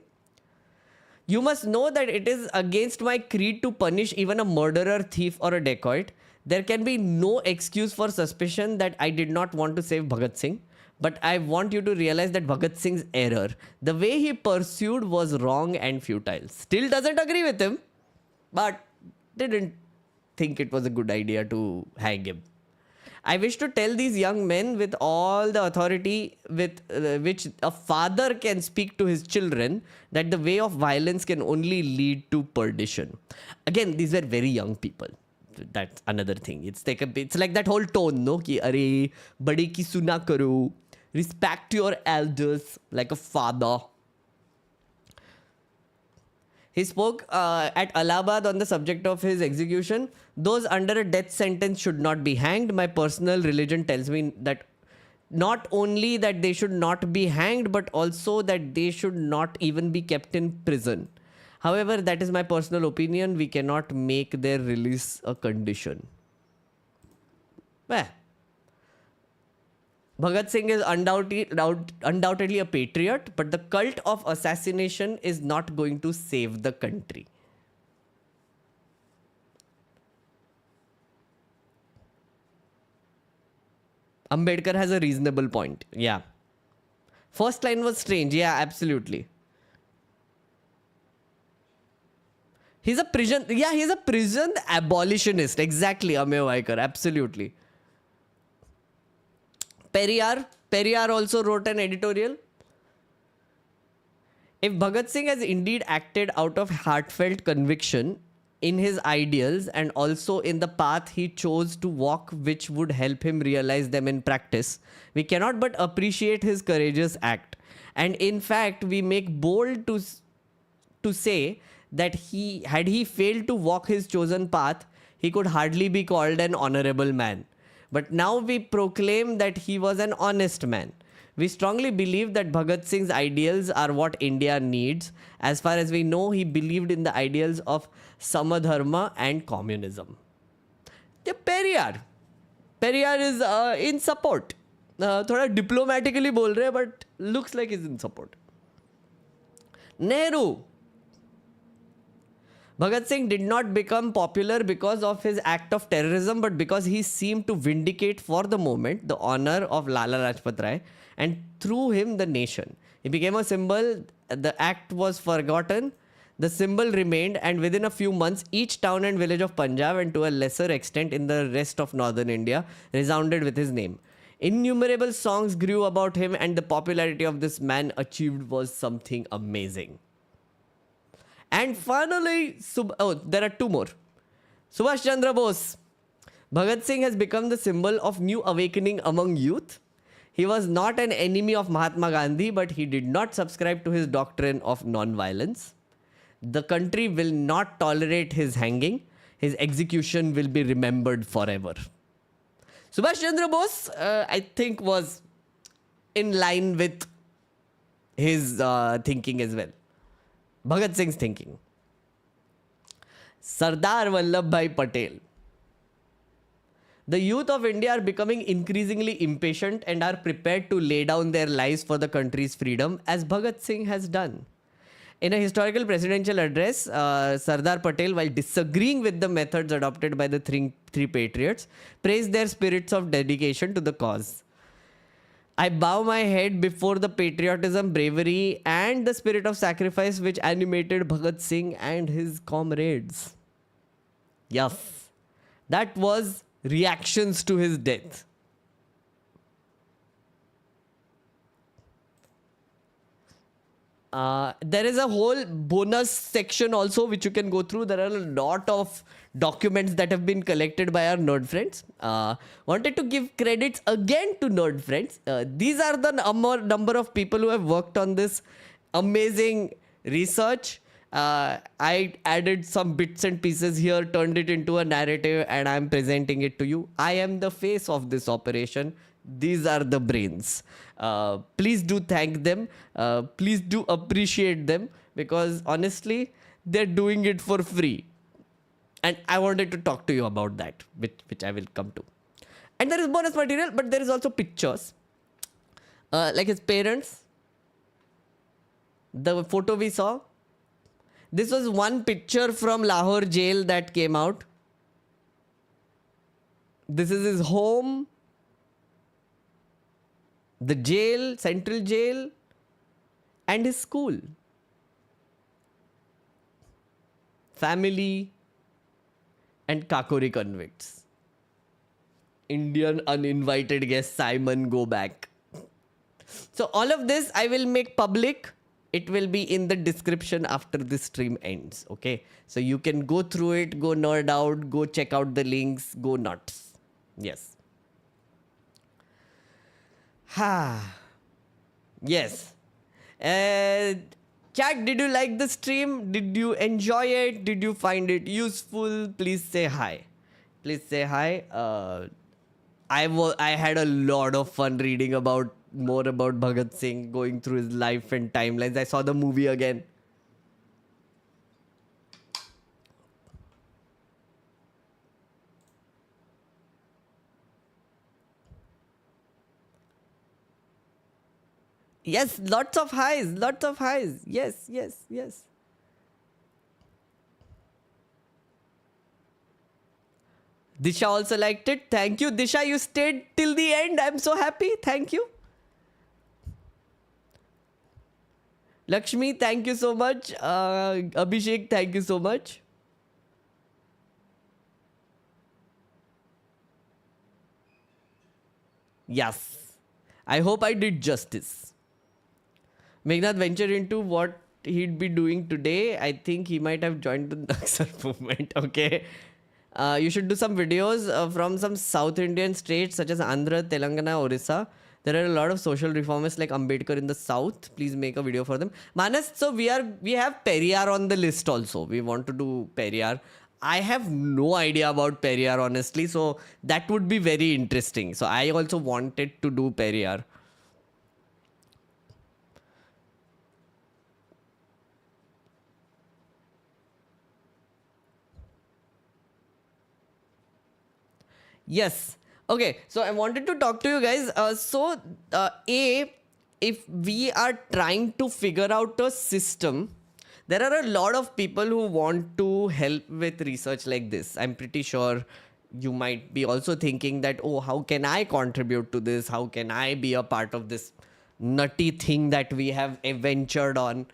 You must know that it is against my creed to punish even a murderer, thief, or a dacoit. There can be no excuse for suspicion that I did not want to save Bhagat Singh. But I want you to realize that Bhagat Singh's error, the way he pursued, was wrong and futile. Still doesn't agree with him, but didn't think it was a good idea to hang him. I wish to tell these young men with all the authority with which a father can speak to his children that the way of violence can only lead to perdition. Again, these were very young people. That's another thing. It's like that whole tone, no? Ki, Arey, badi ki suna karo. Respect your elders like a father. He spoke at Allahabad on the subject of his execution. Those under a death sentence should not be hanged. My personal religion tells me that not only that they should not be hanged, but also that they should not even be kept in prison. However, that is my personal opinion. We cannot make their release a condition. Well, Bhagat Singh is undoubtedly a patriot, but the cult of assassination is not going to save the country. Ambedkar has a reasonable point. Yeah. First line was strange. Yeah, absolutely. He's a prison abolitionist. Exactly, Ameya Vaikar. Absolutely. Periyar also wrote an editorial. If Bhagat Singh has indeed acted out of heartfelt conviction in his ideals and also in the path he chose to walk, which would help him realize them in practice, we cannot but appreciate his courageous act. And in fact, we make bold to say that had he failed to walk his chosen path, he could hardly be called an honorable man. But now we proclaim that he was an honest man. We strongly believe that Bhagat Singh's ideals are what India needs. As far as we know, he believed in the ideals of Samadharma and communism. Yeah, Periyar is in support. Thoda diplomatically bol rahe, but looks like he's in support. Nehru. Bhagat Singh did not become popular because of his act of terrorism, but because he seemed to vindicate for the moment the honor of Lala Lajpat Rai and through him the nation. He became a symbol. The act was forgotten. The symbol remained, and within a few months, each town and village of Punjab and to a lesser extent in the rest of northern India resounded with his name. Innumerable songs grew about him, and the popularity of this man achieved was something amazing. And finally, there are two more. Subhash Chandra Bose. Bhagat Singh has become the symbol of new awakening among youth. He was not an enemy of Mahatma Gandhi, but he did not subscribe to his doctrine of non-violence. The country will not tolerate his hanging. His execution will be remembered forever. Subhash Chandra Bose, I think, was in line with his thinking as well. Bhagat Singh's thinking. Sardar Vallabhbhai Patel. The youth of India are becoming increasingly impatient and are prepared to lay down their lives for the country's freedom, as Bhagat Singh has done. In a historical presidential address, Sardar Patel, while disagreeing with the methods adopted by the three patriots, praised their spirits of dedication to the cause. I bow my head before the patriotism, bravery, and the spirit of sacrifice which animated Bhagat Singh and his comrades. Yes, that was reactions to his death. There is a whole bonus section also which you can go through. There are a lot of documents that have been collected by our nerd friends. Wanted to give credits again to nerd friends. These are the number of people who have worked on this amazing research. I added some bits and pieces here, turned it into a narrative, and I'm presenting it to you. I am the face of this operation. These are the brains. Please do thank them. Please do appreciate them, because honestly, they're doing it for free. And I wanted to talk to you about that, which I will come to. And there is bonus material, but there is also pictures. Like his parents. The photo we saw. This was one picture from Lahore jail that came out. This is his home. The jail, central jail, and his school. Family and Kakori convicts. Indian uninvited guest Simon, go back. So all of this I will make public. It will be in the description after this stream ends. Okay. So you can go through it, go nerd out, go check out the links, go nuts. Yes. Yes. Chat, did you like the stream? Did you enjoy it? Did you find it useful? Please say hi. Please say hi. I had a lot of fun reading more about Bhagat Singh, going through his life and timelines. I saw the movie again. Yes, lots of highs, lots of highs. Yes, yes, yes. Disha also liked it. Thank you, Disha. You stayed till the end. I'm so happy. Thank you. Lakshmi, thank you so much. Abhishek, thank you so much. Yes. I hope I did justice. Meghnad ventured into what he'd be doing today. I think he might have joined the Naxal movement. Okay. You should do some videos from some South Indian states such as Andhra, Telangana, Orissa. There are a lot of social reformists like Ambedkar in the South. Please make a video for them. Manas, so we have Periyar on the list also. We want to do Periyar. I have no idea about Periyar, honestly. So that would be very interesting. So I also wanted to do Periyar. Yes. Okay. So I wanted to talk to you guys. If we are trying to figure out a system, there are a lot of people who want to help with research like this. I'm pretty sure you might be also thinking that, oh, how can I contribute to this? How can I be a part of this nutty thing that we have ventured on?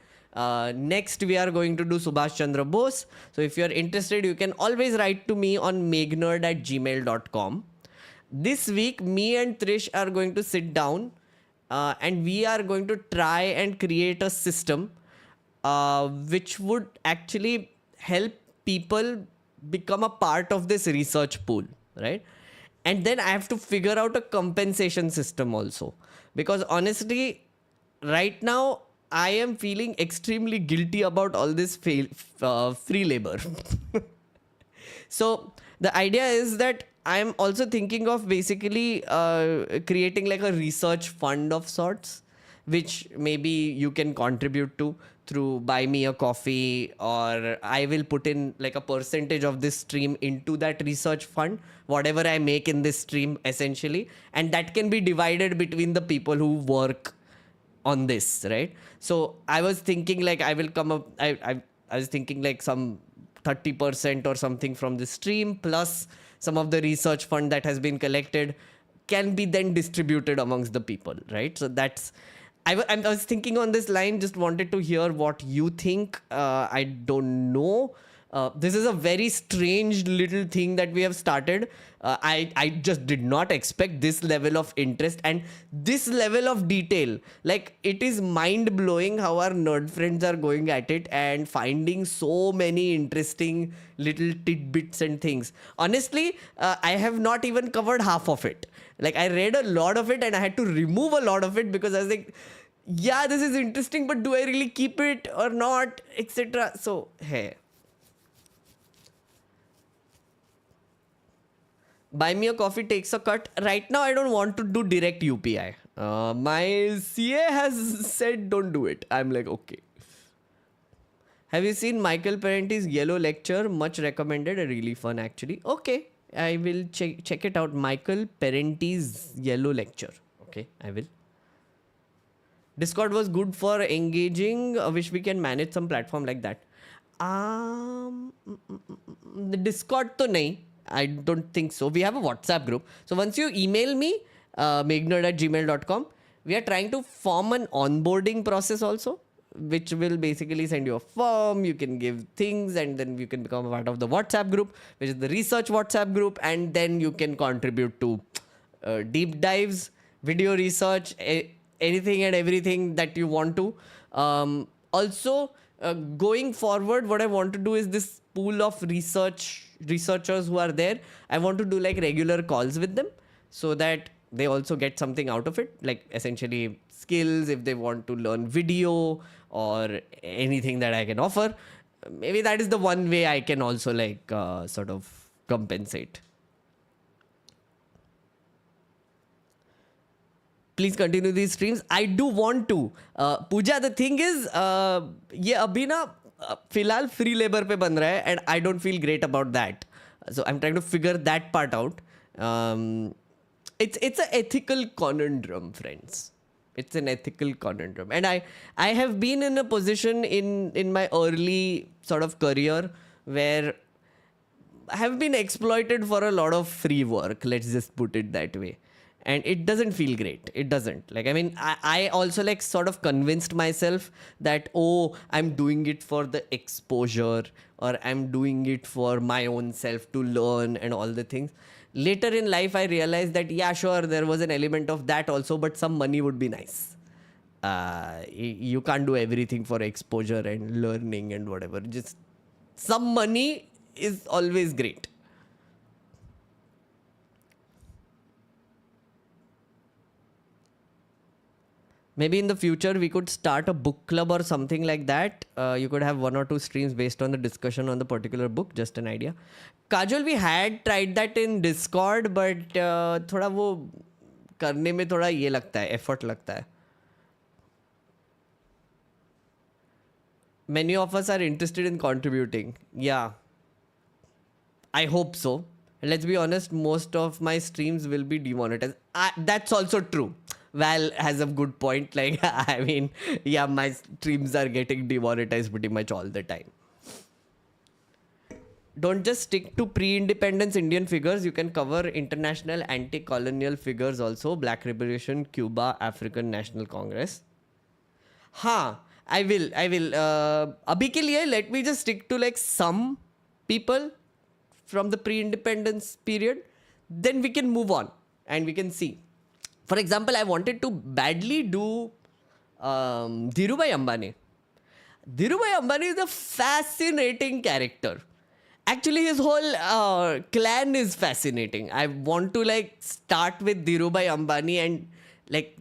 Next, we are going to do Subhash Chandra Bose. So if you're interested, you can always write to me on megnerd@gmail.com. This week, me and Trish are going to sit down and we are going to try and create a system which would actually help people become a part of this research pool, right? And then I have to figure out a compensation system also. Because honestly, right now, I am feeling extremely guilty about all this free labor. So the idea is that I'm also thinking of basically creating like a research fund of sorts, which maybe you can contribute to through buy me a coffee, or I will put in like a percentage of this stream into that research fund, whatever I make in this stream essentially, and that can be divided between the people who work on this, right? So I was thinking like I will come up, I was thinking like some 30% or something from the stream plus some of the research fund that has been collected can be then distributed amongst the people, right? So that's, I was thinking on this line, just wanted to hear what you think. I don't know. This is a very strange little thing that we have started. I just did not expect this level of interest and this level of detail. Like, it is mind blowing how our nerd friends are going at it and finding so many interesting little tidbits and things. Honestly, I have not even covered half of it. Like, I read a lot of it and I had to remove a lot of it because I was like, yeah, this is interesting, but do I really keep it or not, etc. So, hey. Buy me a coffee takes a cut. Right now, I don't want to do direct UPI. My CA has said don't do it. I'm like, okay. Have you seen Michael Parenti's Yellow Lecture? Much recommended. Really fun, actually. Okay. I will check it out. Michael Parenti's Yellow Lecture. Okay, I will. Discord was good for engaging. Wish we can manage some platform like that. The Discord to nahi. I don't think so. We have a WhatsApp group. So once you email me, megnerd@gmail.com, we are trying to form an onboarding process also, which will basically send you a form. You can give things and then you can become a part of the WhatsApp group, which is the research WhatsApp group. And then you can contribute to deep dives, video research, anything and everything that you want to. Also, going forward, what I want to do is this pool of researchers who are there, I want to do like regular calls with them so that they also get something out of it, like essentially skills if they want to learn video or anything that I can offer. Maybe that is the one way I can also like sort of compensate. Please continue these streams. I do want to. Pooja, the thing is, ये अभी ना फिलहाल free labor पे बन रहा है and I don't feel great about that. So I'm trying to figure that part out. It's an ethical conundrum, friends. It's an ethical conundrum. And I have been in a position in my early sort of career where I have been exploited for a lot of free work. Let's just put it that way. And it doesn't feel great. It doesn't. Like, I mean, I also like sort of convinced myself that, oh, I'm doing it for the exposure or I'm doing it for my own self to learn and all the things. Later in life, I realized that, yeah, sure, there was an element of that also, but some money would be nice. You can't do everything for exposure and learning and whatever. Just some money is always great. Maybe in the future, we could start a book club or something like that. You could have 1 or 2 streams based on the discussion on the particular book. Just an idea. Kajol, we had tried that in Discord, but थोड़ा वो करने में थोड़ा ये लगता है, effort लगता है. Many of us are interested in contributing. Yeah. I hope so. Let's be honest, most of my streams will be demonetized. That's also true. Val has a good point. Like, I mean, yeah, my streams are getting demonetized pretty much all the time. Don't just stick to pre-independence Indian figures. You can cover international anti-colonial figures also. Black Liberation, Cuba, African National Congress. हाँ, I will. अभी के लिए, let me just stick to like some people from the pre-independence period. Then we can move on and we can see. For example, I wanted to badly do Dhirubhai Ambani. Dhirubhai Ambani is a fascinating character. Actually, his whole clan is fascinating. I want to like start with Dhirubhai Ambani and like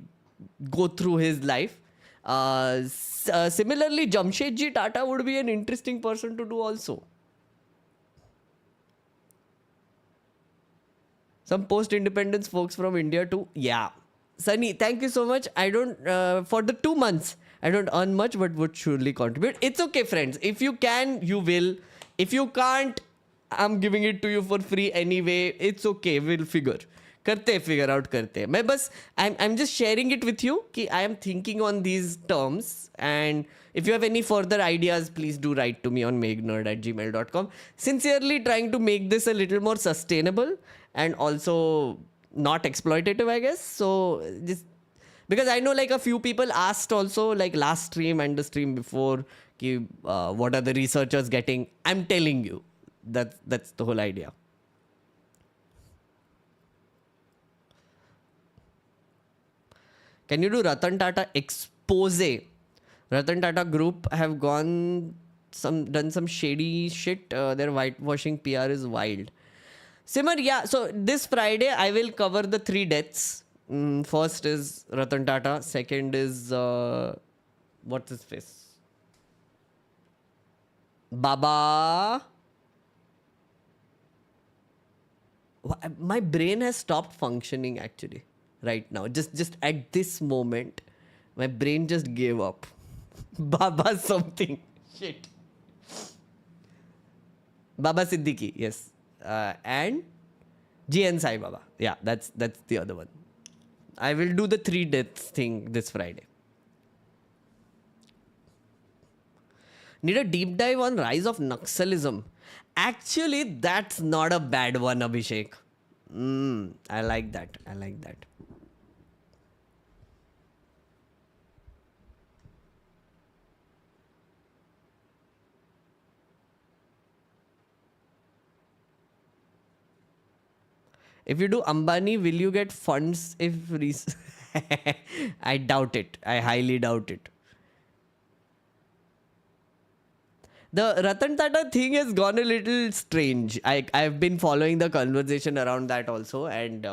go through his life. Similarly, Jamshedji Tata would be an interesting person to do also. Some post-independence folks from India too. Yeah. Sunny, thank you so much. I don't, for the 2 months, I don't earn much, but would surely contribute. It's okay, friends. If you can, you will. If you can't, I'm giving it to you for free anyway. It's okay. We'll figure. Figure out करते मैं बस I'm just sharing it with you कि I am thinking on these terms, and if you have any further ideas, please do write to me on megnerd@gmail.com. Sincerely trying to make this a little more sustainable and also not exploitative, I guess. So just because I know like a few people asked also, like last stream and the stream before, ki, what are the researchers getting? I'm telling you, that's the whole idea. Can you do Ratan Tata expose? Ratan Tata group have done some shady shit. Their whitewashing PR is wild. Simar, yeah. So this Friday I will cover the 3 deaths. First is Ratan Tata. Second is what's his face? Baba. My brain has stopped functioning actually. Right now, just at this moment, my brain just gave up. Baba something. Shit. Baba Siddiqui, yes. And GN Sai Baba. Yeah, that's the other one. I will do the 3 deaths thing this Friday. Need a deep dive on rise of Naxalism. Actually, that's not a bad one, Abhishek. I like that. If you do Ambani, will you get funds if... I doubt it. I highly doubt it. The Ratan Tata thing has gone a little strange. I've been following the conversation around that also. And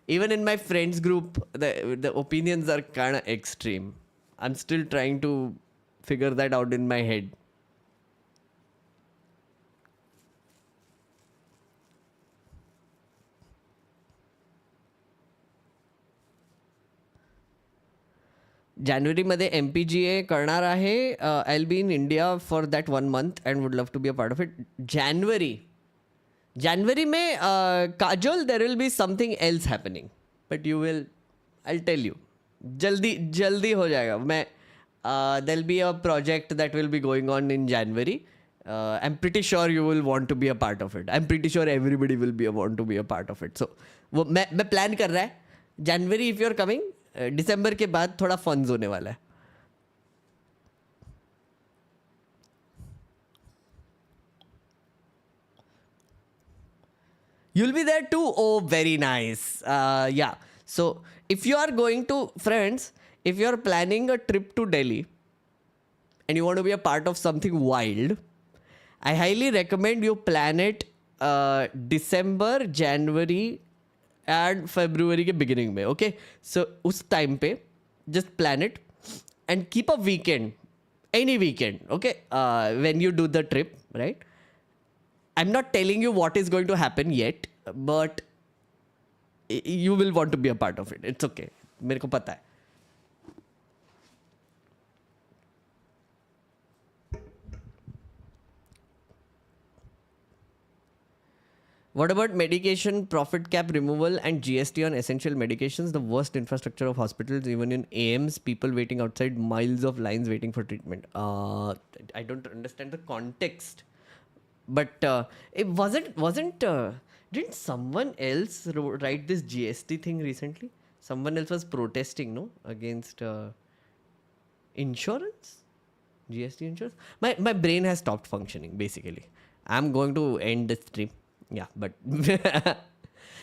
even in my friends group, the opinions are kind of extreme. I'm still trying to figure that out in my head. January मध्ये MPGA करणार आहे. I'll be in India for that 1 month and would love to be a part of it. January में Kajol, there will be something else happening. But I'll tell you. जल्दी हो जाएगा. There'll be a project that will be going on in January. I'm pretty sure you will want to be a part of it. I'm pretty sure everybody will want to be a part of it. So मैं plan कर रहा है. January, if you're coming, दिसंबर के बाद थोड़ा फंस होने वाला है. You'll be there too? Oh, very nice. Yeah. So if you are going to, friends, if you are planning a trip to Delhi and you want to be a part of something wild, I highly recommend you plan it December, January and February के beginning में. Okay? So उस time पे just plan it and keep a weekend, any weekend. Okay? When you do the trip, right? I'm not telling you what is going to happen yet, but you will want to be a part of it. It's okay. मेरे को पता है. What about medication profit cap removal and GST on essential medications? The worst infrastructure of hospitals, even in AMs, people waiting outside, miles of lines waiting for treatment. I don't understand the context. But it wasn't didn't someone else write this GST thing recently? Someone else was protesting, no? Against insurance? GST insurance? My brain has stopped functioning, basically. I'm going to end the stream. Yeah, but...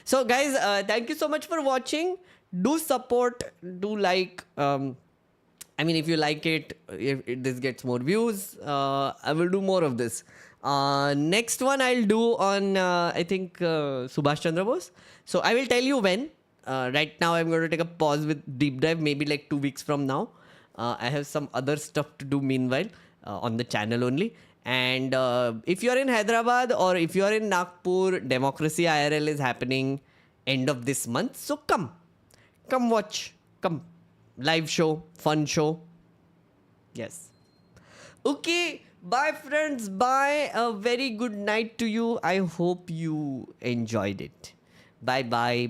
So, guys, thank you so much for watching. Do support, do like... I mean, if you like it, if this gets more views, I will do more of this. Next one I'll do on, I think, Subhash Chandra Bose. So I will tell you when. Right now I'm going to take a pause with deep dive, maybe like 2 weeks from now. I have some other stuff to do meanwhile on the channel only. And if you're in Hyderabad or if you're in Nagpur, Democracy IRL is happening end of this month. So come watch, come. Live show, fun show. Yes. Okay, bye friends, bye. A very good night to you. I hope you enjoyed it. Bye.